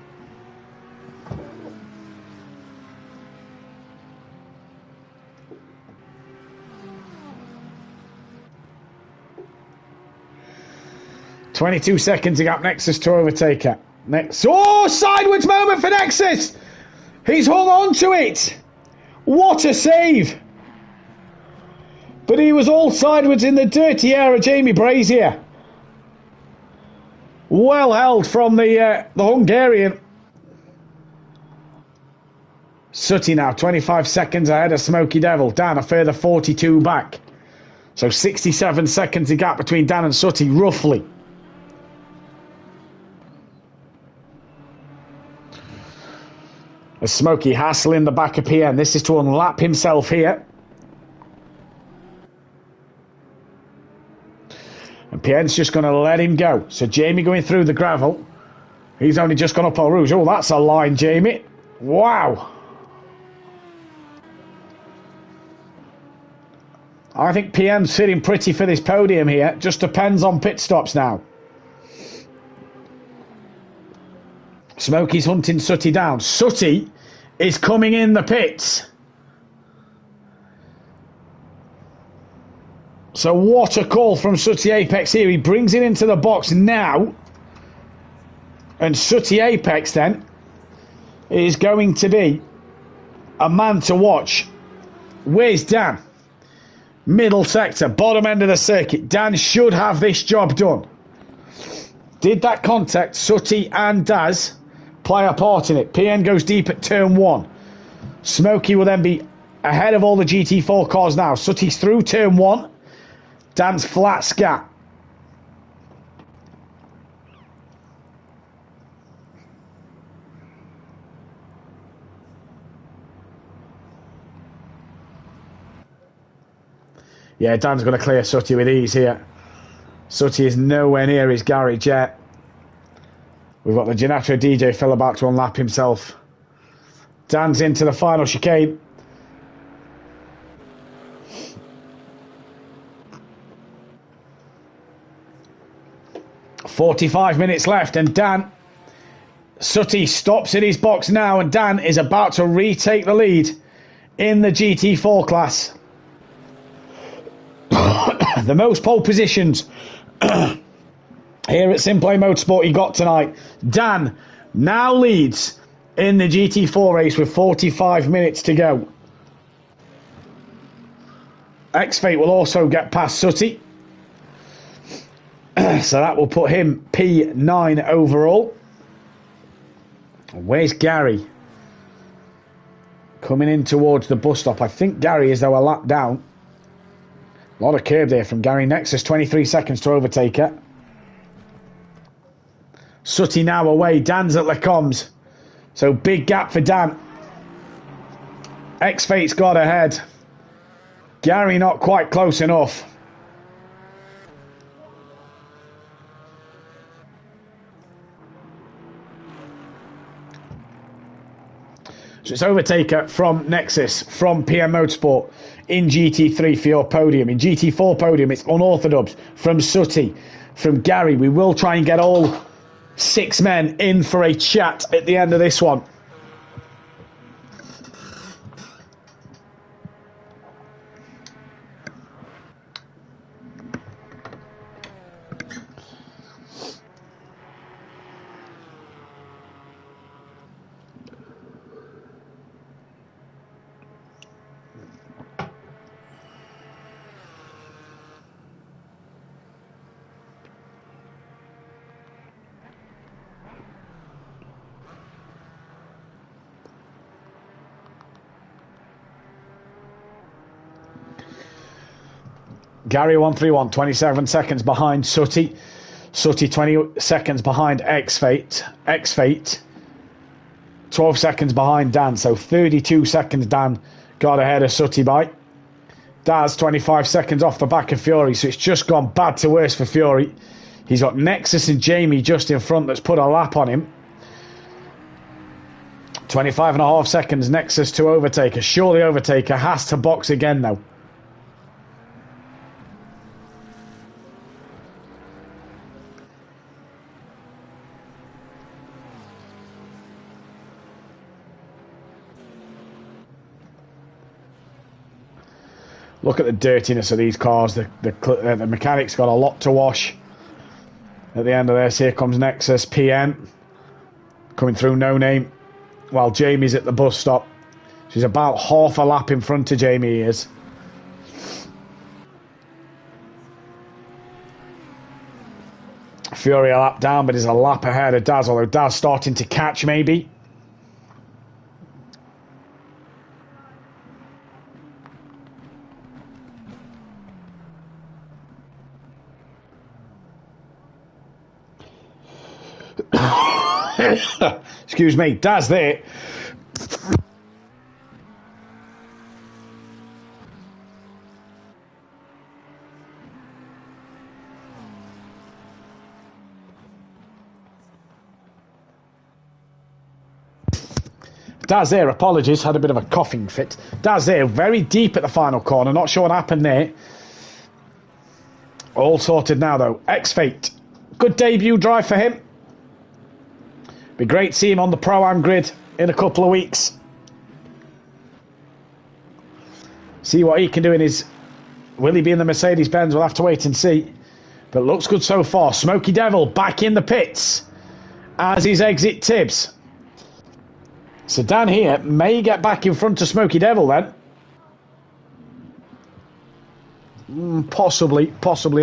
.22 seconds to gap Nexus to Overtaker. Oh, sideways moment for Nexus! He's hung on to it! What a save! But he was all sideways in the dirty air of Jamie Brazier. Well held from the Hungarian. Sooty now, 25 seconds ahead of Smoky Devil. Dan a further 42 back. So 67 seconds the gap between Dan and Sooty, roughly. As Smoky hassling the back of PN. This is to unlap himself here. And PN's just going to let him go. So Jamie going through the gravel. He's only just gone up Eau Rouge. Oh, that's a line, Jamie. Wow. I think PN's sitting pretty for this podium here. Just depends on pit stops now. Smokey's hunting Sooty down. Sooty is coming in the pits. So what a call from Sooty Apex here. He brings it into the box now. And Sooty Apex then is going to be a man to watch. Where's Dan? Middle sector, bottom end of the circuit. Dan should have this job done. Did that contact, Sooty and Daz, play a part in it? PN goes deep at turn 1. Smokey will then be ahead of all the GT4 cars now. Sooty's through turn 1. Dan's flat scat. Yeah, Dan's going to clear Sooty with ease here. Sooty is nowhere near his garage yet. We've got the Janatra DJ Phil about to unlap himself. Dan's into the final chicane. 45 minutes left, and Dan Sooty stops in his box now, and Dan is about to retake the lead in the GT4 class. The most pole positions here at Simplay Motorsport he got tonight. Dan now leads in the GT4 race with 45 minutes to go. X-Fate will also get past Sooty. So that will put him P9 overall. Where's Gary? Coming in towards the bus stop. I think Gary is, though, a lap down. A lot of curb there from Gary. Nexus, 23 seconds to overtake it. Sooty now away. Dan's at Lecombs. So big gap for Dan. X-Fate's got ahead. Gary not quite close enough. So it's overtaker from Nexus, from PM Motorsport in GT3 for your podium. In GT4 podium, it's unorthodox from Sooty, from Gary. We will try and get all 6 men in for a chat at the end of this one. Gary 131, 27 seconds behind Sooty. Sooty 20 seconds behind X-Fate. X-Fate 12 seconds behind Dan. So 32 seconds Dan got ahead of Sooty by. Daz 25 seconds off the back of Fury. So it's just gone bad to worse for Fury. He's got Nexus and Jamie just in front that's put a lap on him. 25.5 seconds Nexus to Overtaker. Surely Overtaker has to box again though. Look at the dirtiness of these cars. The mechanics got a lot to wash at the end of this. Here comes Nexus, PM, coming through No Name, while Jamie's at the bus stop. She's about half a lap in front of Jamie, he is. Fury a lap down, but is a lap ahead of Daz, although Daz starting to catch maybe. Excuse me, Daz there. Daz there, apologies, had a bit of a coughing fit. Daz there, very deep at the final corner, not sure what happened there. All sorted now though. X-Fate, good debut drive for him. Be great to see him on the Pro-Am grid in a couple of weeks. See what he can do in his Will he be in the Mercedes-Benz? We'll have to wait and see. But looks good so far. Smoky Devil back in the pits as his exit Tibbs. So Dan here may get back in front of Smoky Devil then. Possibly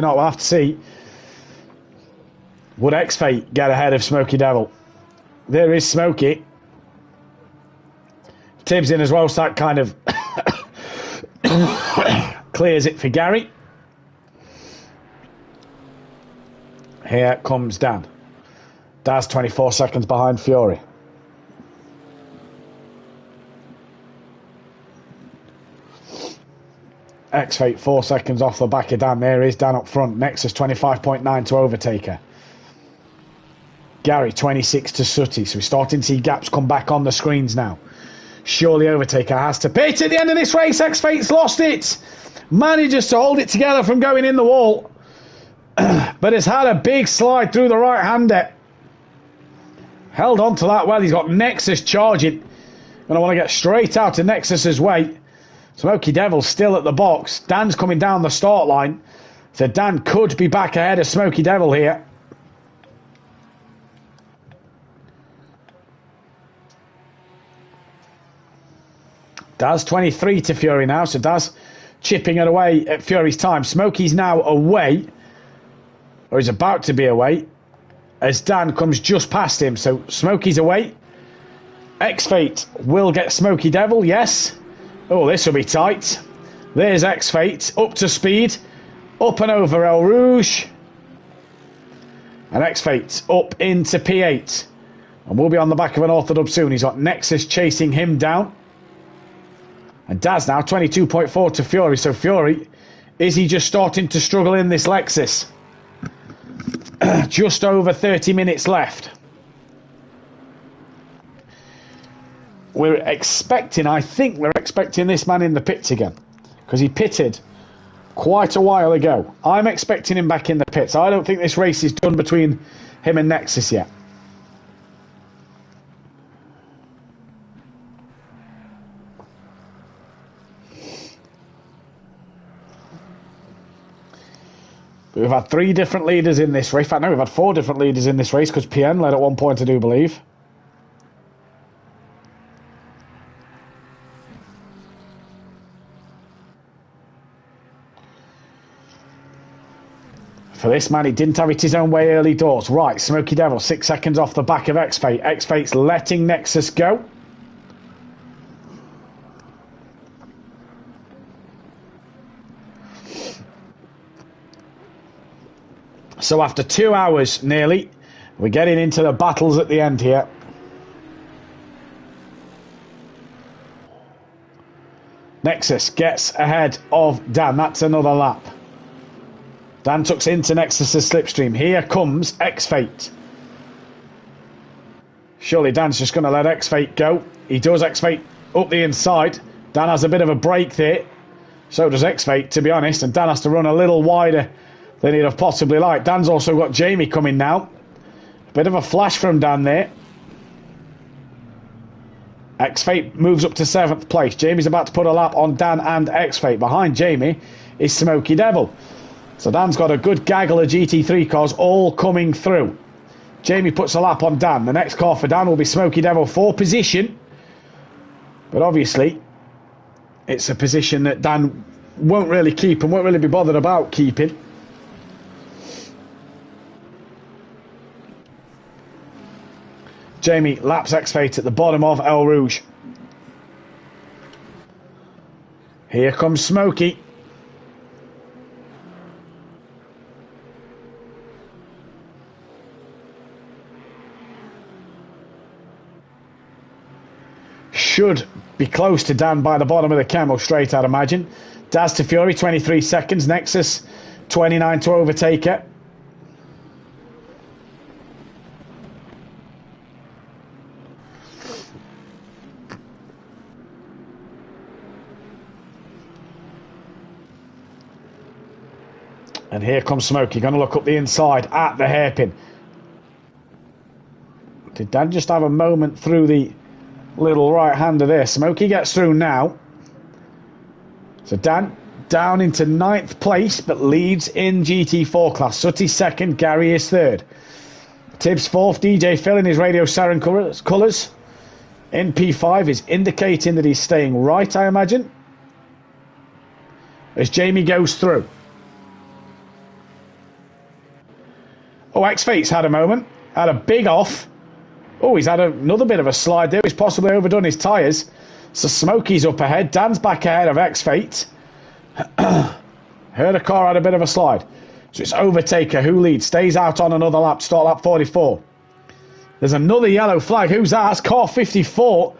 not. We'll have to see. Would X-Fate get ahead of Smoky Devil? There is Smoky. Tibbs in as well, so that kind of clears it for Gary. Here comes Dan. Daz 24 seconds behind Fury. X-Fate 4 seconds off the back of Dan. There is Dan up front. Nexus 25.9 to Overtaker. Gary 26 to Sooty. So we're starting to see gaps come back on the screens now. Surely Overtaker has to pit at the end of this race. X-Fate's lost it. Manages to hold it together from going in the wall. But has had a big slide through the right-hander. Held on to that well. He's got Nexus charging. And I want to get straight out to Nexus's way. Smoky Devil still at the box. Dan's coming down the start line. So Dan could be back ahead of Smoky Devil here. Daz 23 to Fury now. So Daz chipping it away at Fury's time. Smoky's now away. Or he's about to be away. As Dan comes just past him. So Smoky's away. X-Fate will get Smoky Devil. Yes. Oh, this will be tight. There's X-Fate. Up to speed. Up and over El Rouge. And X-Fate up into P8. And we'll be on the back of an Orthodub soon. He's got Nexus chasing him down. And Daz now 22.4 to Fury. So Fury, is he just starting to struggle in this Lexus? Just over 30 minutes left. I think we're expecting this man in the pits again. Because he pitted quite a while ago. I'm expecting him back in the pits. I don't think this race is done between him and Nexus yet. We've had 3 different leaders in this race. In fact, no, we've had 4 different leaders in this race because PN led at one point, I do believe. For this man, he didn't have it his own way early doors. Right, Smoky Devil, 6 seconds off the back of X-Fate. X-Fate's letting Nexus go. So after 2 hours nearly, we're getting into the battles at the end here. Nexus gets ahead of Dan. That's another lap. Dan tucks into Nexus's slipstream. Here comes X-Fate. Surely Dan's just going to let X-Fate go. He does. X-Fate up the inside. Dan has a bit of a break there. So does X-Fate, to be honest. And Dan has to run a little wider than he'd have possibly liked. Dan's also got Jamie coming now. A bit of a flash from Dan there. X-Fate moves up to 7th place. Jamie's about to put a lap on Dan and X-Fate. Behind Jamie is Smoky Devil. So Dan's got a good gaggle of GT3 cars all coming through. Jamie puts a lap on Dan. The next car for Dan will be Smoky Devil for position. But obviously, it's a position that Dan won't really keep and won't really be bothered about keeping. Jamie laps X-Fate at the bottom of El Rouge. Here comes Smoky. Should be close to Dan by the bottom of the camel straight, I'd imagine. Daz to Fury, 23 seconds. Nexus, 29 to Overtaker. And here comes Smokey, going to look up the inside at the hairpin. Did Dan just have a moment through the little right-hander there? Smokey gets through now. So Dan down into 9th place, but leads in GT4 class. Sutty second, Gary is third. Tibbs fourth, DJ Phil in his Radio Siren colours. In P5 is indicating that he's staying right, I imagine, as Jamie goes through. Oh, X-Fate's had a moment. Had a big off. Oh, he's had another bit of a slide there. He's possibly overdone his tyres. So Smokey's up ahead. Dan's back ahead of X-Fate. Heard a car had a bit of a slide. So it's Overtaker who leads. Stays out on another lap. Start lap 44. There's another yellow flag. Who's that? That's car 54.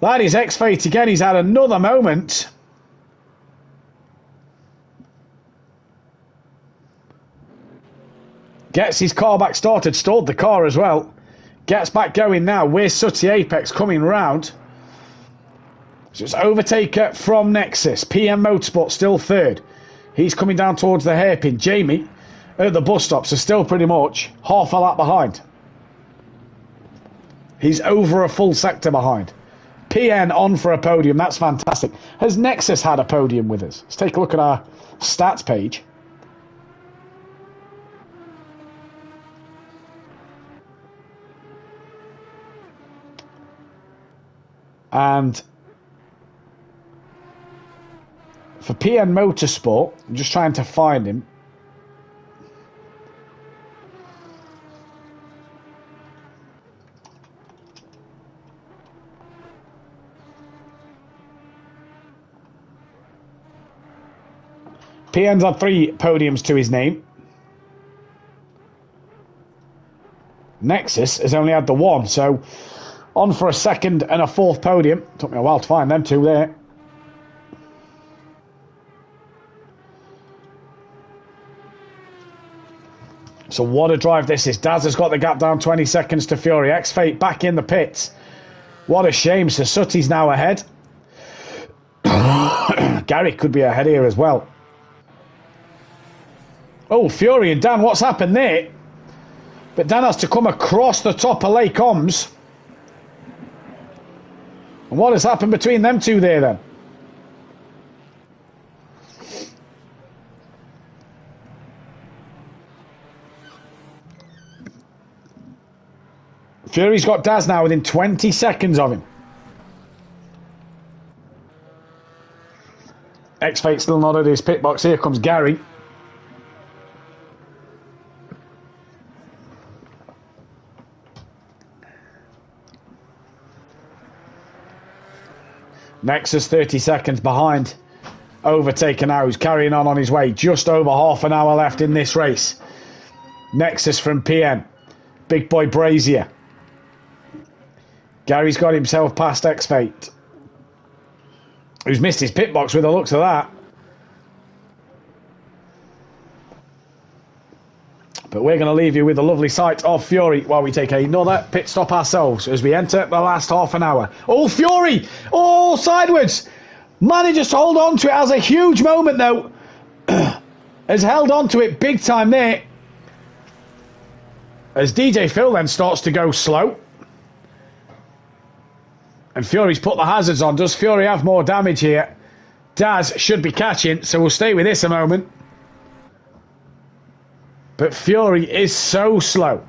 That is X-Fate again. He's had another moment. Gets his car back started. Stalled the car as well. Gets back going now. Where's Sutty Apex coming round? So it's Overtaker from Nexus. PM Motorsport still third. He's coming down towards the hairpin. Jamie at the bus stop. So still pretty much half a lap behind. He's over a full sector behind. PN on for a podium. That's fantastic. Has Nexus had a podium with us? Let's take a look at our stats page. And for PN Motorsport, I'm just trying to find him. PN's had 3 podiums to his name. Nexus has only had the 1, so on for a 2nd and a 4th podium. Took me a while to find them 2 there. So what a drive this is. Daz has got the gap down 20 seconds to Fury. X-Fate back in the pits. What a shame. So Sutty's now ahead. Gary could be ahead here as well. Oh, Fury and Dan, what's happened there? But Dan has to come across the top of Lake Oms. And what has happened between them 2 there then? Fury's got Daz now within 20 seconds of him. X-Fate still not at his pit box. Here comes Gary. Nexus 30 seconds behind. Overtaker now, who's carrying on his way. Just over half an hour left in this race. Nexus from PM. Big boy Brazier. Gary's got himself past X-Fate, who's missed his pit box with the looks of that. But we're going to leave you with the lovely sight of Fury while we take another pit stop ourselves as we enter the last half an hour. Oh, Fury! Oh, sideways! Manages to hold on to it. Has a huge moment, though. Has held on to it big time there. As DJ Phil then starts to go slow. And Fury's put the hazards on. Does Fury have more damage here? Daz should be catching, so we'll stay with this a moment. But Fury is so slow.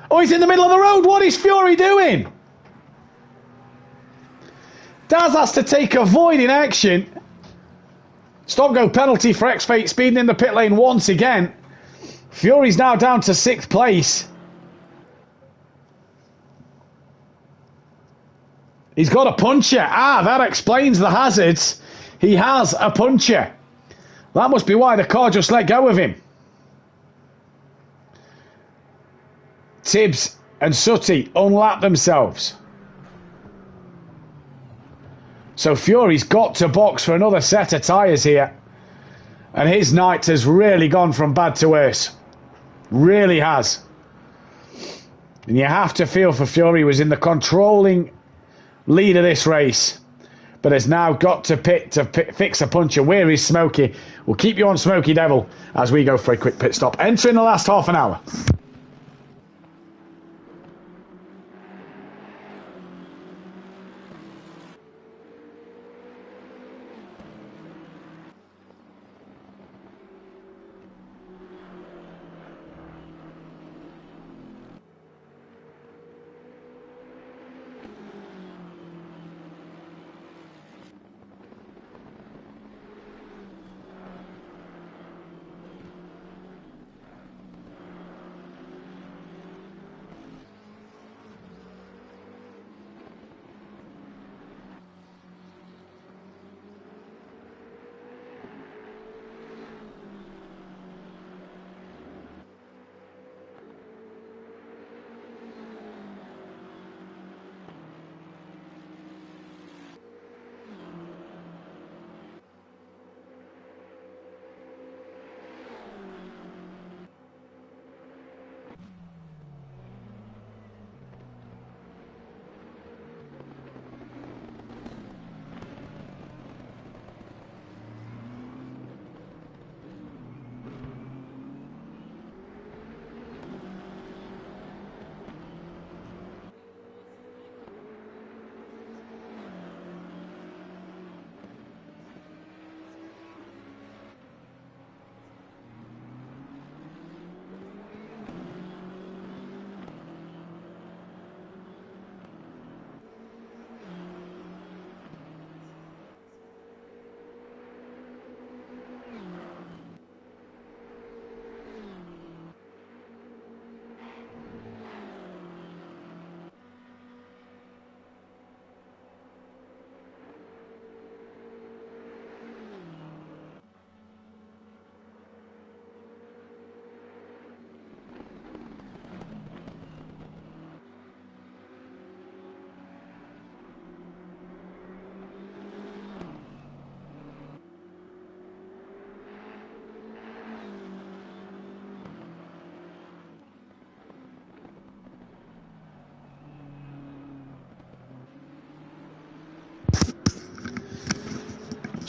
Oh, he's in the middle of the road. What is Fury doing? Daz has to take a void in action. Stop-go penalty for X-Fate speeding in the pit lane once again. Fury's now down to 6th place. He's got a puncher. Ah, that explains the hazards. He has a puncher. That must be why the car just let go of him. Tibbs and Sutty unlap themselves. So Fury's got to box for another set of tyres here. And his night has really gone from bad to worse. Really has. And you have to feel for Fury, who was in the controlling lead of this race, but has now got to pit to fix a puncher. Where is Smokey? We'll keep you on Smokey Devil as we go for a quick pit stop. Entering the last half an hour.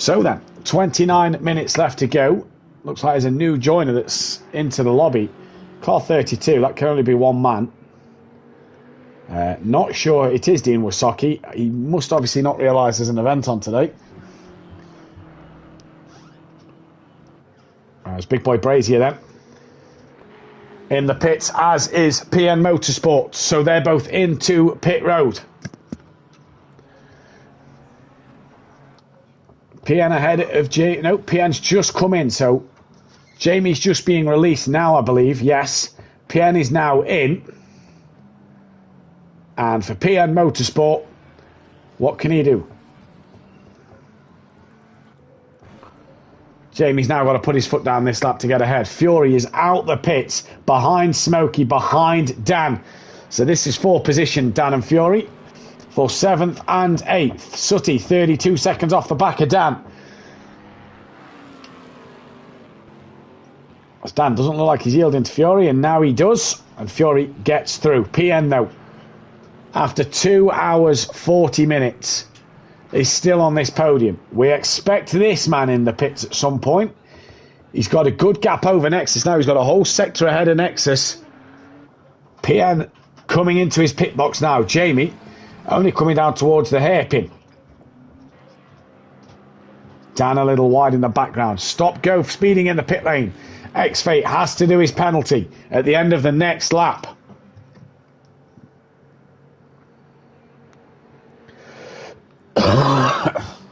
So then, 29 minutes left to go. Looks like there's a new joiner that's into the lobby. Car 32, that can only be one man. Not sure it is Dean Wasaki. He must obviously not realise there's an event on today. There's Big Boy Brazier then. In the pits, as is PN Motorsports. So they're both into pit road. PN ahead of No, PN's just come in. So Jamie's just being released now, I believe. Yes. PN is now in. And for PN Motorsport, what can he do? Jamie's now got to put his foot down this lap to get ahead. Fury is out the pits, behind Smokey, behind Dan. So this is for position, Dan and Fury, for 7th and 8th. Sutty, 32 seconds off the back of Dan. As Dan doesn't look like he's yielding to Fury, and now he does. And Fury gets through. PN, though, after 2 hours, 40 minutes, is still on this podium. We expect this man in the pits at some point. He's got a good gap over Nexus now. He's got a whole sector ahead of Nexus. PN coming into his pit box now. Jamie only coming down towards the hairpin. Dan a little wide in the background. Stop go speeding in the pit lane. X-Fate has to do his penalty at the end of the next lap.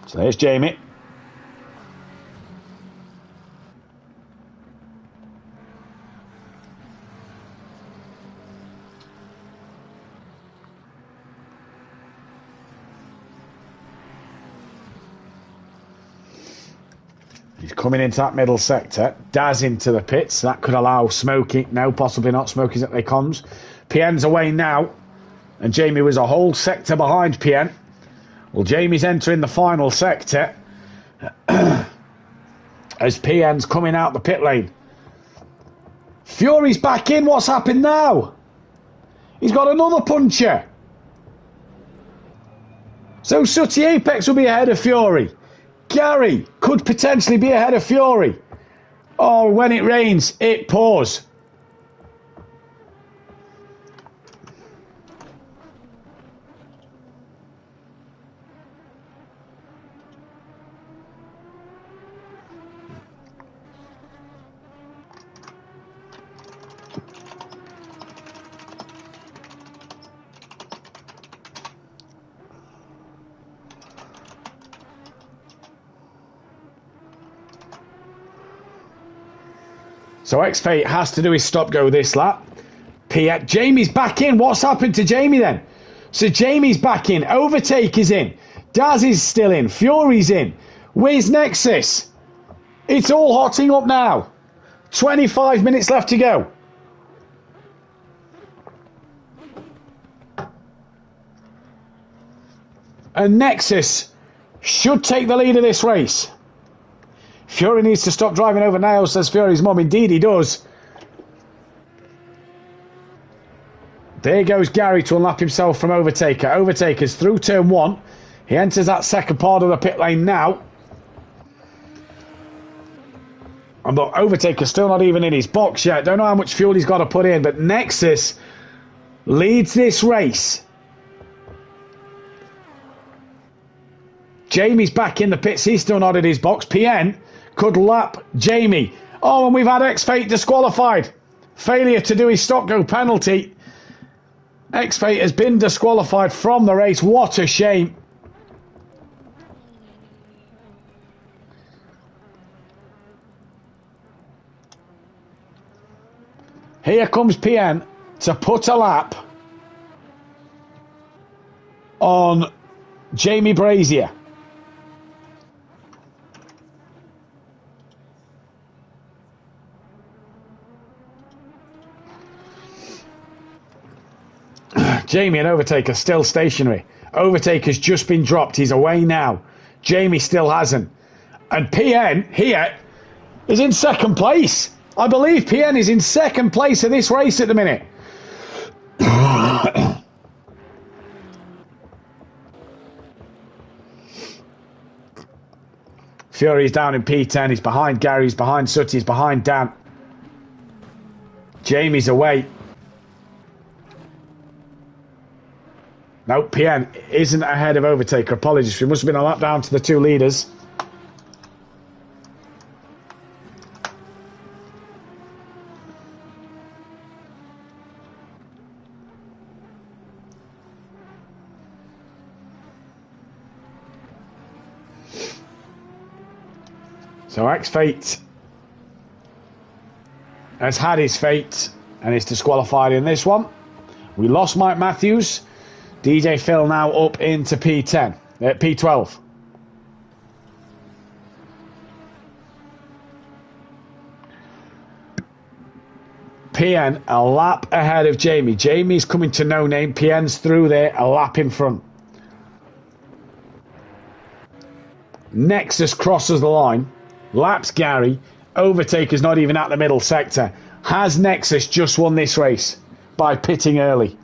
So there's Jamie. He's coming into that middle sector. Daz into the pits. That could allow Smokey. No, possibly not. Smokey's at the comms. PN's away now. And Jamie was a whole sector behind PN. Well, Jamie's entering the final sector as PN's coming out the pit lane. Fury's back in. What's happened now? He's got another puncher. So Sutty Apex will be ahead of Fury. Gary could potentially be ahead of Fury. Oh, when it rains, it pours. So X-Fate has to do his stop-go this lap. Jamie's back in. What's happened to Jamie then? So Jamie's back in. Overtake is in. Daz is still in. Fury's in. Where's Nexus? It's all hotting up now. 25 minutes left to go. And Nexus should take the lead of this race. Fury needs to stop driving over nails, says Fury's mum. Indeed he does. There goes Gary to unlap himself from Overtaker. Overtaker's through turn 1. He enters that second part of the pit lane now. And look, Overtaker's still not even in his box yet. Don't know how much fuel he's got to put in, but Nexus leads this race. Jamie's back in the pits. He's still not in his box. PN could lap Jamie. Oh, and we've had X-Fate disqualified. Failure to do his stop-go penalty. X-Fate has been disqualified from the race. What a shame. Here comes PN to put a lap on Jamie Brazier. Jamie and Overtaker still stationary. Overtaker's just been dropped. He's away now. Jamie still hasn't. And PN here is in second place. I believe PN is in second place of this race at the minute. Fury's down in P10. He's behind Gary. He's behind Sutty. He's behind Dan. Jamie's away. No, PN isn't ahead of Overtaker. Apologies. We must have been a lap down to the two leaders. So X-Fate has had his fate and is disqualified in this one. We lost Mike Matthews. DJ Phil now up into P10, P12. PN a lap ahead of Jamie. Jamie's coming to no name. PN's through there, a lap in front. Nexus crosses the line. Laps Gary. Overtaker's not even at the middle sector. Has Nexus just won this race by pitting early?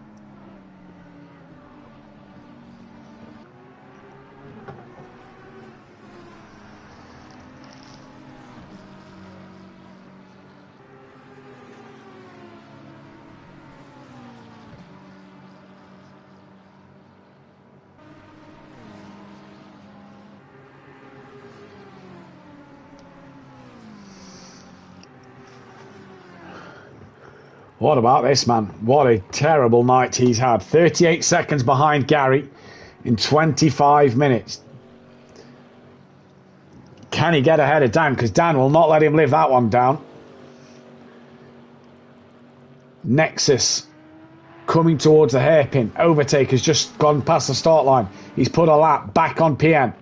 What about this man? What a terrible night he's had. 38 seconds behind Gary in 25 minutes. Can he get ahead of Dan? Because Dan will not let him live that one down. Nexus coming towards the hairpin. Overtaker's just gone past the start line. He's put a lap back on PN.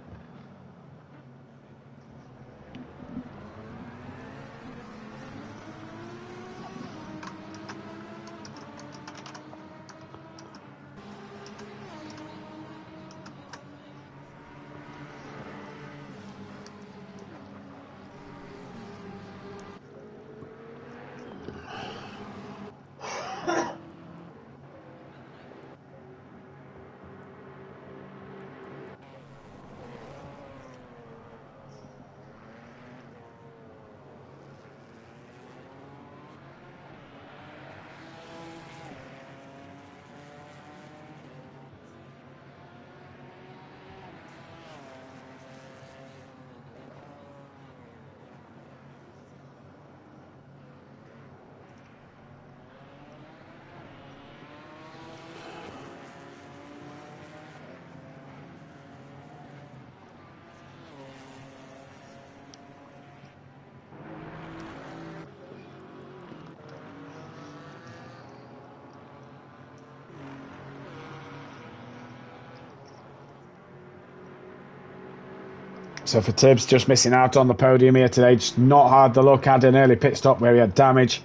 So for Tibbs, just missing out on the podium here today. Just not hard to look. Had an early pit stop where he had damage.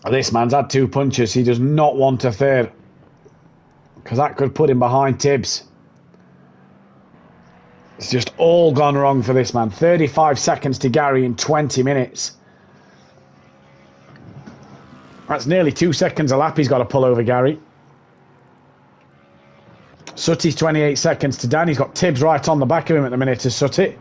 This man's had two punches. He does not want a third, because that could put him behind Tibbs. It's just all gone wrong for this man. 35 seconds to Gary in 20 minutes. That's nearly 2 seconds a lap he's got to pull over Gary. Sutty's 28 seconds to Dan. He's got Tibbs right on the back of him at the minute to Sutty.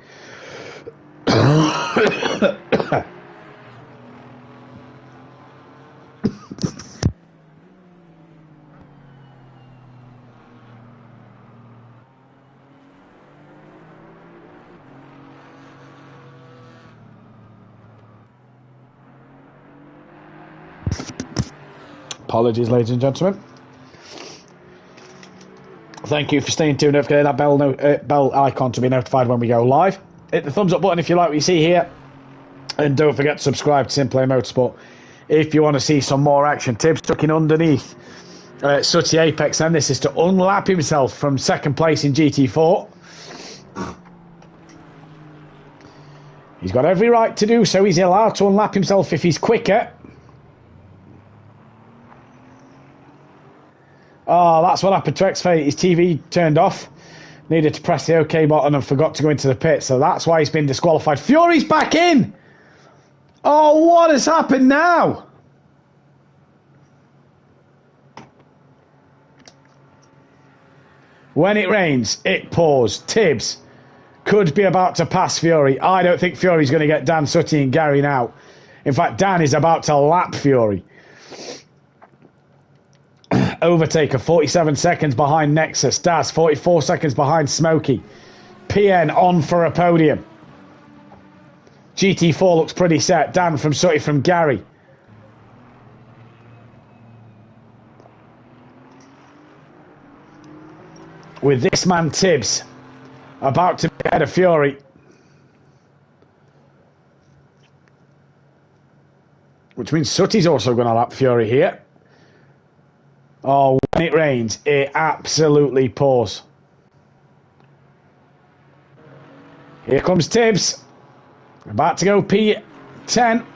Apologies, ladies and gentlemen. Thank you for staying tuned. Don't forget that bell icon to be notified when we go live. Hit the thumbs up button if you like what you see here. And don't forget to subscribe to Simply Motorsport if you want to see some more action. Tibbs tucking underneath Sutty Apex, and this is to unlap himself from second place in GT4. He's got every right to do so. He's allowed to unlap himself if he's quicker. Oh, that's what happened to X-Fate. His TV turned off. Needed to press the OK button and forgot to go into the pit. So that's why he's been disqualified. Fury's back in! Oh, what has happened now? When it rains, it pours. Tibbs could be about to pass Fury. I don't think Fury's going to get Dan, Sutty and Gary now. In fact, Dan is about to lap Fury. Overtaker, 47 seconds behind Nexus. Daz, 44 seconds behind Smokey. PN on for a podium. GT4 looks pretty set. Dan from Sutty from Gary. With this man Tibbs about to be ahead of Fury. Which means Sutty's also going to lap Fury here. Oh, when it rains, it absolutely pours. Here comes Tibbs. About to go P10.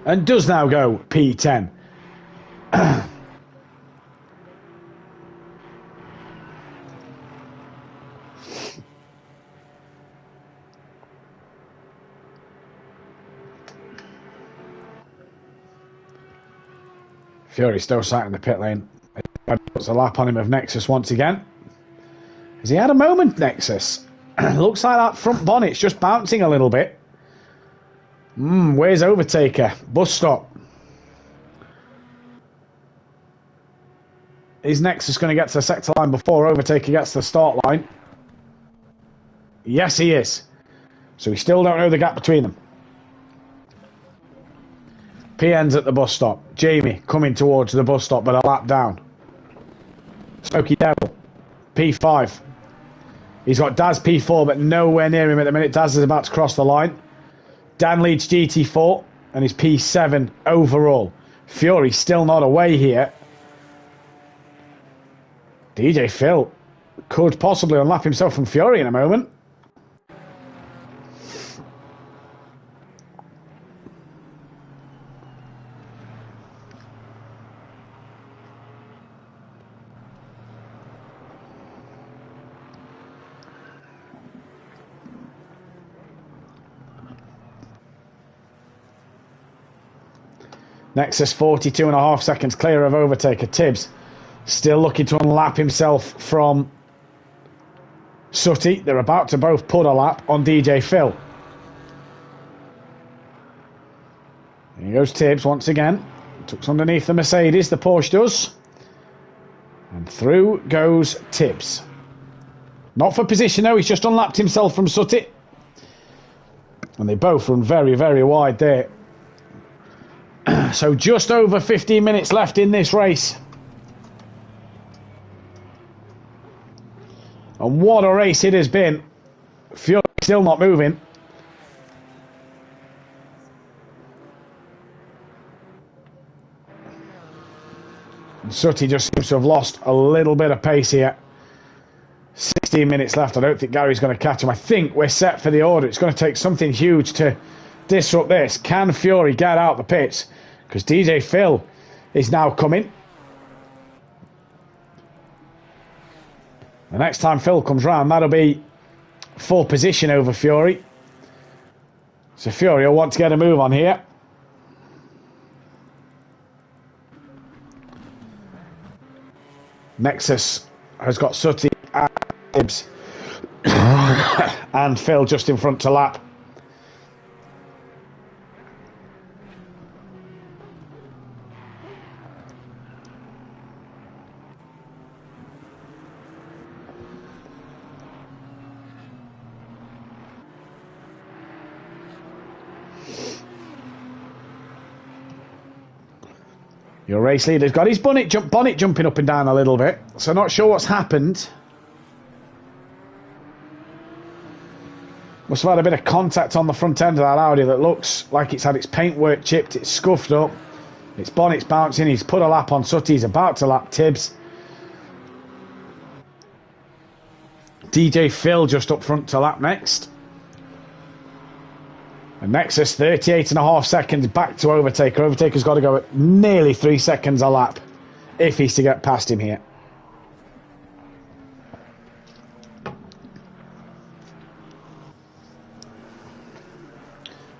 And does now go P10. Fury still sat in the pit lane. Puts a lap on him of Nexus once again. Has he had a moment, Nexus? Looks like that front bonnet's just bouncing a little bit. Where's Overtaker? Bus stop. Is Nexus going to get to the sector line before Overtaker gets to the start line? Yes, he is. So we still don't know the gap between them. PN's at the bus stop. Jamie coming towards the bus stop, but a lap down. Smokey Devil, P5. He's got Daz P4, but nowhere near him at the minute. Daz is about to cross the line. Dan leads GT4, and he's P7 overall. Fury still not away here. DJ Phil could possibly unlap himself from Fury in a moment. Nexus 42.5 seconds clear of Overtaker. Tibbs still looking to unlap himself from Sutty. They're about to both put a lap on DJ Phil. Here goes Tibbs once again. Tucks underneath the Mercedes, the Porsche does. And through goes Tibbs. Not for position though, he's just unlapped himself from Sutty. And they both run very, very wide there. So just over 15 minutes left in this race. And what a race it has been. Fury still not moving. And Sutty just seems to have lost a little bit of pace here. 16 minutes left. I don't think Gary's going to catch him. I think we're set for the order. It's going to take something huge to disrupt this. Can Fury get out the pits? Because DJ Phil is now coming. The next time Phil comes round, that'll be full position over Fury. So Fury will want to get a move on here. Nexus has got Sutty and Tibbs. And Phil just in front to lap. Your race leader's got his bonnet jumping up and down a little bit, so not sure what's happened. Must have had a bit of contact on the front end of that Audi that looks like it's had its paintwork chipped, it's scuffed up, its bonnet's bouncing, he's put a lap on Sutty, he's about to lap Tibbs. DJ Phil just up front to lap next. And Nexus, 38.5 seconds back to Overtaker. Overtaker's got to go at nearly 3 seconds a lap if he's to get past him here.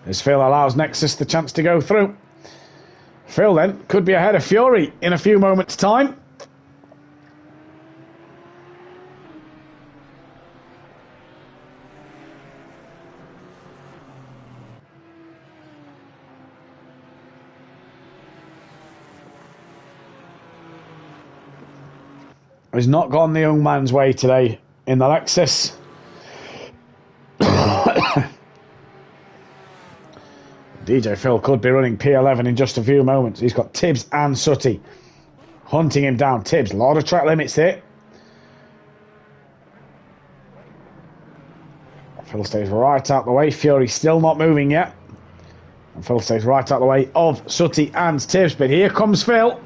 As Phil allows Nexus the chance to go through. Phil then could be ahead of Fury in a few moments' time. has not gone the young man's way today in the Lexus. DJ Phil could be running P11 in just a few moments. He's got Tibbs and Sutty hunting him down. Tibbs, a lot of track limits here. Phil stays right out the way. Fury still not moving yet. And Phil stays right out the way of Sutty and Tibbs. But here comes Phil.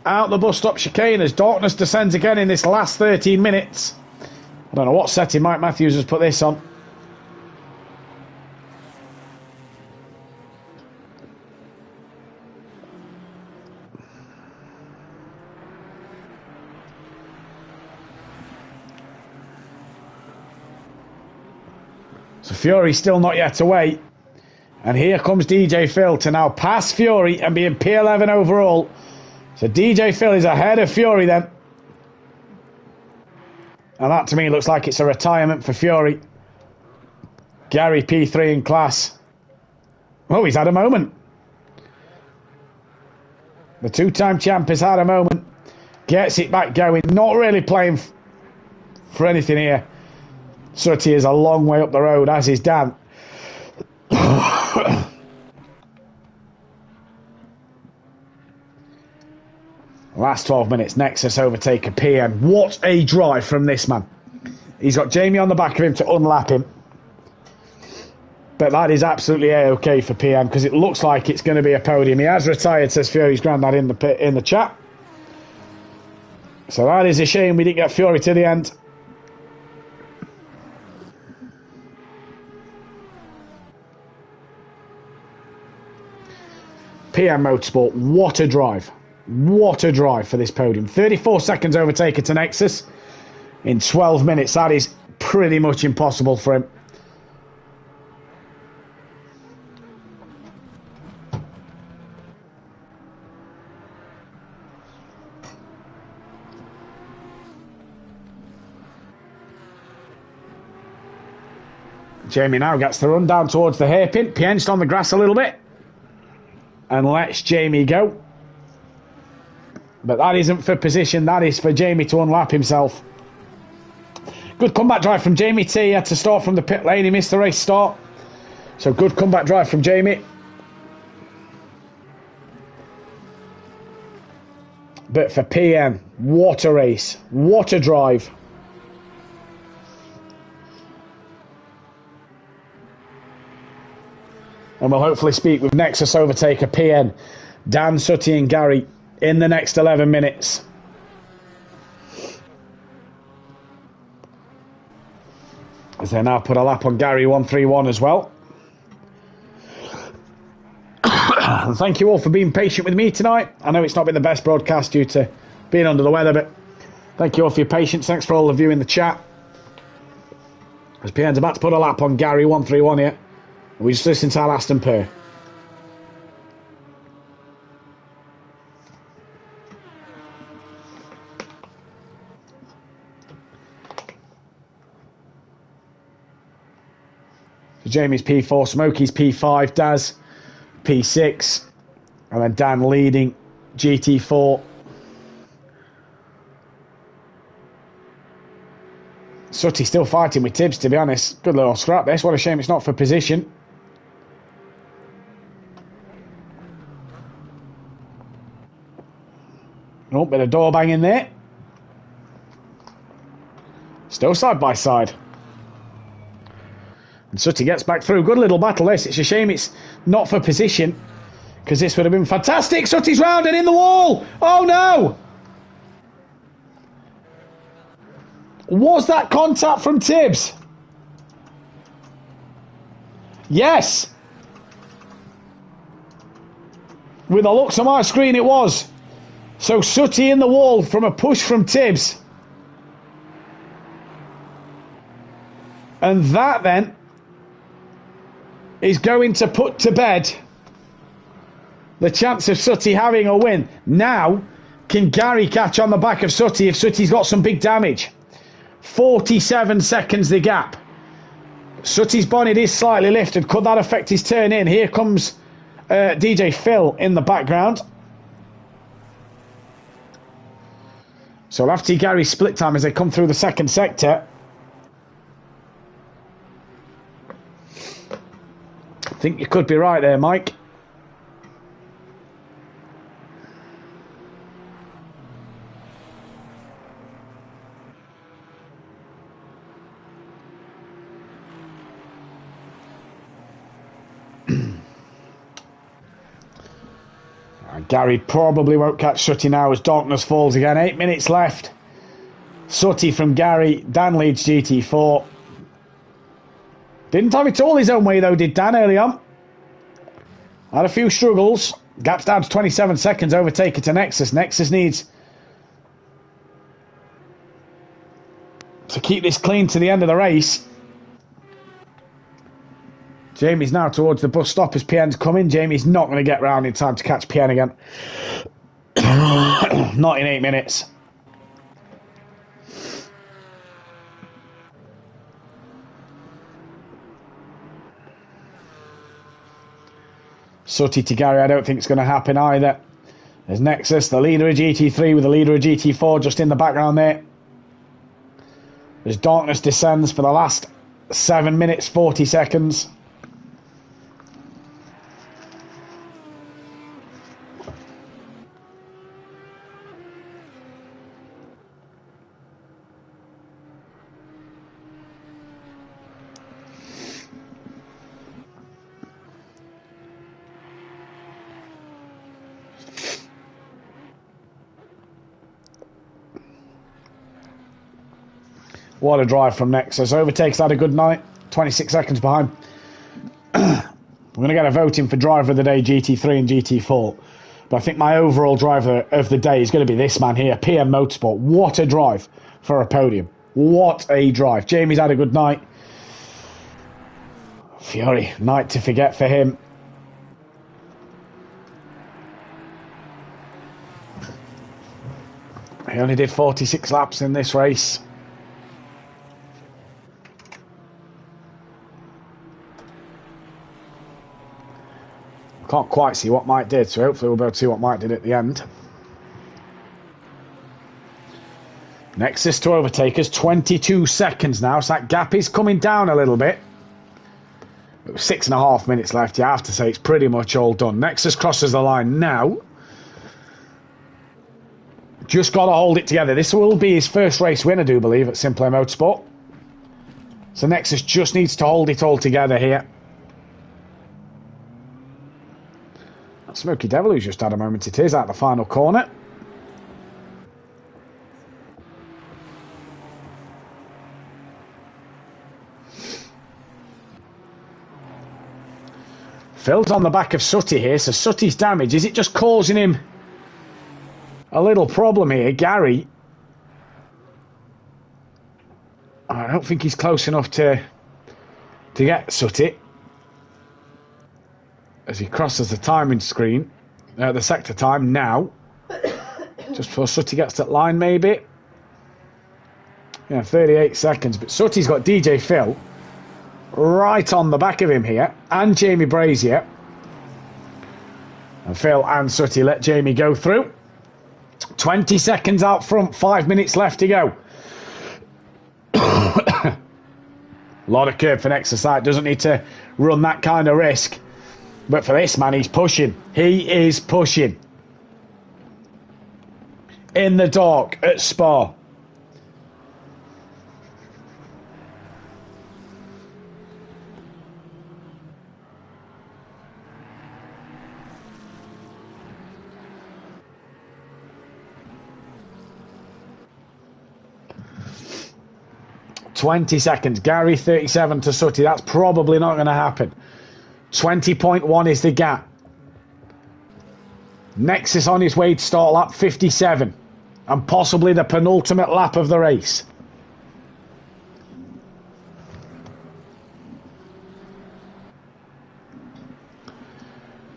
Out the bus stop chicane as darkness descends again in this last 13 minutes. I don't know what setting Mike Matthews has put this on. So Fury still not yet away. And here comes DJ Phil to now pass Fury and be in P11 overall. So DJ Phil is ahead of Fury then. And that to me looks like it's a retirement for Fury. Gary P3 in class. Oh, he's had a moment. The two-time champ has had a moment. Gets it back going. Not really playing for anything here. Sutty is a long way up the road, as is Dan. Last 12 minutes, Nexus overtake a PM. What a drive from this man. He's got Jamie on the back of him to unlap him. But that is absolutely A-OK for PM because it looks like it's going to be a podium. He has retired, says Fury's granddad in the chat. So that is a shame we didn't get Fury to the end. PM Motorsport, what a drive. What a drive for this podium. 34 seconds overtaker to Nexus in 12 minutes. That is pretty much impossible for him. Jamie now gets the run down towards the hairpin. Pinched on the grass a little bit. And lets Jamie go. But that isn't for position, that is for Jamie to unlap himself. Good comeback drive from Jamie T. He had to start from the pit lane, he missed the race start. So good comeback drive from Jamie. But for PM, what a race, what a drive. And we'll hopefully speak with Nexus overtaker PN, Dan, Sutty and Gary in the next 11 minutes. As they now put a lap on Gary 131 as well. And thank you all for being patient with me tonight. I know it's not been the best broadcast due to being under the weather, but thank you all for your patience. Thanks for all of you in the chat. As PN's about to put a lap on Gary 131 here. We just listened to our Aston Purr. So Jamie's P4, Smokey's P5, Daz P6, and then Dan leading GT4. Sutty still fighting with Tibbs, to be honest. Good little scrap this. What a shame it's not for position. Oh, bit of door bang in there. Still side by side. And Sutty gets back through. Good little battle this. It's a shame it's not for position, because this would have been fantastic. Sutty's round and in the wall. Oh no! Was that contact from Tibbs? Yes. With the looks on my screen it was. So Sutty in the wall from a push from Tibbs. And that then is going to put to bed the chance of Sutty having a win. Now, can Gary catch on the back of Sutty if Sutty's got some big damage? 47 seconds the gap. Sutty's bonnet is slightly lifted. Could that affect his turn in? Here comes DJ Phil in the background. So we'll have to see Gary's split time as they come through the second sector. I think you could be right there, Mike. Gary probably won't catch Sutty now as darkness falls again. 8 minutes left. Sutty from Gary. Dan leads GT4. Didn't have it all his own way though, did Dan early on? Had a few struggles. Gap's down to 27 seconds. Overtaker to Nexus. Nexus needs to keep this clean to the end of the race. Jamie's now towards the bus stop as PN's coming. Jamie's not going to get round in time to catch PN again. Not in 8 minutes. Sutty to Gary, I don't think it's going to happen either. There's Nexus, the leader of GT3 with the leader of GT4 just in the background there. As darkness descends for the last 7 minutes, 40 seconds. What a drive from Nexus. Overtakes had a good night. 26 seconds behind. We're going to get a voting for driver of the day, GT3 and GT4. But I think my overall driver of the day is going to be this man here, PM Motorsport. What a drive for a podium. What a drive. Jamie's had a good night. Fury, night to forget for him. He only did 46 laps in this race. Can't quite see what Mike did, so hopefully we'll be able to see what Mike did at the end. Nexus to overtakers, 22 seconds now, so that gap is coming down a little bit. 6.5 minutes left, you have to say it's pretty much all done. Nexus crosses the line now. Just got to hold it together. This will be his first race win, I do believe, at Simply Motorsport. So Nexus just needs to hold it all together here. Smoky Devil, who's just had a moment, it is, at the final corner. Phil's on the back of Sutty here, so Sutty's damage, is it just causing him a little problem here? Gary, I don't think he's close enough to get Sutty. As he crosses the timing screen, the sector time now. Just before Sutty gets that line, maybe. Yeah, 38 seconds. But Sutty's got DJ Phil right on the back of him here, and Jamie Brazier. And Phil and Sutty let Jamie go through. 20 seconds out front, 5 minutes left to go. A lot of curb for Nexus. Doesn't need to run that kind of risk. But for this man, he's pushing. He is pushing. In the dark at Spa. $20. Gary 37 to Sutty. That's probably not going to happen. 20.1 is the gap. Nexus on his way to start lap 57 and possibly the penultimate lap of the race.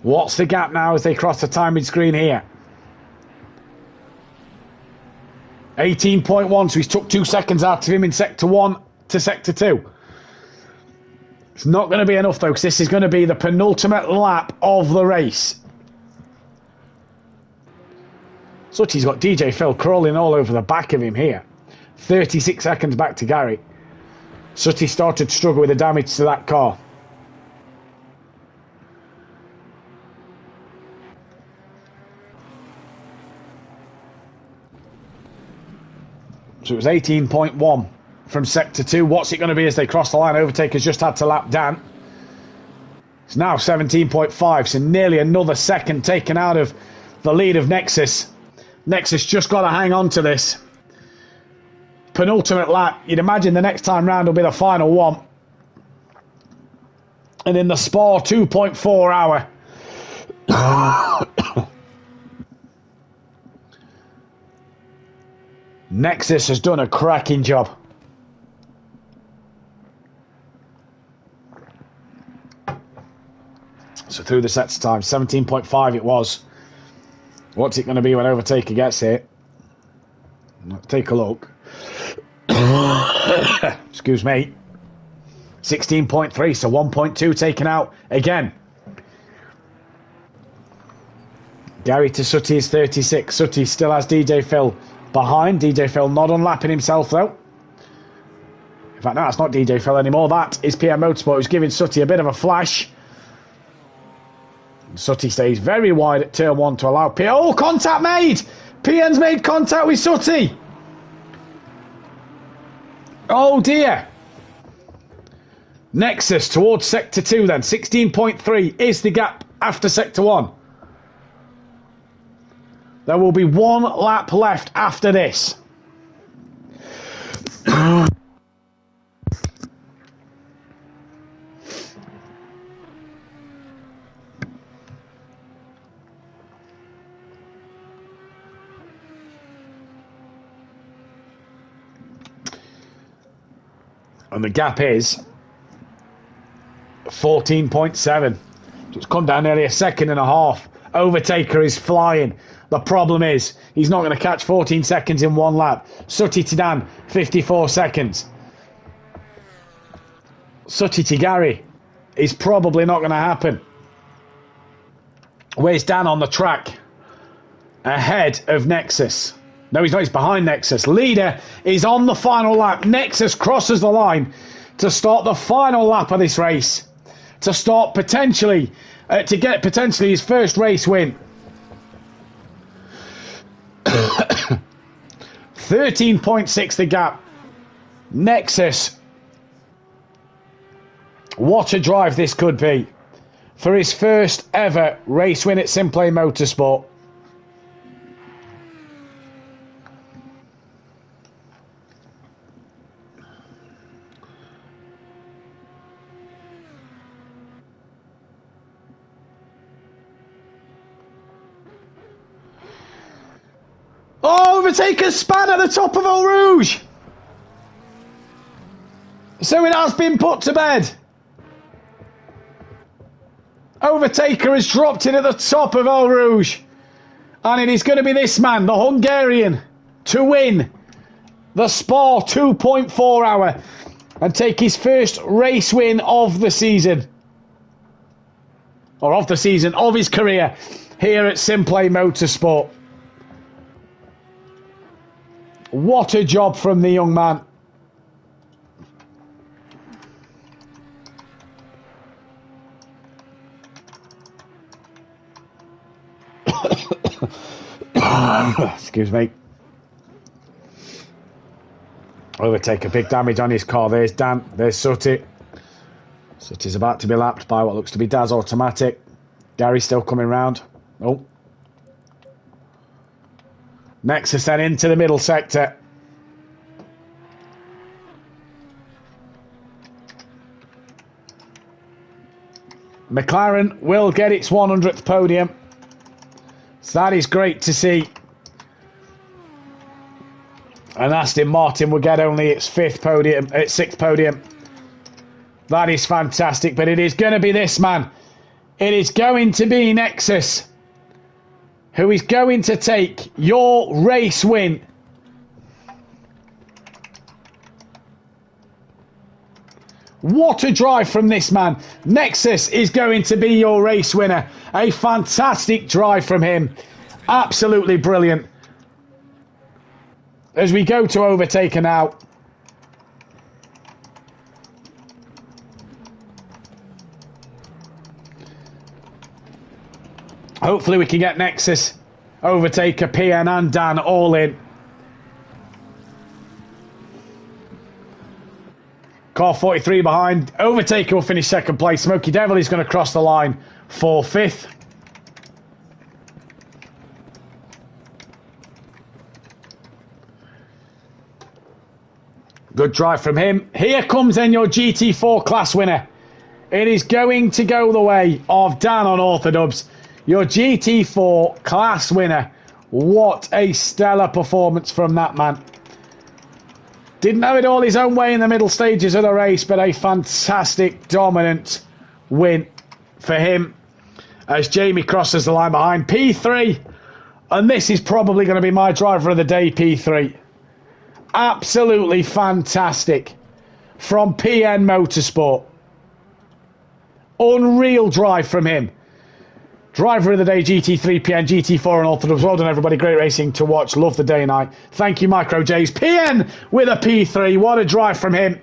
What's the gap now as they cross the timing screen here? 18.1, so he's took 2 seconds out of him in sector 1 to sector 2. It's not going to be enough though, because this is going to be the penultimate lap of the race. Sutty's got DJ Phil crawling all over the back of him here. 36 seconds back to Gary. Sutty started to struggle with the damage to that car. So it was 18.1 from sector 2. What's it going to be as they cross the line? Overtaker's just had to lap Dan. It's now 17.5, so nearly another second taken out of the lead of Nexus. Nexus just got to hang on to this. Penultimate lap. You'd imagine the next time round will be the final one. And in the Spa 2.4 hour. Nexus has done a cracking job. So through the sets of time, 17.5 it was. What's it going to be when Overtaker gets it? Let's take a look. Excuse me. 16.3, so 1.2 taken out again. Gary to Sutty is 36. Sutty still has DJ Phil behind. DJ Phil not unlapping himself though. In fact, no, that's not DJ Phil anymore. That is PM Motorsport, who's giving Sutty a bit of a flash. Sutty stays very wide at turn 1 to allow P. Oh, contact made! PN's made contact with Sutty. Oh dear. Nexus towards sector 2 then. 16.3 is the gap after sector 1. There will be one lap left after this. And the gap is 14.7. It's come down nearly a second and a half. Overtaker is flying. The problem is he's not going to catch 14 seconds in one lap. Sutty to Dan, 54 seconds. Sutty to Gary is probably not going to happen. Where's Dan on the track? Ahead of Nexus. No, he's not. He's behind Nexus. Leader is on the final lap. Nexus crosses the line to start the final lap of this race. To start potentially, to get potentially his first race win. 13.6 the gap. Nexus. What a drive this could be. For his first ever race win at Simplay Motorsport. Oh, Overtaker span at the top of Eau Rouge. So it has been put to bed. Overtaker has dropped in at the top of Eau Rouge. And it is going to be this man, the Hungarian, to win the Spa 2.4 hour and take his first race win of the season. Or of the season, of his career here at Simplay Motorsport. What a job from the young man. Excuse me. Overtaker, big damage on his car. There's Dan. There's Sutty. Sutty's about to be lapped by what looks to be Daz Automatic. Gary still coming round. Oh. Nexus then into the middle sector. McLaren will get its 100th podium. So that is great to see. And Aston Martin will get only its sixth podium. That is fantastic, but it is going to be this man. It is going to be Nexus, who is going to take your race win. What a drive from this man. Nexus is going to be your race winner. A fantastic drive from him. Absolutely brilliant. as we go to overtaker now. Hopefully we can get Nexus, overtaker, PN and Dan all in. Car 43 behind. Overtaker will finish second place. Smokey Devil is going to cross the line for fifth. Good drive from him. Here comes then your GT4 class winner. It is going to go the way of Dan on Orthodubs. Your GT4 class winner. What a stellar performance from that man. Didn't have it all his own way in the middle stages of the race, but a fantastic, dominant win for him as Jamie crosses the line behind. P3, and this is probably going to be my driver of the day, P3. Absolutely fantastic from PN Motorsport. Unreal drive from him. Driver of the day, GT3, PN, GT4 and Orthodubs. Well done, everybody. Great racing to watch. Love the day and night. Thank you, Micro J's. PN with a P3. What a drive from him.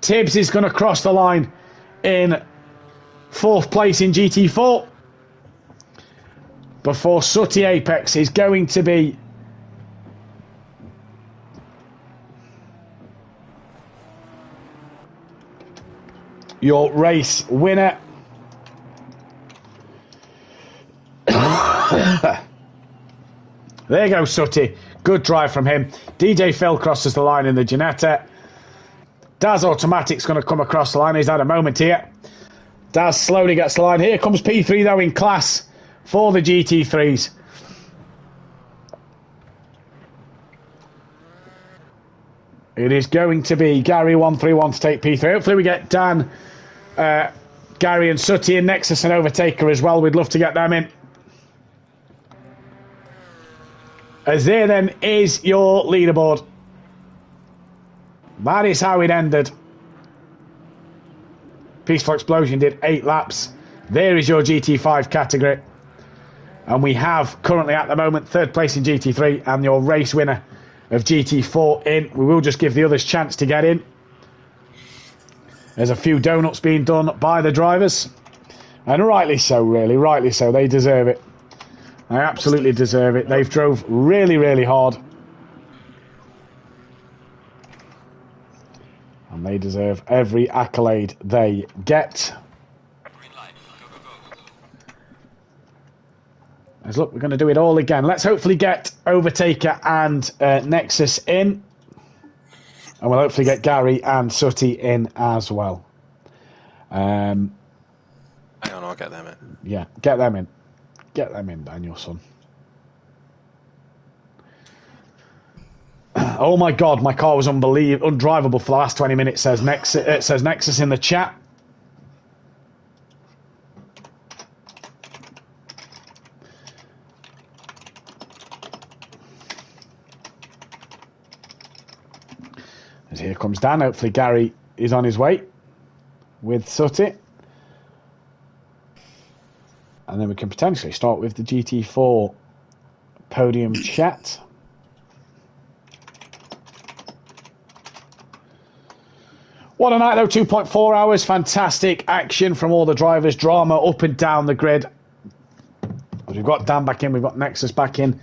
Tibbs is going to cross the line in fourth place in GT4. Before Sooty Apex is going to be your race winner. There goes Sooty. Good drive from him. DJ Phil crosses the line in the Ginetta. Daz Automatic's going to come across the line. He's had a moment here. Daz slowly gets the line. Here comes P3 though in class for the GT3s. It is going to be Gary 131 to take P3. Hopefully we get Dan, Gary and Sooty and Nexus and Overtaker as well. We'd love to get them in. As there then is your leaderboard. That is how it ended. Peaceful Explosion did 8 laps. There is your GT5 category. And we have currently at the moment third place in GT3 and your race winner of GT4 in. We will just give the others chance to get in. There's a few donuts being done by the drivers. And rightly so, really. Rightly so. They deserve it. They absolutely deserve it. They've drove really, really hard. And they deserve every accolade they get. Green light. Go, go, go. As look, we're going to do it all again. Let's hopefully get Overtaker and Nexus in. And we'll hopefully get Gary and Sooty in as well. Hang on, I'll get them in. Yeah, get them in. Get them in, Daniel, son. Oh my God, my car was undrivable for the last 20 minutes. Says Nexus. It says Nexus in the chat. As here comes Dan. Hopefully Gary is on his way with Sooty. And then we can potentially start with the GT4 podium chat. What a night though, 2.4 hours, fantastic action from all the drivers, drama up and down the grid. We've got Dan back in, we've got Nexus back in,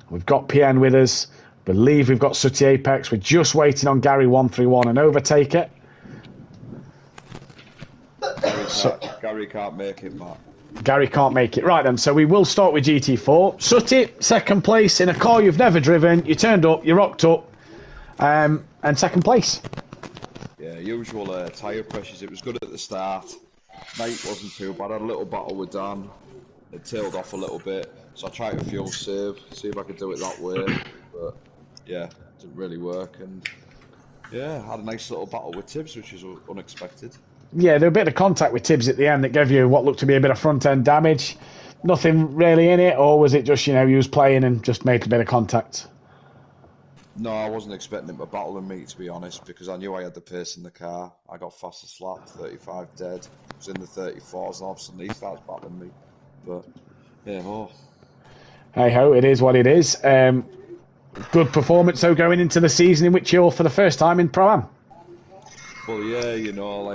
we've got PN with us, believe we've got Sooty Apex, we're just waiting on Gary 131 and Overtaker. Gary can't make it, Matt. Gary can't make it. Right then, so we will start with GT4. Sooty, second place in a car you've never driven. You turned up, you rocked up, and second place. Yeah, usual tyre pressures. It was good at the start. Night wasn't too bad. I had a little battle with Dan. It tailed off a little bit, so I tried to fuel save, see if I could do it that way. But yeah, it didn't really work. And yeah, I had a nice little battle with Tibbs, which is unexpected. Yeah, there was a bit of contact with Tibbs at the end that gave you what looked to be a bit of front-end damage. Nothing really in it, or was it just, you know, he was playing and just made a bit of contact? No, I wasn't expecting him to battle with me, to be honest, because I knew I had the pace in the car. I got fastest lap, 35 dead. I was in the 34s, and all of a sudden he starts battling me. But, yeah, oh. Hey-ho, it is what it is. Good performance, though, going into the season in which you're for the first time in Pro-Am. Well, yeah, you know,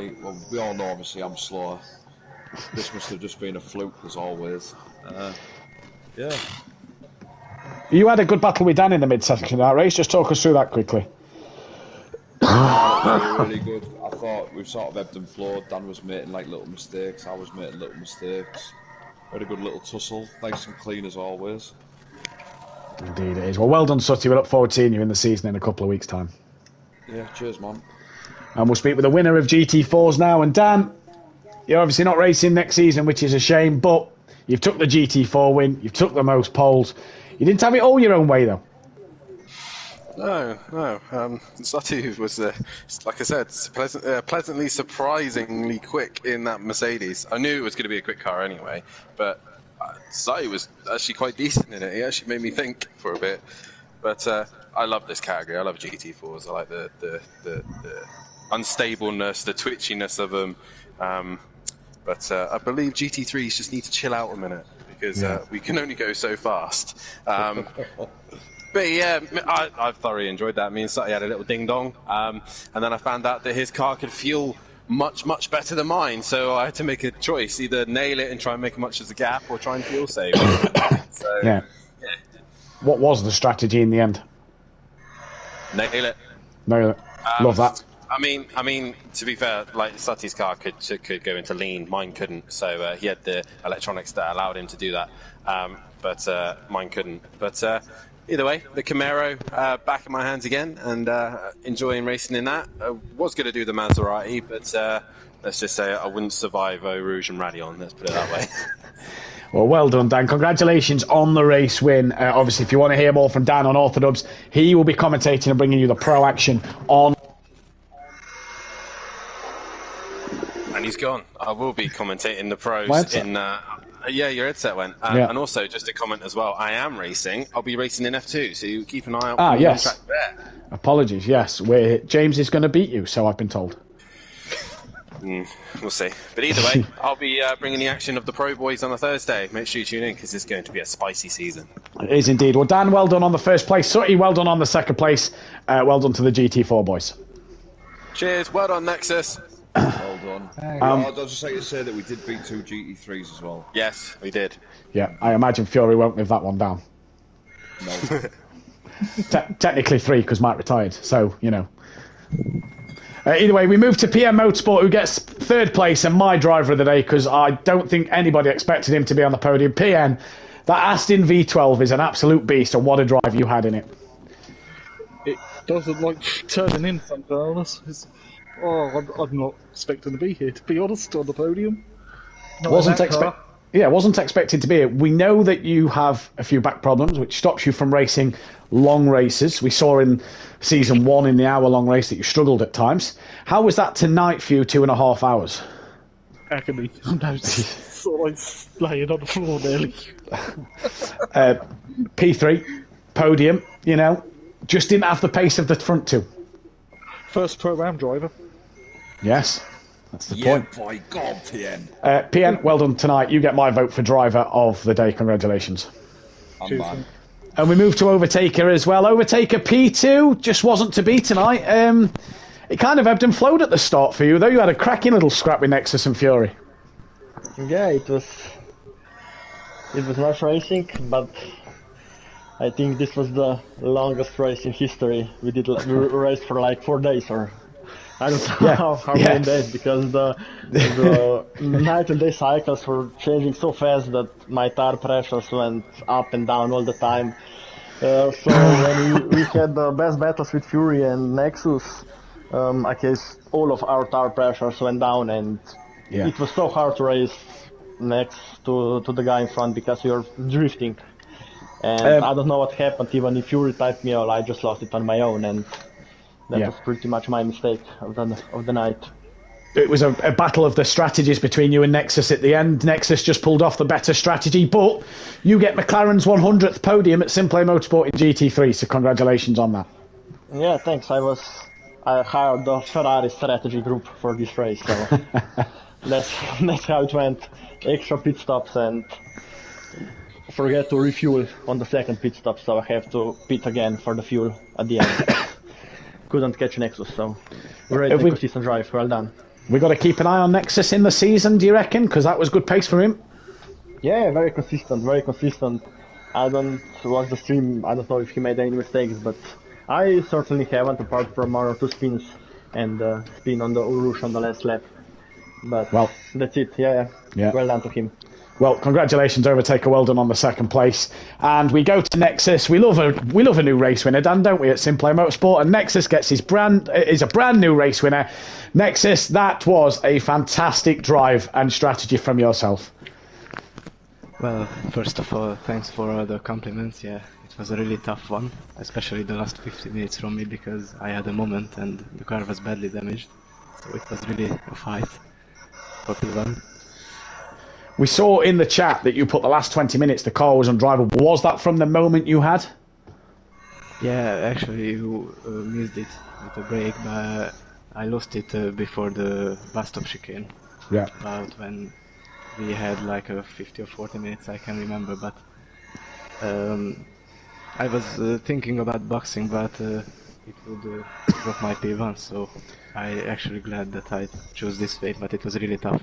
we all know obviously I'm slower. This must have just been a fluke, as always. Yeah. You had a good battle with Dan in the mid-section of that race. Just talk us through that quickly. Really good. I thought we sort of ebbed and flowed. Dan was making like little mistakes. I was making little mistakes. Very good little tussle. Nice and clean as always. Indeed it is. Well done, Sutty. We look forward to seeing you in the season in a couple of weeks' time. Yeah, cheers, man. And we'll speak with the winner of GT4s now. And Dan, you're obviously not racing next season, which is a shame, but you've took the GT4 win. You've took the most poles. You didn't have it all your own way, though. No. Sutty was, like I said, pleasantly surprisingly quick in that Mercedes. I knew it was going to be a quick car anyway, but Sutty was actually quite decent in it. He actually made me think for a bit. But I love this category. I love GT4s. I like the unstableness, the twitchiness of them. But I believe GT3s just need to chill out a minute because we can only go so fast. But yeah, I thoroughly enjoyed that. Me and Sutty had a little ding-dong. And then I found out that his car could fuel much, much better than mine. So I had to make a choice. Either nail it and try and make as much as a gap or try and fuel save. Yeah. What was the strategy in the end? Nail it. Nail it. Love that. I mean, to be fair, like Sutty's car could go into lean, mine couldn't. So he had the electronics that allowed him to do that, but mine couldn't. But either way, the Camaro back in my hands again, and enjoying racing in that. I was going to do the Maserati, but let's just say I wouldn't survive Eau Rouge and Radeon. Let's put it that way. Well done, Dan. Congratulations on the race win. Obviously, if you want to hear more from Dan on Orthodubs, he will be commentating and bringing you the pro action on. And he's gone. I will be commentating the pros in. Yeah, your headset went. And also, just a comment as well. I am racing. I'll be racing in F2, so you keep an eye out. For yes. track there. Apologies. Yes, James is going to beat you, so I've been told. We'll see. But either way, I'll be bringing the action of the Pro Boys on a Thursday. Make sure you tune in because it's going to be a spicy season. It is indeed. Well, Dan, well done on the first place. Sutty, well done on the second place. Well done to the GT4 boys. Cheers. Well done, Nexus. Well done. I'll just like to say that we did beat 2 GT3s as well. Yes, we did. Yeah, I imagine Fury won't live that one down. No. Technically 3 because Mike retired, so, you know. Either way, we move to PM Motorsport, who gets third place and my driver of the day because I don't think anybody expected him to be on the podium. PN, that Aston V12 is an absolute beast, and what a drive you had in it. It doesn't like turning in sometimes. I'm not expecting to be here, to be honest, on the podium. Wasn't expected to be here. We know that you have a few back problems, which stops you from racing long races. We saw in season 1 in the hour-long race that you struggled at times. How was that tonight for you, 2.5 hours? Agony. I'm sort of laying on the floor nearly. P3, podium, you know, just didn't have the pace of the front two. First Pro-Am driver. Yes, that's the point. Yeah, by God, PN. PN, well done tonight. You get my vote for driver of the day. Congratulations. Man. And we move to Overtaker as well. Overtaker P2 just wasn't to be tonight. It kind of ebbed and flowed at the start for you, though. You had a cracking little scrap with Nexus and Fury. Yeah, it was nice racing, but I think this was the longest race in history. We raced for like 4 days, or I don't know how many days, because the night and day cycles were changing so fast that my tire pressures went up and down all the time. So when we had the best battles with Fury and Nexus, I guess all of our tire pressures went down, and it was so hard to race next to the guy in front because we were drifting. And I don't know what happened. Even if Fury typed me all, I just lost it on my own, and that was pretty much my mistake of the night. It was a battle of the strategies between you and Nexus at the end. Nexus just pulled off the better strategy, but you get McLaren's 100th podium at Simplay Motorsport in GT3, so congratulations on that. Yeah, thanks. I hired the Ferrari strategy group for this race, so that's how it went. Extra pit stops and forget to refuel on the second pit stop, so I have to pit again for the fuel at the end. Couldn't catch Nexus, so great and consistent drive. Well done. We got to keep an eye on Nexus in the season, do you reckon? Because that was good pace for him. Yeah, very consistent, very consistent. I don't watch the stream, I don't know if he made any mistakes, but I certainly haven't, apart from 1 or 2 spins and spin on the Urush on the last lap. But well, that's it, yeah. Well done to him. Well, congratulations, Overtaker. Well done on the second place. And we go to Nexus. We love a new race winner, Dan, don't we, at Simplay Motorsport? And Nexus gets is a brand new race winner. Nexus, that was a fantastic drive and strategy from yourself. Well, first of all, thanks for all the compliments. Yeah, it was a really tough one, especially the last 50 minutes from me, because I had a moment and the car was badly damaged. So it was really a fight for P1. We saw in the chat that you put the last 20 minutes the car was undrivable. Was that from the moment you had? Yeah, actually you missed it with a break, but I lost it before the bus stop chicane. Yeah. About when we had like a 50 or 40 minutes, I can't remember, but I was thinking about boxing, but it would drop my P1, so I actually glad that I chose this way, but it was really tough.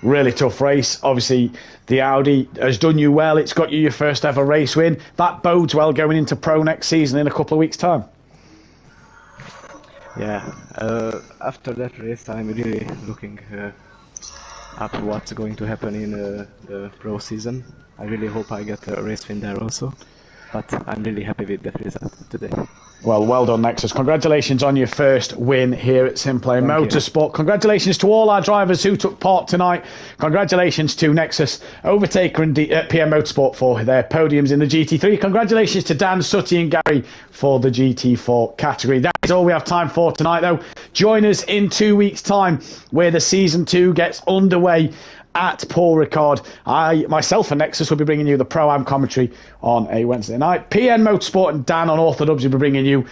Really tough race. Obviously, the Audi has done you well. It's got you your first ever race win. That bodes well going into Pro next season in a couple of weeks' time. Yeah, after that race, I'm really looking up what's going to happen in the Pro season. I really hope I get a race win there also, but I'm really happy with that result today. Well done, Nexus. Congratulations on your first win here at Simplay Motorsport. Congratulations to all our drivers who took part tonight. Congratulations to Nexus, Overtaker and PM Motorsport for their podiums in the GT3. Congratulations to Dan, Sutty and Gary for the GT4 category. That is all we have time for tonight, though. Join us in 2 weeks' time where the Season 2 gets underway at Paul Ricard. I, myself and Nexus will be bringing you the Pro-Am commentary on a Wednesday night. PN Motorsport and Dan on Orthodubs will be bringing you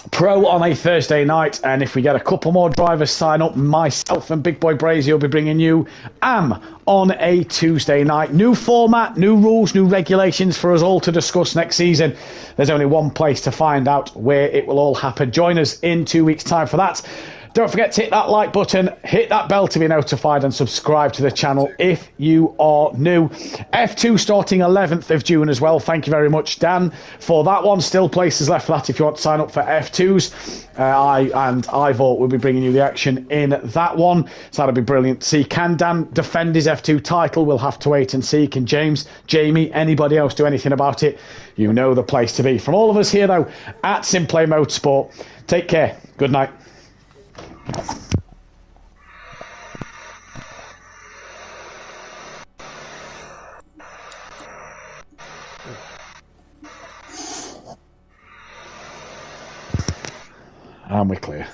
Pro on a Thursday night. And if we get a couple more drivers sign up, myself and Big Boy Brazy will be bringing you AM on a Tuesday night. New format, new rules, new regulations for us all to discuss next season. There's only one place to find out where it will all happen. Join us in 2 weeks' time for that. Don't forget to hit that like button, hit that bell to be notified, and subscribe to the channel if you are new. F2 starting 11th of June as well. Thank you very much, Dan, for that one. Still places left for that if you want to sign up for F2s. I and Ivor will be bringing you the action in that one. So that'll be brilliant to see. Can Dan defend his F2 title? We'll have to wait and see. Can James, Jamie, anybody else do anything about it? You know the place to be. From all of us here, though, at Simplay Motorsport, take care. Good night. And we're clear.